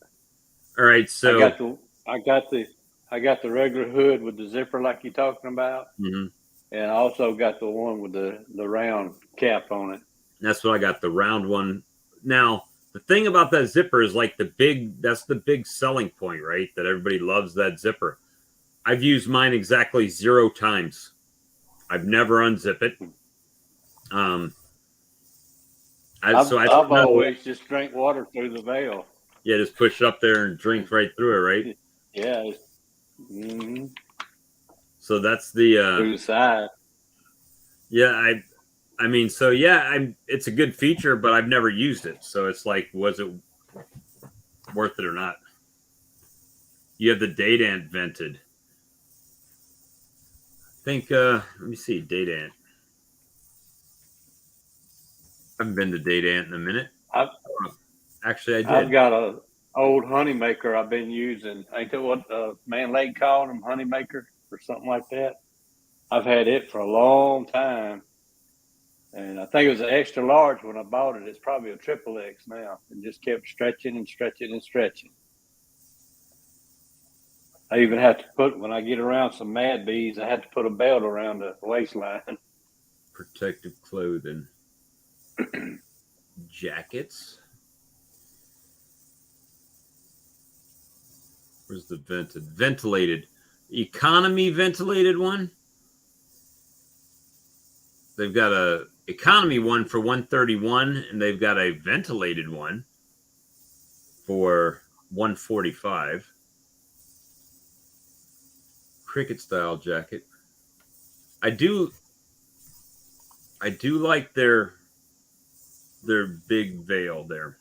[SPEAKER 1] All right, so
[SPEAKER 3] I got the regular hood with the zipper like you're talking about,
[SPEAKER 1] mhm.
[SPEAKER 3] and I also got the one with the round cap on it.
[SPEAKER 1] That's what I got, the round one. Now, the thing about that zipper is like that's the big selling point, right? That everybody loves that zipper. I've used mine exactly 0 times. I've never unzip it.
[SPEAKER 3] I've
[SPEAKER 1] don't know.
[SPEAKER 3] always just drank water through the veil.
[SPEAKER 1] Yeah, just push up there and drink right through it, right?
[SPEAKER 3] Yeah. Mm-hmm.
[SPEAKER 1] So that's the
[SPEAKER 3] Through the side.
[SPEAKER 1] yeah, I mean, so yeah, it's a good feature, but I've never used it. So it's like, was it worth it or not? You have the date ant vented. I think let me see, date ant. I haven't been to date ant in a minute. Actually, I did.
[SPEAKER 3] I've got a old honey maker I've been using. Ain't that what Man Lake called them, honey maker or something like that? I've had it for a long time. And I think it was an extra large when I bought it. It's probably a triple X now. And just kept stretching and stretching and stretching. I even have to put, when I get around some mad bees, I have to put a belt around the waistline.
[SPEAKER 1] Protective clothing. Jackets. Where's the ventilated? Economy ventilated one? They've got a economy one for $131, and they've got a ventilated one for $145. Cricket style jacket. I do like their big veil there.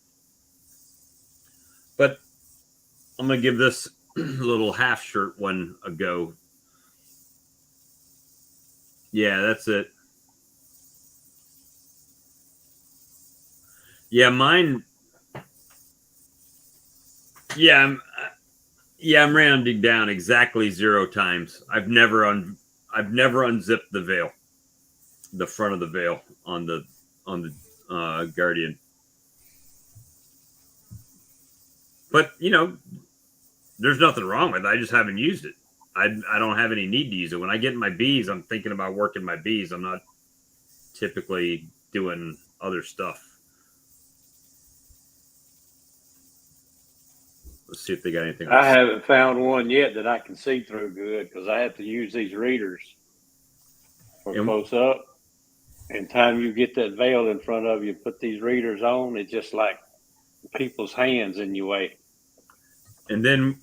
[SPEAKER 1] But I'm gonna give this little half shirt one a go. Yeah, that's it. Yeah, mine. Yeah, I'm rounding down exactly 0 times. I've never unzipped the veil, the front of the veil on the Guardian. But there's nothing wrong with it. I just haven't used it. I don't have any need to use it. When I get my bees, I'm thinking about working my bees. I'm not typically doing other stuff. Let's see if they got anything.
[SPEAKER 3] I haven't found one yet that I can see through good because I have to use these readers for close up. And time you get that veil in front of you, put these readers on, it's just like people's hands in your way.
[SPEAKER 1] And then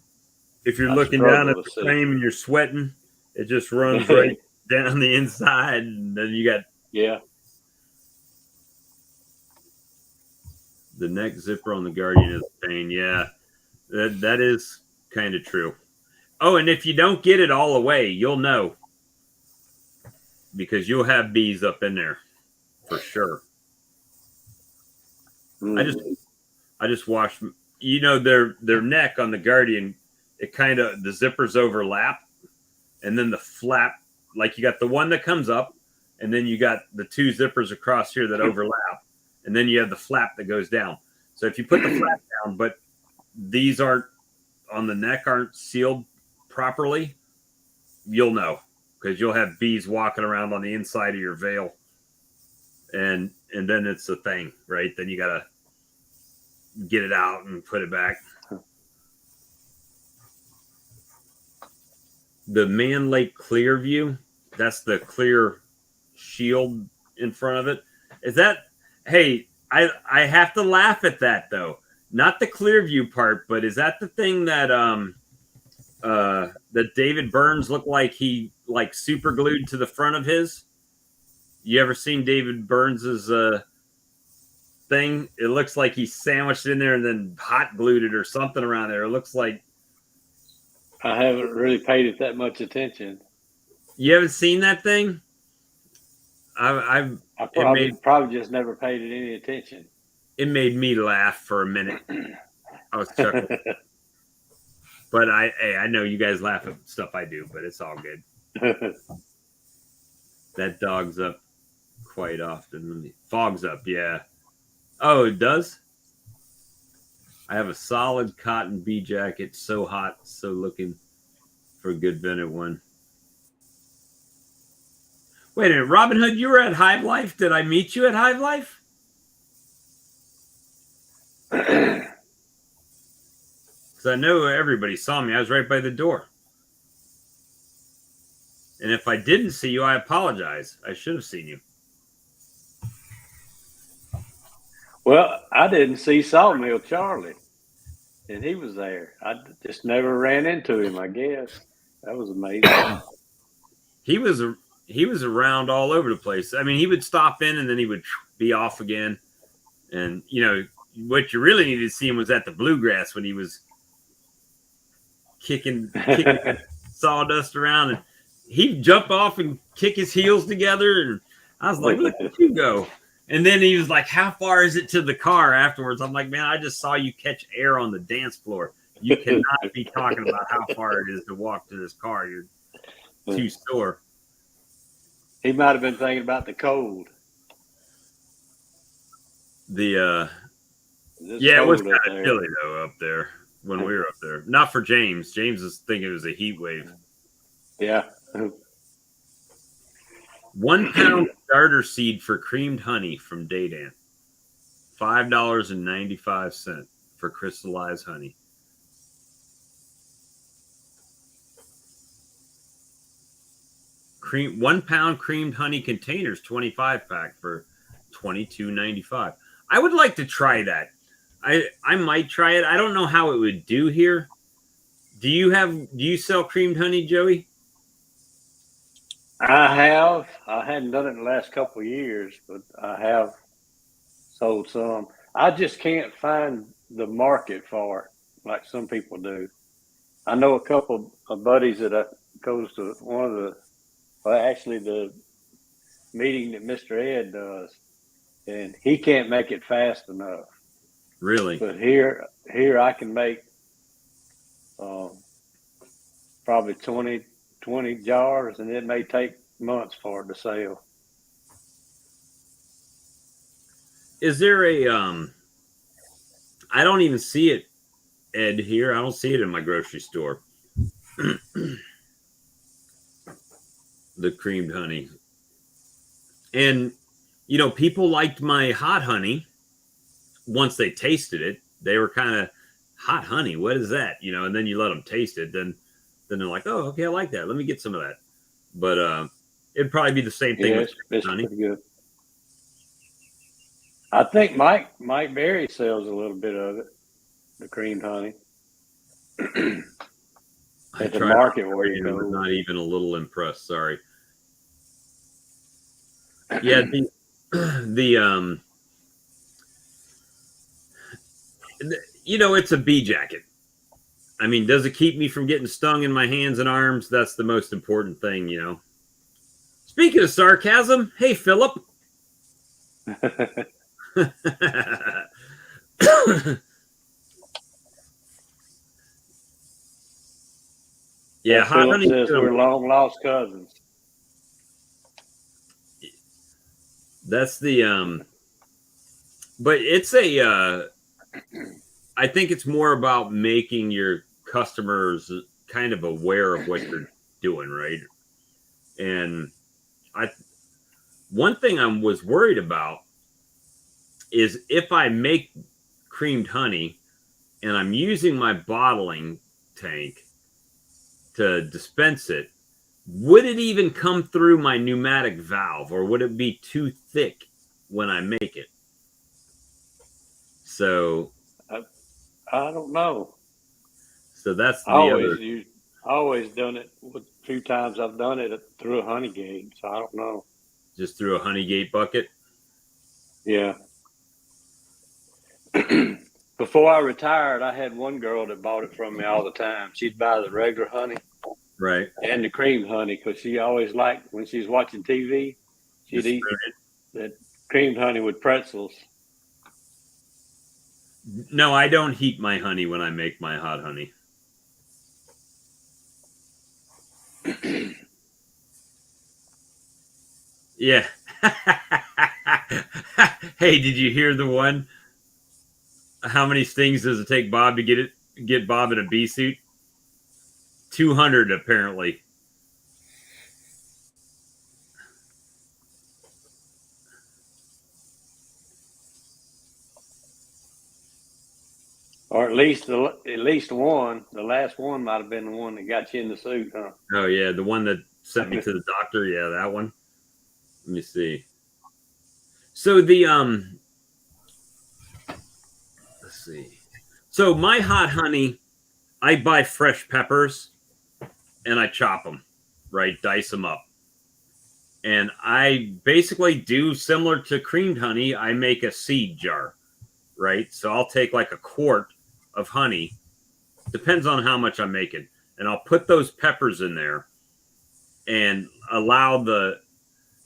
[SPEAKER 1] if you're looking down at the frame and you're sweating, it just runs right down the inside, and then you got the neck zipper on the Guardian is a pain. Yeah, that is kind of true. Oh, and if you don't get it all away, you'll know because you'll have bees up in there for sure. I just washed. Their neck on the Guardian, it kind of the zippers overlap, and then the flap, like you got the one that comes up, and then you got the 2 zippers across here that overlap, and then you have the flap that goes down. So if you put the flap down, but these aren't on the neck, aren't sealed properly, you'll know because you'll have bees walking around on the inside of your veil, and then it's a thing, right? Then you gotta get it out and put it back. The Man Lake Clear View, that's the clear shield in front of it. Is that, hey, I have to laugh at that though. Not the clear view part, but is that the thing that that David Burns looked like he like super glued to the front of his? You ever seen David Burns's thing? It looks like he sandwiched in there and then hot glued it or something around there. It looks like
[SPEAKER 3] I haven't really paid it that much attention.
[SPEAKER 1] you haven't seen that thing.
[SPEAKER 3] I probably just never paid it any attention.
[SPEAKER 1] It made me laugh for a minute. I was chuckling. But I know you guys laugh at stuff I do, but it's all good. That dog's up quite often. Fog's up, yeah. Oh, it does? I have a solid cotton bee jacket, so hot, so looking for a good vented one. Wait a minute, Robin Hood, you were at Hive Life? Did I meet you at Hive Life? Because I know everybody saw me. I was right by the door. And if I didn't see you, I apologize. I should have seen you.
[SPEAKER 3] Well, I didn't see Sawmill Charlie, and he was there. I just never ran into him, I guess. That was amazing.
[SPEAKER 1] He was around all over the place. I mean, he would stop in and then he would be off again. And, you know, what you really needed to see him was at the Bluegrass when he was kicking sawdust around. And he'd jump off and kick his heels together. And I was like, look at you go. And then he was like, how far is it to the car afterwards? I'm like, man, I just saw you catch air on the dance floor. You cannot be talking about how far it is to walk to this car. You're too sore.
[SPEAKER 3] He might have been thinking about the cold.
[SPEAKER 1] Yeah, it was kind of chilly though up there when we were up there. Not for James. James was thinking it was a heat wave.
[SPEAKER 3] Yeah.
[SPEAKER 1] 1 pound starter seed for creamed honey from Daydant. $5.95 for crystallized honey. Cream 1 pound creamed honey containers, 25 pack for $22.95. I would like to try that. I might try it. I don't know how it would do here. Do you sell creamed honey, Joey?
[SPEAKER 3] I have. I hadn't done it in the last couple of years, but I have sold some. I just can't find the market for it like some people do. I know a couple of buddies that goes to actually the meeting that Mr. Ed does, and he can't make it fast enough.
[SPEAKER 1] Really?
[SPEAKER 3] But here I can make probably 20 jars, and it may take months for it to sell.
[SPEAKER 1] Is there a I don't even see it, Ed, here. I don't see it in my grocery store. The creamed honey. And you know, people liked my hot honey once they tasted it. They were kind of, hot honey, what is that? You know, and then you let them taste it, then they're like, oh, okay, I like that. Let me get some of that. But it'd probably be the same thing with
[SPEAKER 3] it's
[SPEAKER 1] honey.
[SPEAKER 3] pretty good. I think Mike Berry sells a little bit of it, the creamed honey.
[SPEAKER 1] I
[SPEAKER 3] At the
[SPEAKER 1] tried
[SPEAKER 3] market where you
[SPEAKER 1] was
[SPEAKER 3] go.
[SPEAKER 1] not even a little impressed. Sorry. Yeah, the you know, it's a bee jacket. I mean, does it keep me from getting stung in my hands and arms? That's the most important thing, you know. Speaking of sarcasm, hey, Philip. Yeah, hot
[SPEAKER 3] Philip
[SPEAKER 1] honey
[SPEAKER 3] says we're long lost cousins.
[SPEAKER 1] That's the but it's a I think it's more about making your customers kind of aware of what you're doing, right? And one thing I was worried about is if I make creamed honey and I'm using my bottling tank to dispense it, would it even come through my pneumatic valve, or would it be too thick when I make it? So
[SPEAKER 3] I don't know.
[SPEAKER 1] that's
[SPEAKER 3] I
[SPEAKER 1] the
[SPEAKER 3] always
[SPEAKER 1] other,
[SPEAKER 3] use. I always done it. With a few times I've done it through a honey gate, so I don't know.
[SPEAKER 1] just through a honey gate bucket.
[SPEAKER 3] Yeah. Before I retired, I had one girl that bought it from me all the time. She'd buy the regular honey
[SPEAKER 1] Right.
[SPEAKER 3] and the cream honey because she always liked when she's watching TV, she'd
[SPEAKER 1] Just
[SPEAKER 3] eat that creamed honey with pretzels.
[SPEAKER 1] no, I don't heat my honey when I make my hot honey. Yeah. Hey, did you hear the one? How many stings does it take Bob to get Bob in a bee suit? 200 apparently.
[SPEAKER 3] Or at least one. The last one might have been the one that got you in the suit, huh?
[SPEAKER 1] Oh yeah, the one that sent me to the doctor. Yeah, that one. Let me see. So let's see. So my hot honey, I buy fresh peppers and I chop them, right? Dice them up. And I basically do similar to creamed honey. I make a seed jar, right? So I'll take like a quart of honey, depends on how much I'm making, and I'll put those peppers in there and allow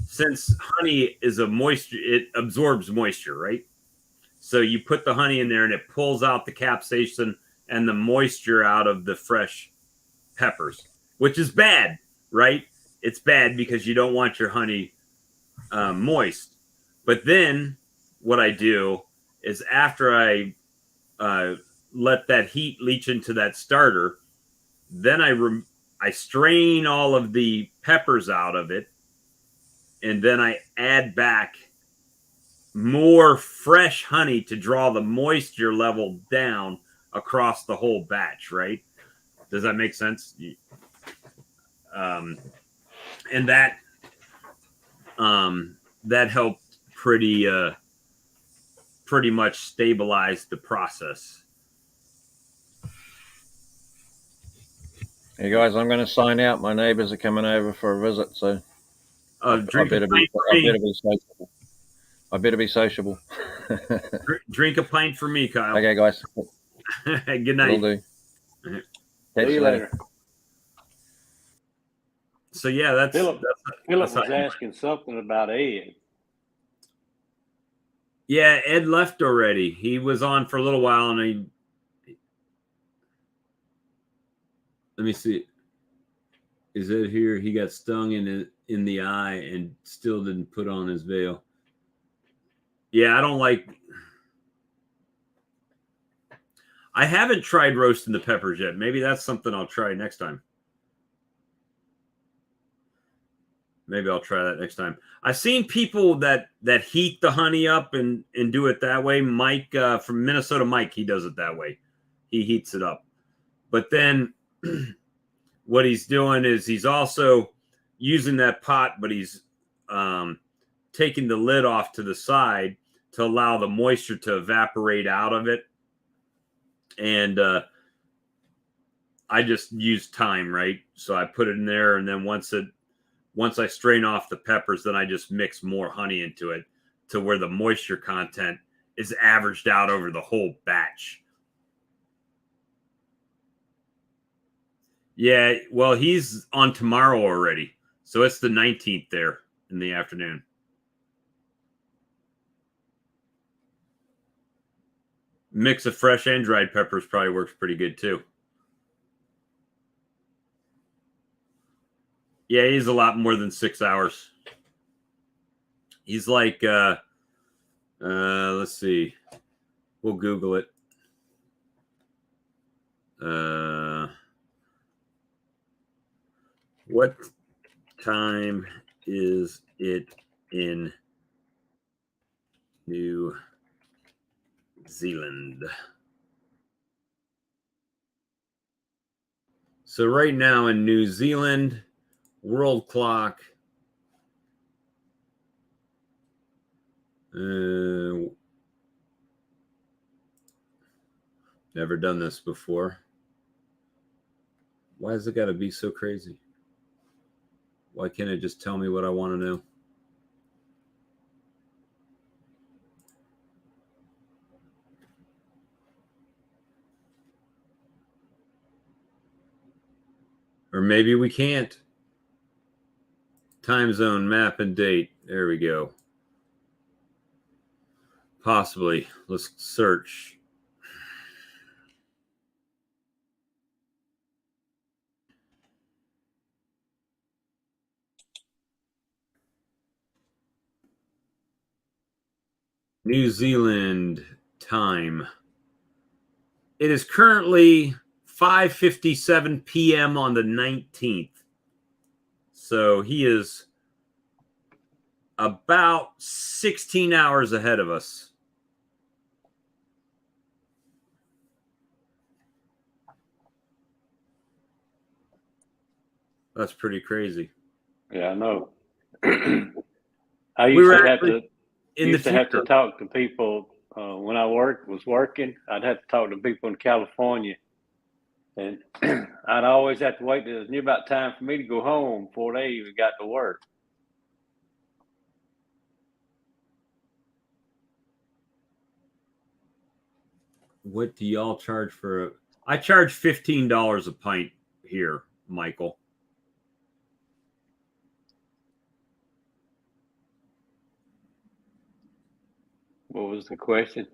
[SPEAKER 1] since honey is a moisture, it absorbs moisture, right? So you put the honey in there and it pulls out the capsaicin and the moisture out of the fresh peppers, which is bad, right? It's bad because you don't want your honey moist. But then what I do is after I let that heat leach into that starter, then I strain all of the peppers out of it, and then I add back more fresh honey to draw the moisture level down across the whole batch, right? Does that make sense? And that helped pretty much stabilize the process.
[SPEAKER 4] Hey guys, I'm going to sign out. My neighbours are coming over for a visit, so I better be sociable. I better be sociable.
[SPEAKER 1] Drink a pint for me, Kyle.
[SPEAKER 4] Okay, guys.
[SPEAKER 1] Good night.
[SPEAKER 4] Will do.
[SPEAKER 3] See you later.
[SPEAKER 1] So yeah,
[SPEAKER 3] Philip was asking something about Ed.
[SPEAKER 1] Yeah, Ed left already. He was on for a little while, and let me see. Is it here? He got stung in the eye and still didn't put on his veil. Yeah, I don't like. I haven't tried roasting the peppers yet. Maybe that's something I'll try next time. Maybe I'll try that next time. I've seen people that heat the honey up and do it that way. Mike from Minnesota, Mike, he does it that way. He heats it up. But then what he's doing is he's also using that pot, but he's taking the lid off to the side to allow the moisture to evaporate out of it. And I just use time, right? So I put it in there, and then once I strain off the peppers, then I just mix more honey into it to where the moisture content is averaged out over the whole batch. Yeah, well, he's on tomorrow already. So it's the 19th there in the afternoon. Mix of fresh and dried peppers probably works pretty good too. Yeah, he's a lot more than 6 hours. He's like, let's see. We'll Google it. What time is it in New Zealand? So right now in New Zealand, World clock. Never done this before. Why has it got to be so crazy? Why can't it just tell me what I want to know? Or maybe we can't. Time zone, map, and date. There we go. Possibly. Let's search. New Zealand time. It is currently 5:57 p.m. on the 19th. So he is about 16 hours ahead of us. That's pretty crazy.
[SPEAKER 3] Yeah, I know. I used to have to talk to people when I was working. I'd have to talk to people in California, and I'd always have to wait till it was near about time for me to go home before they even got to work.
[SPEAKER 1] What do y'all charge for? I charge $15 a pint here, Michael.
[SPEAKER 3] What was the question?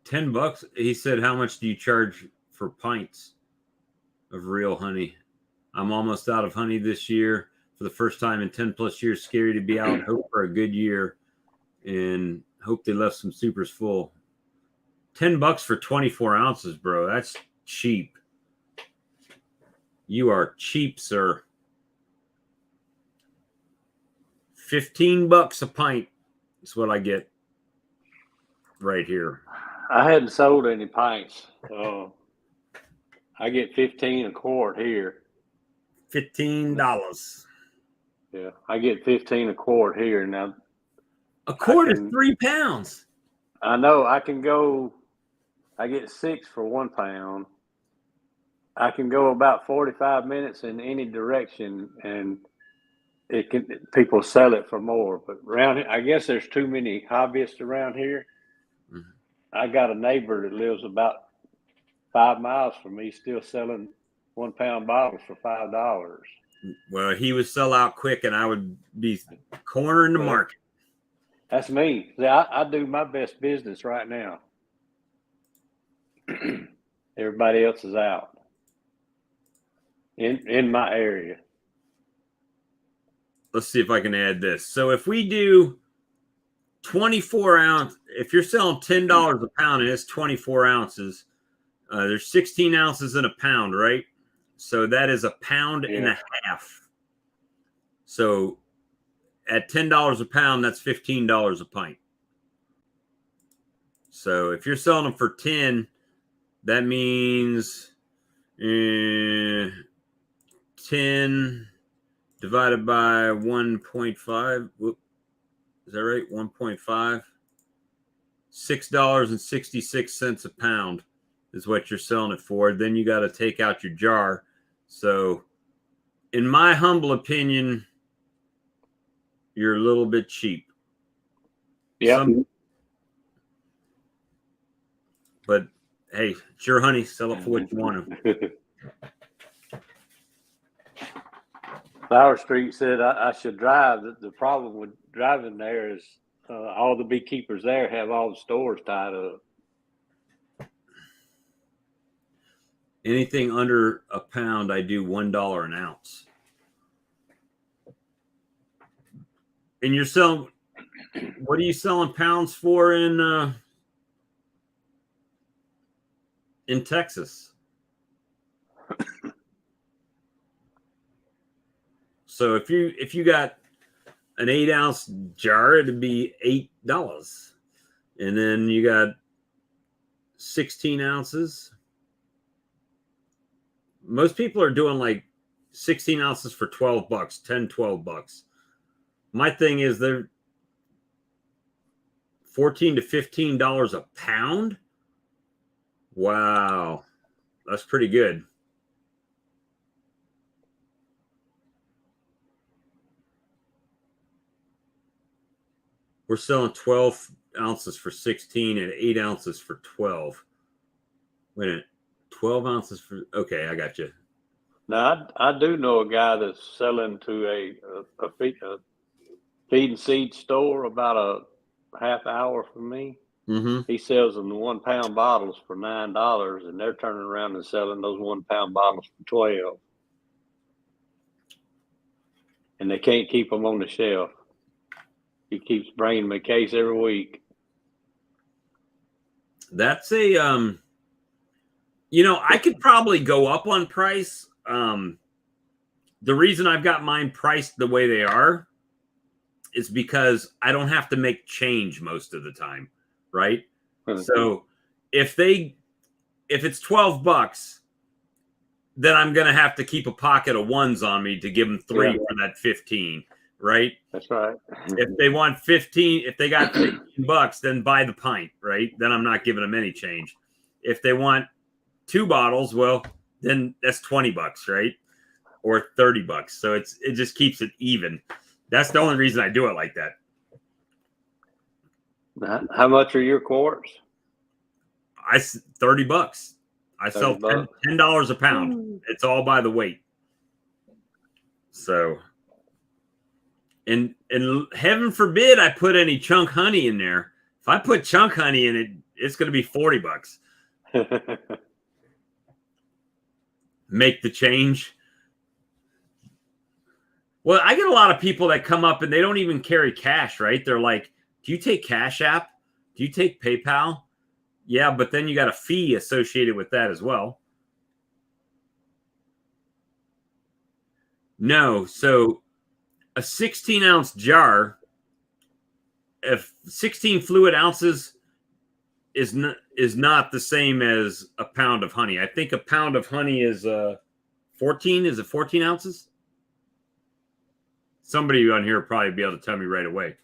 [SPEAKER 1] $10. He said, how much do you charge for pints of real honey? I'm almost out of honey this year for the first time in 10 plus years. Scary to be out. Hope for a good year and hope they left some supers full. $10 for 24 ounces, bro. That's cheap. You are cheap, sir. $15 a pint is what I get right here.
[SPEAKER 3] I hadn't sold any pints. I get 15 a quart here.
[SPEAKER 1] $15.
[SPEAKER 3] Yeah, I get 15 a quart here now.
[SPEAKER 1] A quart is 3 pounds.
[SPEAKER 3] I know. I get 6 for 1 pound. I can go about 45 minutes in any direction, and people sell it for more. But around here, I guess there's too many hobbyists around here. Mm-hmm. I got a neighbor that lives about 5 miles from me, still selling 1 pound bottles for $5.
[SPEAKER 1] Well, he would sell out quick, and I would be cornering the market.
[SPEAKER 3] That's me. I do my best business right now. Everybody else is out in my area.
[SPEAKER 1] Let's see if I can add this. So if we do 24 ounce, if you're selling $10 a pound and it's 24 ounces, there's 16 ounces in a pound, right? So that is a pound and a half. So at $10 a pound, that's $15 a pint. So if you're selling them for 10, that means 10 divided by 1.5. Is that right? 1.5. $6.66 a pound is what you're selling it for. Then you got to take out your jar. So in my humble opinion, you're a little bit cheap.
[SPEAKER 3] Yeah.
[SPEAKER 1] But hey, it's your honey. Sell it for what you want to.
[SPEAKER 3] Flower Street said I should drive. The problem with driving there is all the beekeepers there have all the stores tied up.
[SPEAKER 1] Anything under a pound, I do $1 an ounce. And you're selling, what are you selling pounds for in Texas? So if you got an 8-ounce jar, it'd be $8. And then you got 16 ounces. Most people are doing like 16 ounces for $12, $10, $12. My thing is they're $14 to $15 a pound. Wow, that's pretty good. We're selling 12 ounces for 16 and 8 ounces for 12. Wait a minute. 12 ounces for, okay, I got you.
[SPEAKER 3] Now, I do know a guy that's selling to a feed and seed store about a half hour from me.
[SPEAKER 1] Mm-hmm.
[SPEAKER 3] He sells them the 1 pound bottles for $9, and they're turning around and selling those 1 pound bottles for 12. And they can't keep them on the shelf. He keeps bringing them a case every week.
[SPEAKER 1] That's a I could probably go up on price. The reason I've got mine priced the way they are is because I don't have to make change most of the time, right? So if it's $12, then I'm gonna have to keep a pocket of ones on me to give them 3 for that 15, right?
[SPEAKER 3] That's right.
[SPEAKER 1] If they want 15, if they got $15, then buy the pint, right? Then I'm not giving them any change. If they want 2 bottles, well, then that's $20, right? Or $30. So it just keeps it even. That's the only reason I do it like that.
[SPEAKER 3] How much are your quarts?
[SPEAKER 1] $30. I sell $10 a pound. It's all by the weight. So, and heaven forbid I put any chunk honey in there. If I put chunk honey in it, it's going to be $40. Make the change. Well, I get a lot of people that come up and they don't even carry cash, right? They're like, do you take Cash App? Do you take PayPal? Yeah, but then you got a fee associated with that as well. No, so a 16-ounce jar, if 16 fluid ounces is not the same as a pound of honey. I think a pound of honey is 14. Is it 14 ounces? Somebody on here will probably be able to tell me right away.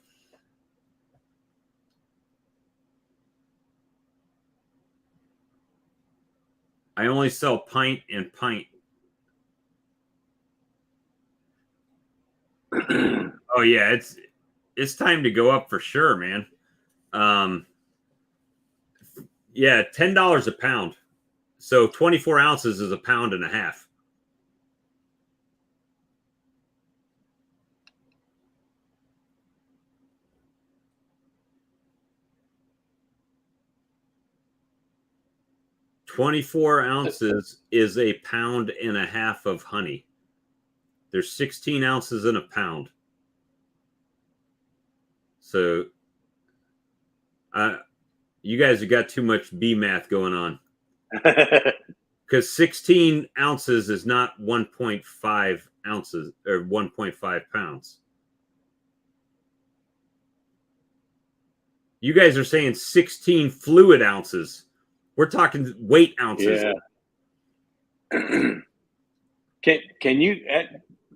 [SPEAKER 1] I only sell pint and pint. Oh yeah, it's time to go up for sure, man. Yeah, $10 a pound. So 24 ounces is a pound and a half. $24 ounces is a pound and a half of honey. There's 16 ounces in a pound. So you guys have got too much B math going on. Because 16 ounces is not 1.5 ounces or 1.5 pounds. You guys are saying 16 fluid ounces. We're talking weight ounces.
[SPEAKER 3] Yeah. Can you?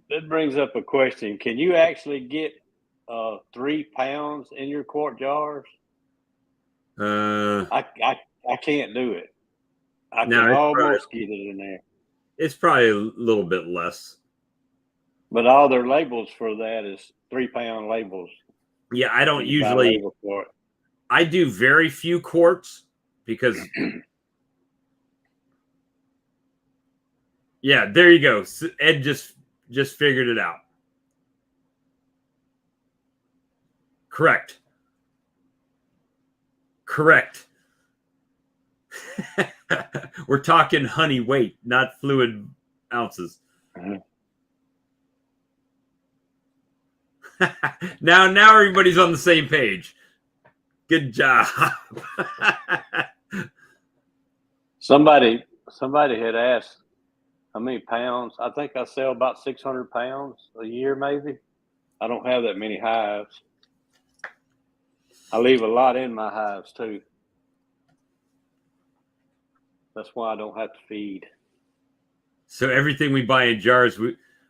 [SPEAKER 3] That brings up a question. Can you actually get 3 pounds in your quart jars? I can't do it. I can almost get it in there.
[SPEAKER 1] It's probably a little bit less.
[SPEAKER 3] But all their labels for that is 3 pound labels.
[SPEAKER 1] Yeah, I don't usually. I do very few quarts because. Yeah, there you go. Ed just figured it out. Correct. We're talking honey weight, not fluid ounces. Now everybody's on the same page. Good job.
[SPEAKER 3] Somebody had asked how many pounds. I think I sell about 600 pounds a year, maybe. I don't have that many hives. I leave a lot in my hives too. That's why I don't have to feed.
[SPEAKER 1] So everything we buy in jars,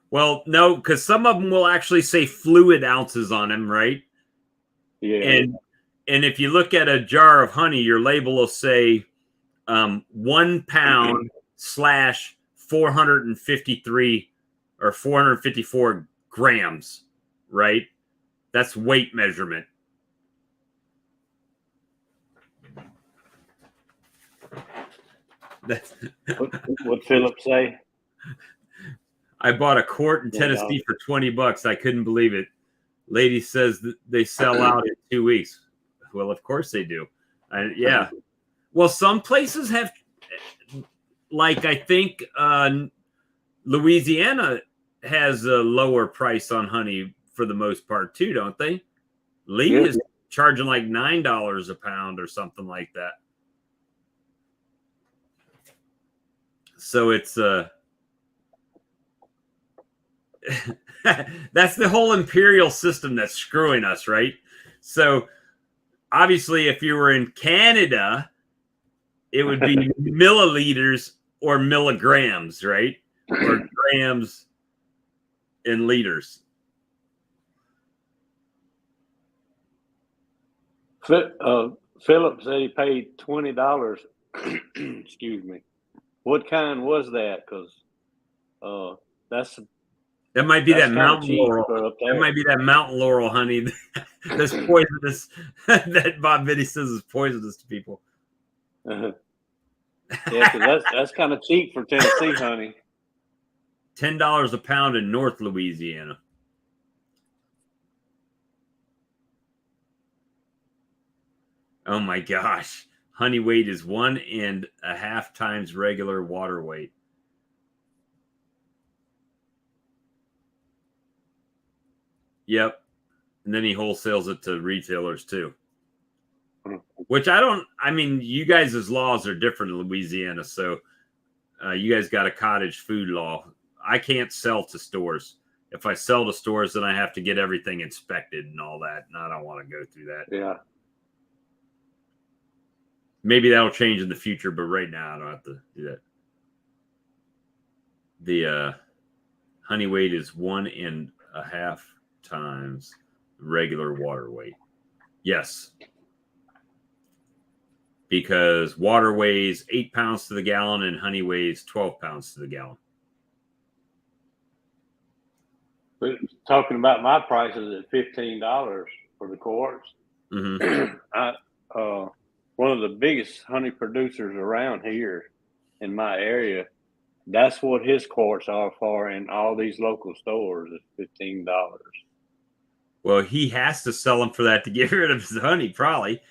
[SPEAKER 1] well, no, because some of them will actually say fluid ounces on them, right?
[SPEAKER 3] Yeah.
[SPEAKER 1] And if you look at a jar of honey, your label will say 1 pound / 453 or 454 grams, right? That's weight measurement.
[SPEAKER 3] What Philip say?
[SPEAKER 1] I bought a quart in Tennessee for $20. I couldn't believe it. Lady says that they sell out in 2 weeks. Well, of course they do. Yeah. Well, some places have, like I think Louisiana has a lower price on honey for the most part too, don't they? Lee is charging like $9 a pound or something like that. So it's that's the whole imperial system that's screwing us, right? So obviously, if you were in Canada, it would be milliliters or milligrams, right? Or grams in liters.
[SPEAKER 3] Philip said he paid $20. Excuse me. What kind was that? Because
[SPEAKER 1] that might be that mountain laurel.
[SPEAKER 3] That
[SPEAKER 1] might be that mountain laurel honey that's poisonous. That Bob Vinny says is poisonous to people.
[SPEAKER 3] Yeah, because that's kind of cheap for Tennessee honey.
[SPEAKER 1] $10 a pound in North Louisiana. Oh my gosh. Honey weight is 1.5 times regular water weight. Yep. And then he wholesales it to retailers too. Which I mean, you guys' laws are different in Louisiana. So you guys got a cottage food law. I can't sell to stores. If I sell to stores, then I have to get everything inspected and all that. And I don't want to go through that.
[SPEAKER 3] Yeah.
[SPEAKER 1] Maybe that'll change in the future, but right now I don't have to do that. The honey weight is 1.5 times regular water weight. Yes. Because water weighs 8 pounds to the gallon and honey weighs 12 pounds to the gallon.
[SPEAKER 3] But talking about my prices at $15 for the quarts.
[SPEAKER 1] Mm-hmm.
[SPEAKER 3] One of the biggest honey producers around here in my area, that's what his quarts are for in all these local stores is $15.
[SPEAKER 1] Well, he has to sell them for that to get rid of his honey, probably.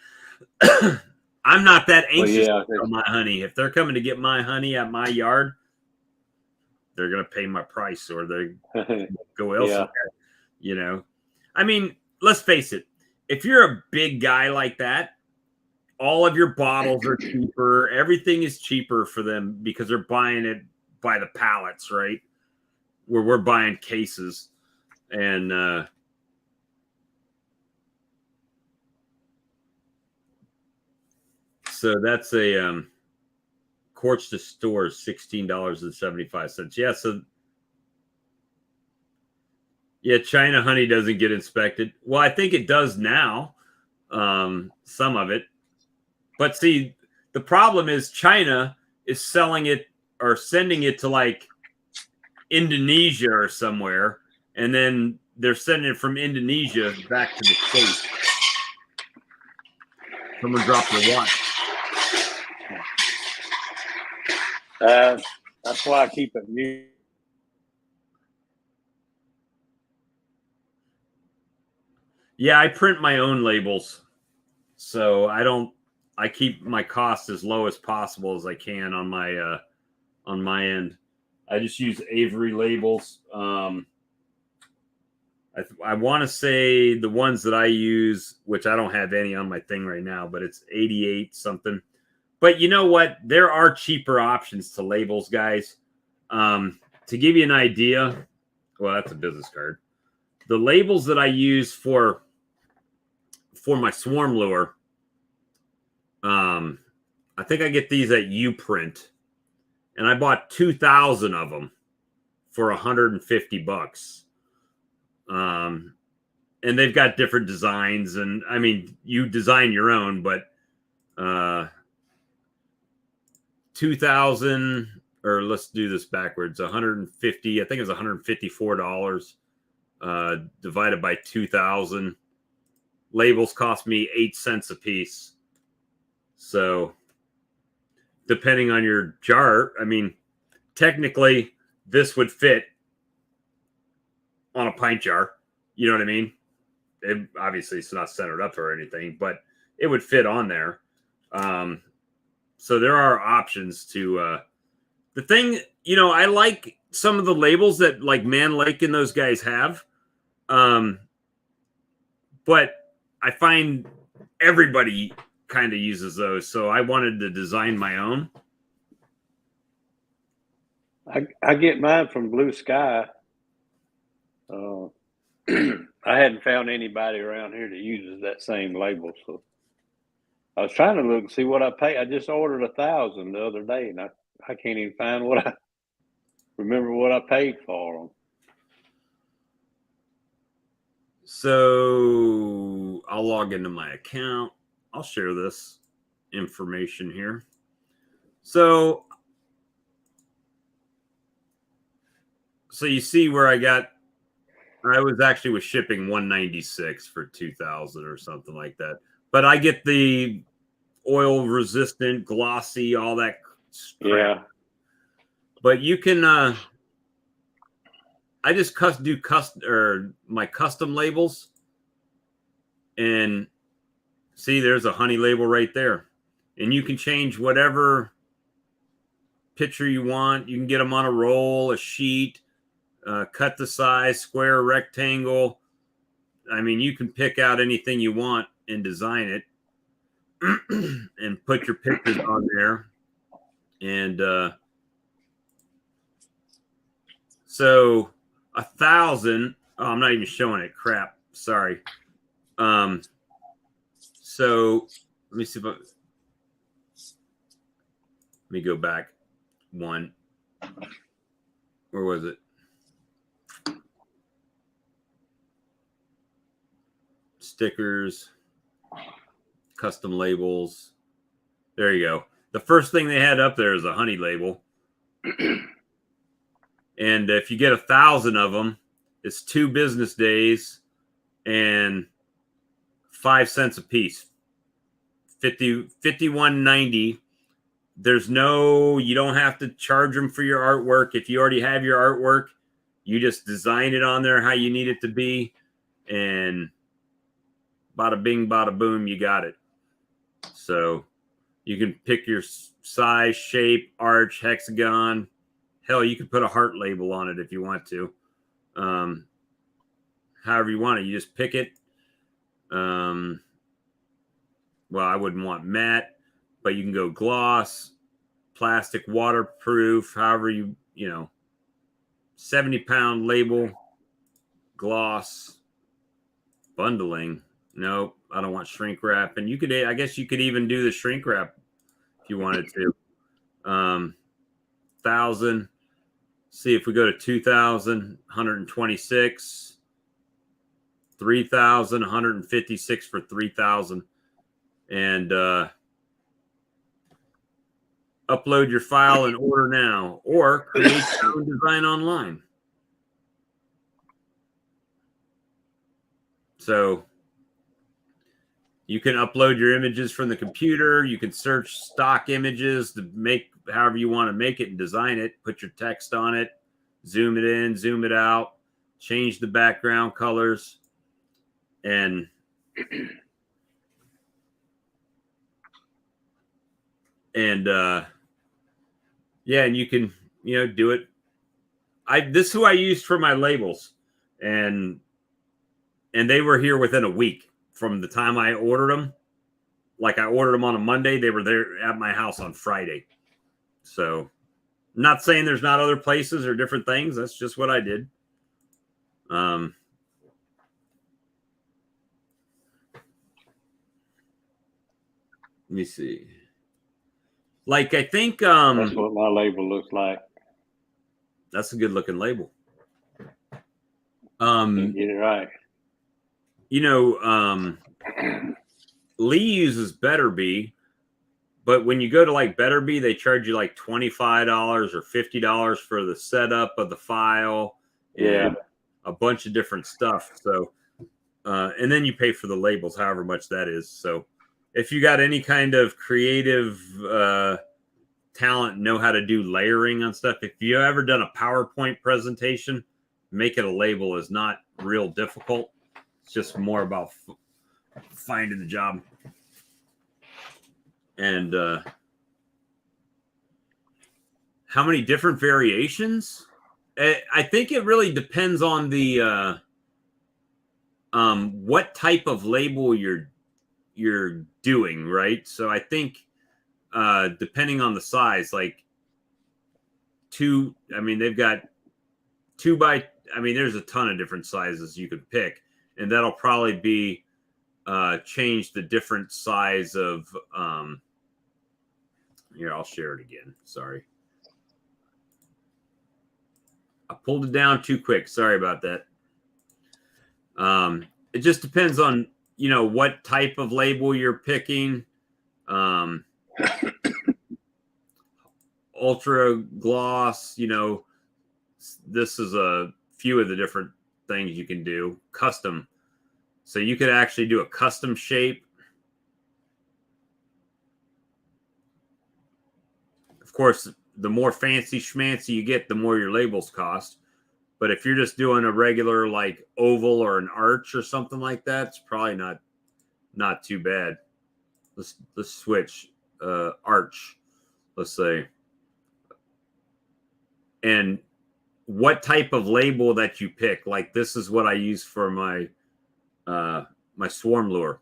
[SPEAKER 1] I'm not that anxious to sell my honey. If they're coming to get my honey at my yard, they're going to pay my price or they go elsewhere. You know, I mean, let's face it. If you're a big guy like that, all of your bottles are cheaper. Everything is cheaper for them because they're buying it by the pallets, right? Where we're buying cases. And so that's a quarts to stores, $16.75. Yeah, so yeah, China honey doesn't get inspected. Well, I think it does now, some of it. But see, the problem is China is selling it or sending it to like Indonesia or somewhere, and then they're sending it from Indonesia back to the States. Someone dropped their watch.
[SPEAKER 3] That's why I keep it new.
[SPEAKER 1] Yeah, I print my own labels, so I keep my costs as low as possible as I can on my end. I just use Avery labels. I want to say the ones that I use, which I don't have any on my thing right now, but it's 88 something. But you know what? There are cheaper options to labels, guys. To give you an idea, well, that's a business card. The labels that I use for my swarm lure, I think I get these at Uprint, and I bought 2,000 of them for $150. And they've got different designs, and I mean, you design your own, but 2,000, or let's do this backwards, 150, I think it was $154 divided by 2,000. Labels cost me 8 cents a piece. So depending on your jar, I mean, technically this would fit on a pint jar. You know what I mean? Obviously it's not centered up or anything, but it would fit on there. So there are options to the thing. You know, I like some of the labels that like Man Lake and those guys have, but I find everybody kind of uses those, so I wanted to design my own.
[SPEAKER 3] I get mine from Blue Sky. I hadn't found anybody around here that uses that same label, so I was trying to look and see what I paid. I just ordered 1,000 the other day, and I can't even find what I remember what I paid for them.
[SPEAKER 1] So I'll log into my account. I'll share this information here. So you see where I was actually with shipping $196 for 2,000 or something like that. But I get the oil resistant, glossy, all that crap.
[SPEAKER 3] Yeah.
[SPEAKER 1] But you can I just do my custom labels, and see there's a honey label right there, and you can change whatever picture you want. You can get them on a roll, a sheet, cut the size, square, rectangle. I mean, you can pick out anything you want and design it and put your pictures on there. And so 1,000. Oh, I'm not even showing it. Crap. Sorry. So let me see if let me go back one. Where was it? Stickers, custom labels. There you go. The first thing they had up there is a honey label. And if you get 1,000 of them, it's 2 business days and 5 cents a piece. $51.90. You don't have to charge them for your artwork. If you already have your artwork, you just design it on there how you need it to be, and bada bing, bada boom, you got it. So you can pick your size, shape, arch, hexagon. Hell, you could put a heart label on it if you want to. However you want it, you just pick it. Well, I wouldn't want matte, but you can go gloss, plastic, waterproof, however you 70-pound label, gloss, bundling. Nope, I don't want shrink wrap. And I guess you could even do the shrink wrap if you wanted to. 1,000. See if we go to 2,000, 126, 3,000, 156 for 3,000. And upload your file and order now, or create your own design online. So you can upload your images from the computer. You can search stock images to make however you want to make it and design it. Put your text on it, zoom it in, zoom it out, change the background colors, and and you can do it. This is who I used for my labels, and they were here within a week from the time I ordered them. Like I ordered them on a Monday, they were there at my house on Friday. So, I'm not saying there's not other places or different things. That's just what I did. Let me see. Like I think
[SPEAKER 3] That's what my label looks like.
[SPEAKER 1] that's a good looking label.
[SPEAKER 3] Can't get it right.
[SPEAKER 1] You know, Lee uses Better Bee, but when you go to like Better Bee, they charge you like $25 or $50 for the setup of the file and a bunch of different stuff. So, and then you pay for the labels, however much that is. So, if you got any kind of creative talent, know how to do layering on stuff. If you ever done a PowerPoint presentation, making a label is not real difficult. It's just more about finding the job. And how many different variations? I think it really depends on the what type of label you're doing, right? So I think depending on the size, like they've got 2 by, there's a ton of different sizes you could pick, and that'll probably be change the different size of here, I'll share it again. Sorry. I pulled it down too quick. Sorry about that. It just depends on, what type of label you're picking. Ultra gloss, this is a few of the different things you can do. Custom. So you could actually do a custom shape. Of course, the more fancy schmancy you get, the more your labels cost. But if you're just doing a regular like oval or an arch or something like that, it's probably not too bad. Let's switch arch, let's say. And what type of label that you pick, like this is what I use for my my swarm lure.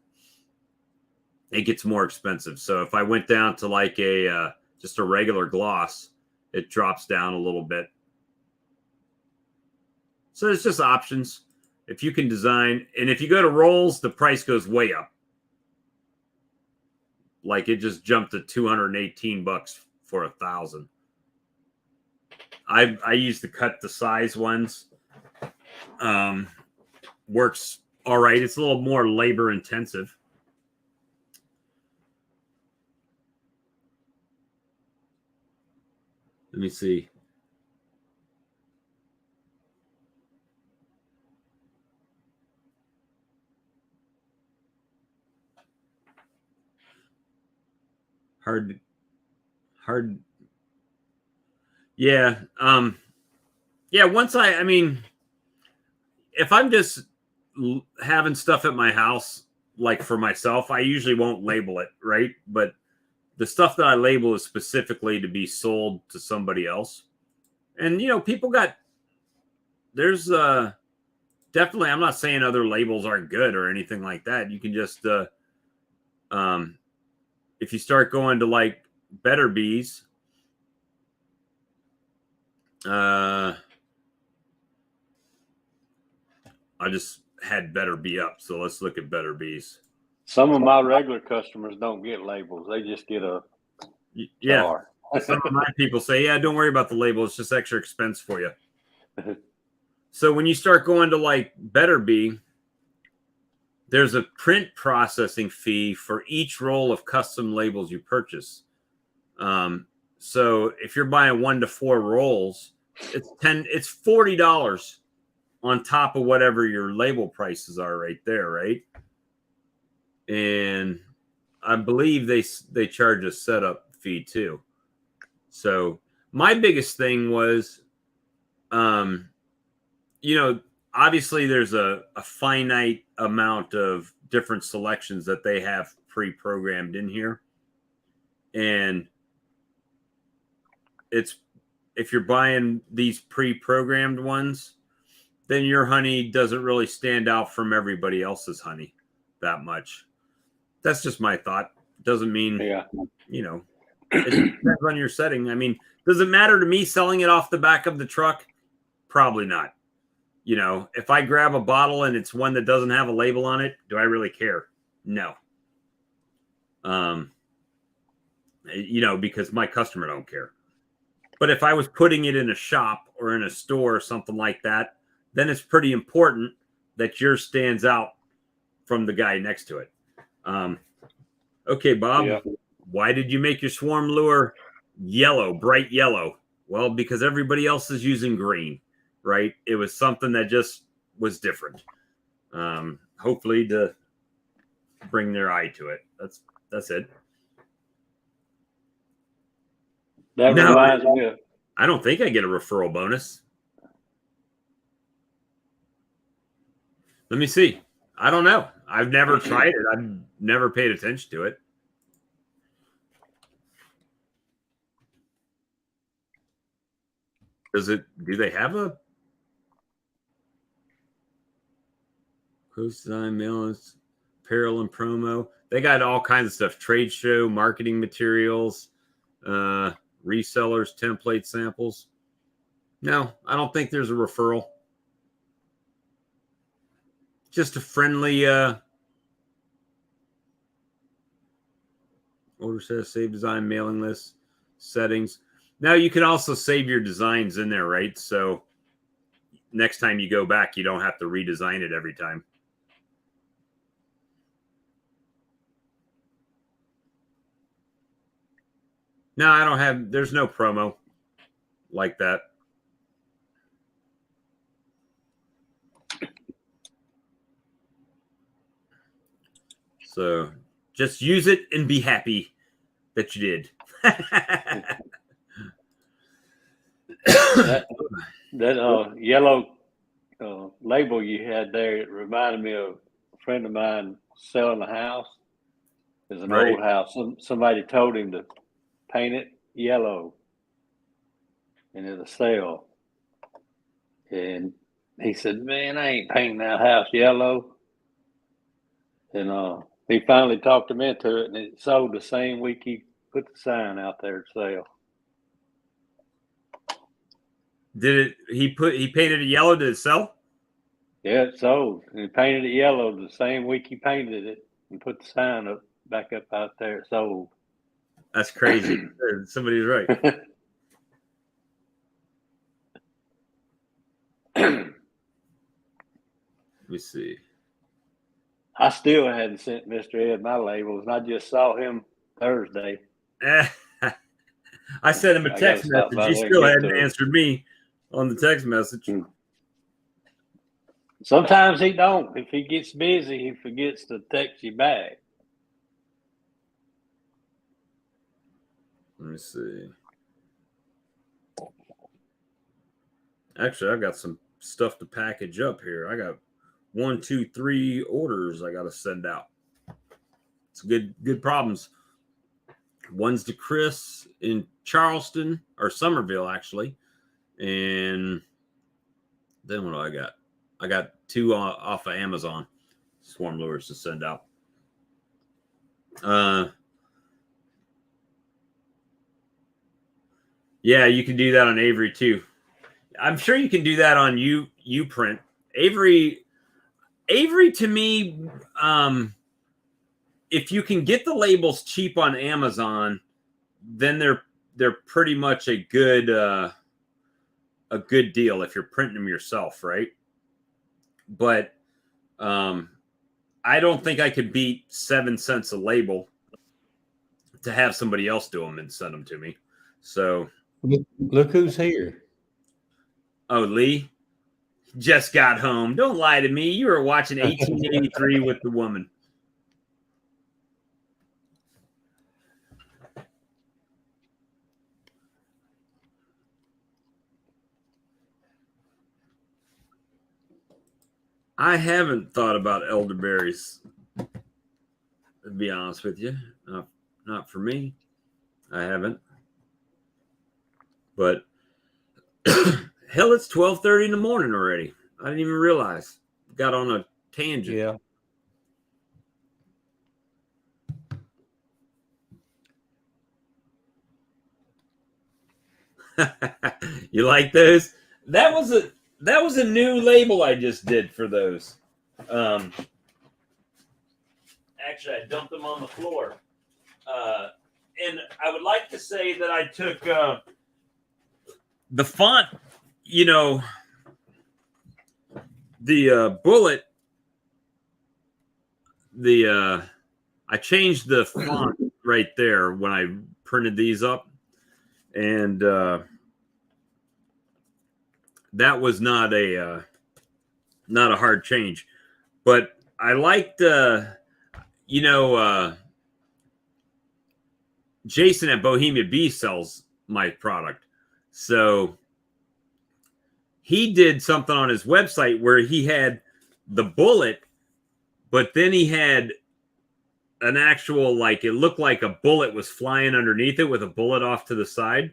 [SPEAKER 1] It gets more expensive. So if I went down to like a just a regular gloss, it drops down a little bit. So it's just options. If you can design, and if you go to rolls, the price goes way up. Like it just jumped to $218 for 1,000. I use the cut the size ones. Works all right. It's a little more labor intensive. Let me see. Hard. Yeah. Yeah. Once if I'm just having stuff at my house, like for myself, I usually won't label it, right? But the stuff that I label is specifically to be sold to somebody else. And, people there's definitely, I'm not saying other labels aren't good or anything like that. You can just, if you start going to like Better Bees, I just had Better Bee up. So let's look at Better Bees.
[SPEAKER 3] Some of my regular customers don't get labels. They just get a jar.
[SPEAKER 1] Some of my people say, yeah, don't worry about the label. It's just extra expense for you. So when you start going to like Better Bee, there's a print processing fee for each roll of custom labels you purchase. So if you're buying 1 to 4 rolls, it's $40 on top of whatever your label prices are right there, right? And I believe they charge a setup fee too. So my biggest thing was, obviously there's a finite amount of different selections that they have pre-programmed in here. And if you're buying these pre-programmed ones, then your honey doesn't really stand out from everybody else's honey that much. That's just my thought. Doesn't mean, it depends on your setting. Does it matter to me selling it off the back of the truck? Probably not. If I grab a bottle and it's one that doesn't have a label on it, do I really care? No. because my customer don't care. But if I was putting it in a shop or in a store or something like that, then it's pretty important that yours stands out from the guy next to it. Okay, Bob, why did you make your swarm lure yellow, bright yellow? Well, because everybody else is using green, right? It was something that just was different. Hopefully to bring their eye to it. That's it.
[SPEAKER 3] That reminds me of.
[SPEAKER 1] I don't think I get a referral bonus. Let me see. I don't know. I've never tried it. I've never paid attention to it. Do they have a post design mailings, apparel and promo? They got all kinds of stuff. Trade show, marketing materials, resellers, template samples. No, I don't think there's a referral. Just a friendly order set, save design, mailing list, settings. Now you can also save your designs in there, right? So next time you go back, you don't have to redesign it every time. No, I don't have, there's no promo like that. So just use it and be happy that you did.
[SPEAKER 3] that yellow label you had there, it reminded me of a friend of mine selling a house. It's an old house. Somebody told him to paint it yellow and it'll sell. And he said, "Man, I ain't painting that house yellow." And he finally talked him into it, and it sold the same week he put the sign out there to sell.
[SPEAKER 1] He painted it yellow? Did it sell?
[SPEAKER 3] Yeah, it sold. And he painted it yellow the same week he painted it and put the sign back up out there. It sold.
[SPEAKER 1] That's crazy. Somebody's right. Let me see.
[SPEAKER 3] I still hadn't sent Mr. Ed my labels, and I just saw him Thursday.
[SPEAKER 1] I sent him a text message. He still hadn't answered me on the text message.
[SPEAKER 3] Sometimes he don't. If he gets busy, he forgets to text you back.
[SPEAKER 1] Let me see. Actually, I've got some stuff to package up here. I got 1, 2, 3 orders I got to send out. It's good problems. One's to Chris in Charleston or Somerville, actually. And then what do I got? I got 2 off of Amazon swarm lures to send out. Yeah, you can do that on Avery too. I'm sure you can do that on Uprint. Avery to me, if you can get the labels cheap on Amazon, then they're pretty much a good deal if you're printing them yourself, right? But I don't think I could beat 7 cents a label to have somebody else do them and send them to me. So
[SPEAKER 5] look who's here.
[SPEAKER 1] Oh, Lee just got home. Don't lie to me. You were watching 1883 with the woman. I haven't thought about elderberries, to be honest with you. Not for me. I haven't. But hell, it's 12:30 in the morning already. I didn't even realize. Got on a tangent.
[SPEAKER 5] Yeah.
[SPEAKER 1] You like those? That was a new label I just did for those. Actually, I dumped them on the floor. and I would like to say that I took the font, you know, the bullet, I changed the font right there when I printed these up, and that was not a hard change, but I liked Jason at Bohemia Bee sells my product, so he did something on his website where he had the bullet, but then he had an actual, like, it looked like a bullet was flying underneath it with a bullet off to the side.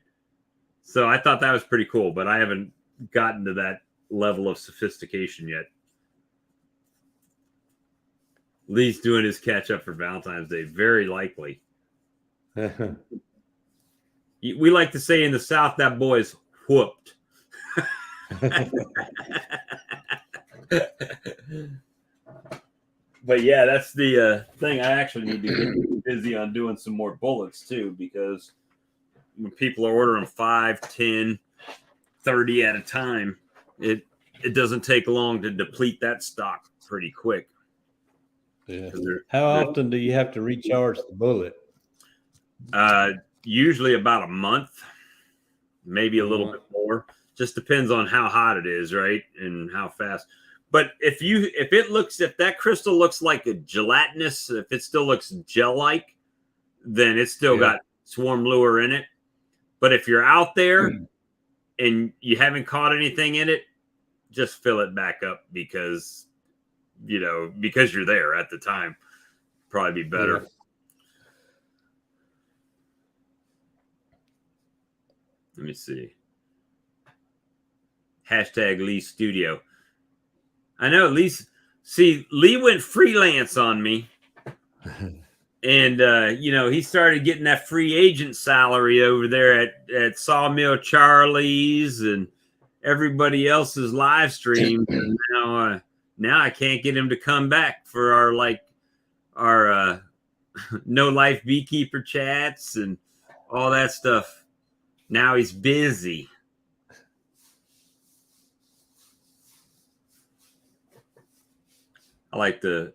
[SPEAKER 1] So I thought that was pretty cool, but I haven't gotten to that level of sophistication yet. Lee's doing his catch up for Valentine's Day. Very likely. We like to say in the South, that boy's whooped. But yeah, that's the thing. I actually need to get busy on doing some more bullets too, because when people are ordering 5, 10, 30 at a time, it doesn't take long to deplete that stock pretty quick.
[SPEAKER 5] Yeah. How often do you have to recharge the bullet?
[SPEAKER 1] Usually about a month, maybe a little bit more. Just depends on how hot it is, right? And how fast. But if that crystal looks like a gelatinous, if it still looks gel-like, then it's still got swarm lure in it. But if you're out there and you haven't caught anything in it, just fill it back up because you're there at the time. Probably be better. Yeah. Let me see. Hashtag Lee Studio. I know Lee went freelance on me. And, he started getting that free agent salary over there at Sawmill Charlie's and everybody else's live stream. And now I can't get him to come back for our no life beekeeper chats and all that stuff. Now he's busy. I like to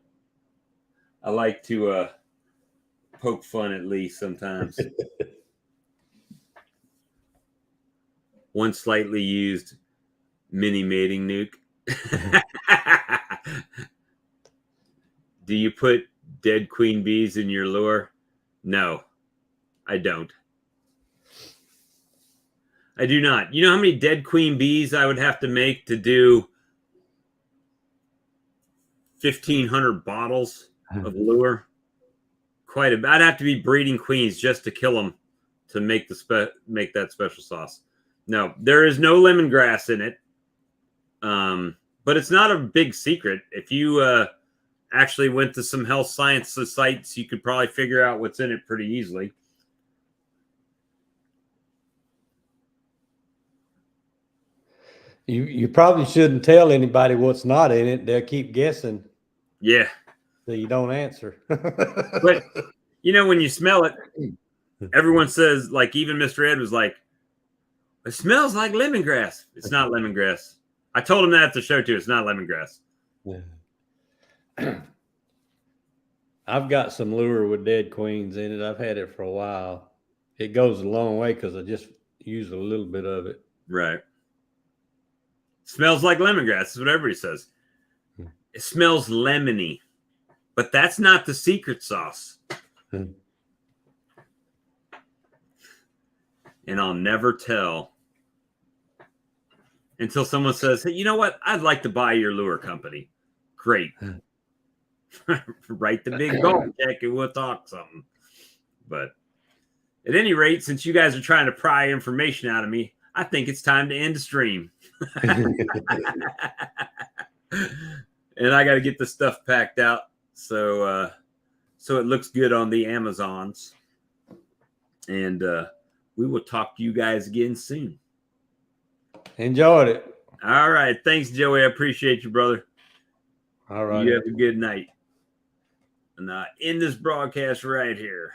[SPEAKER 1] poke fun at Lee sometimes. One slightly used mini mating nuke. Do you put dead queen bees in your lure? No, I don't. I do not. You know how many dead queen bees I would have to make to do 1,500 bottles of lure? Quite a bit. I'd have to be breeding queens just to kill them to make that special sauce. No, there is no lemongrass in it. But it's not a big secret. If you actually went to some health sciences sites, you could probably figure out what's in it pretty easily.
[SPEAKER 5] You probably shouldn't tell anybody what's not in it. They'll keep guessing.
[SPEAKER 1] Yeah.
[SPEAKER 5] So you don't answer.
[SPEAKER 1] But, when you smell it, everyone says, like, even Mr. Ed was like, it smells like lemongrass. It's not lemongrass. I told him that at the show, too. It's not lemongrass.
[SPEAKER 5] Yeah. I've got some lure with dead queens in it. I've had it for a while. It goes a long way because I just use a little bit of it.
[SPEAKER 1] Right. Smells like lemongrass. That's what everybody says. It smells lemony. But that's not the secret sauce. And I'll never tell until someone says, hey, you know what? I'd like to buy your lure company. Great. Write the big golf check and we'll talk something. But at any rate, since you guys are trying to pry information out of me, I think it's time to end the stream. And I got to get the stuff packed out so it looks good on the Amazons. And we will talk to you guys again soon.
[SPEAKER 5] Enjoyed it.
[SPEAKER 1] All right. Thanks, Joey. I appreciate you, brother.
[SPEAKER 5] All right.
[SPEAKER 1] You have a good night. And end this broadcast right here.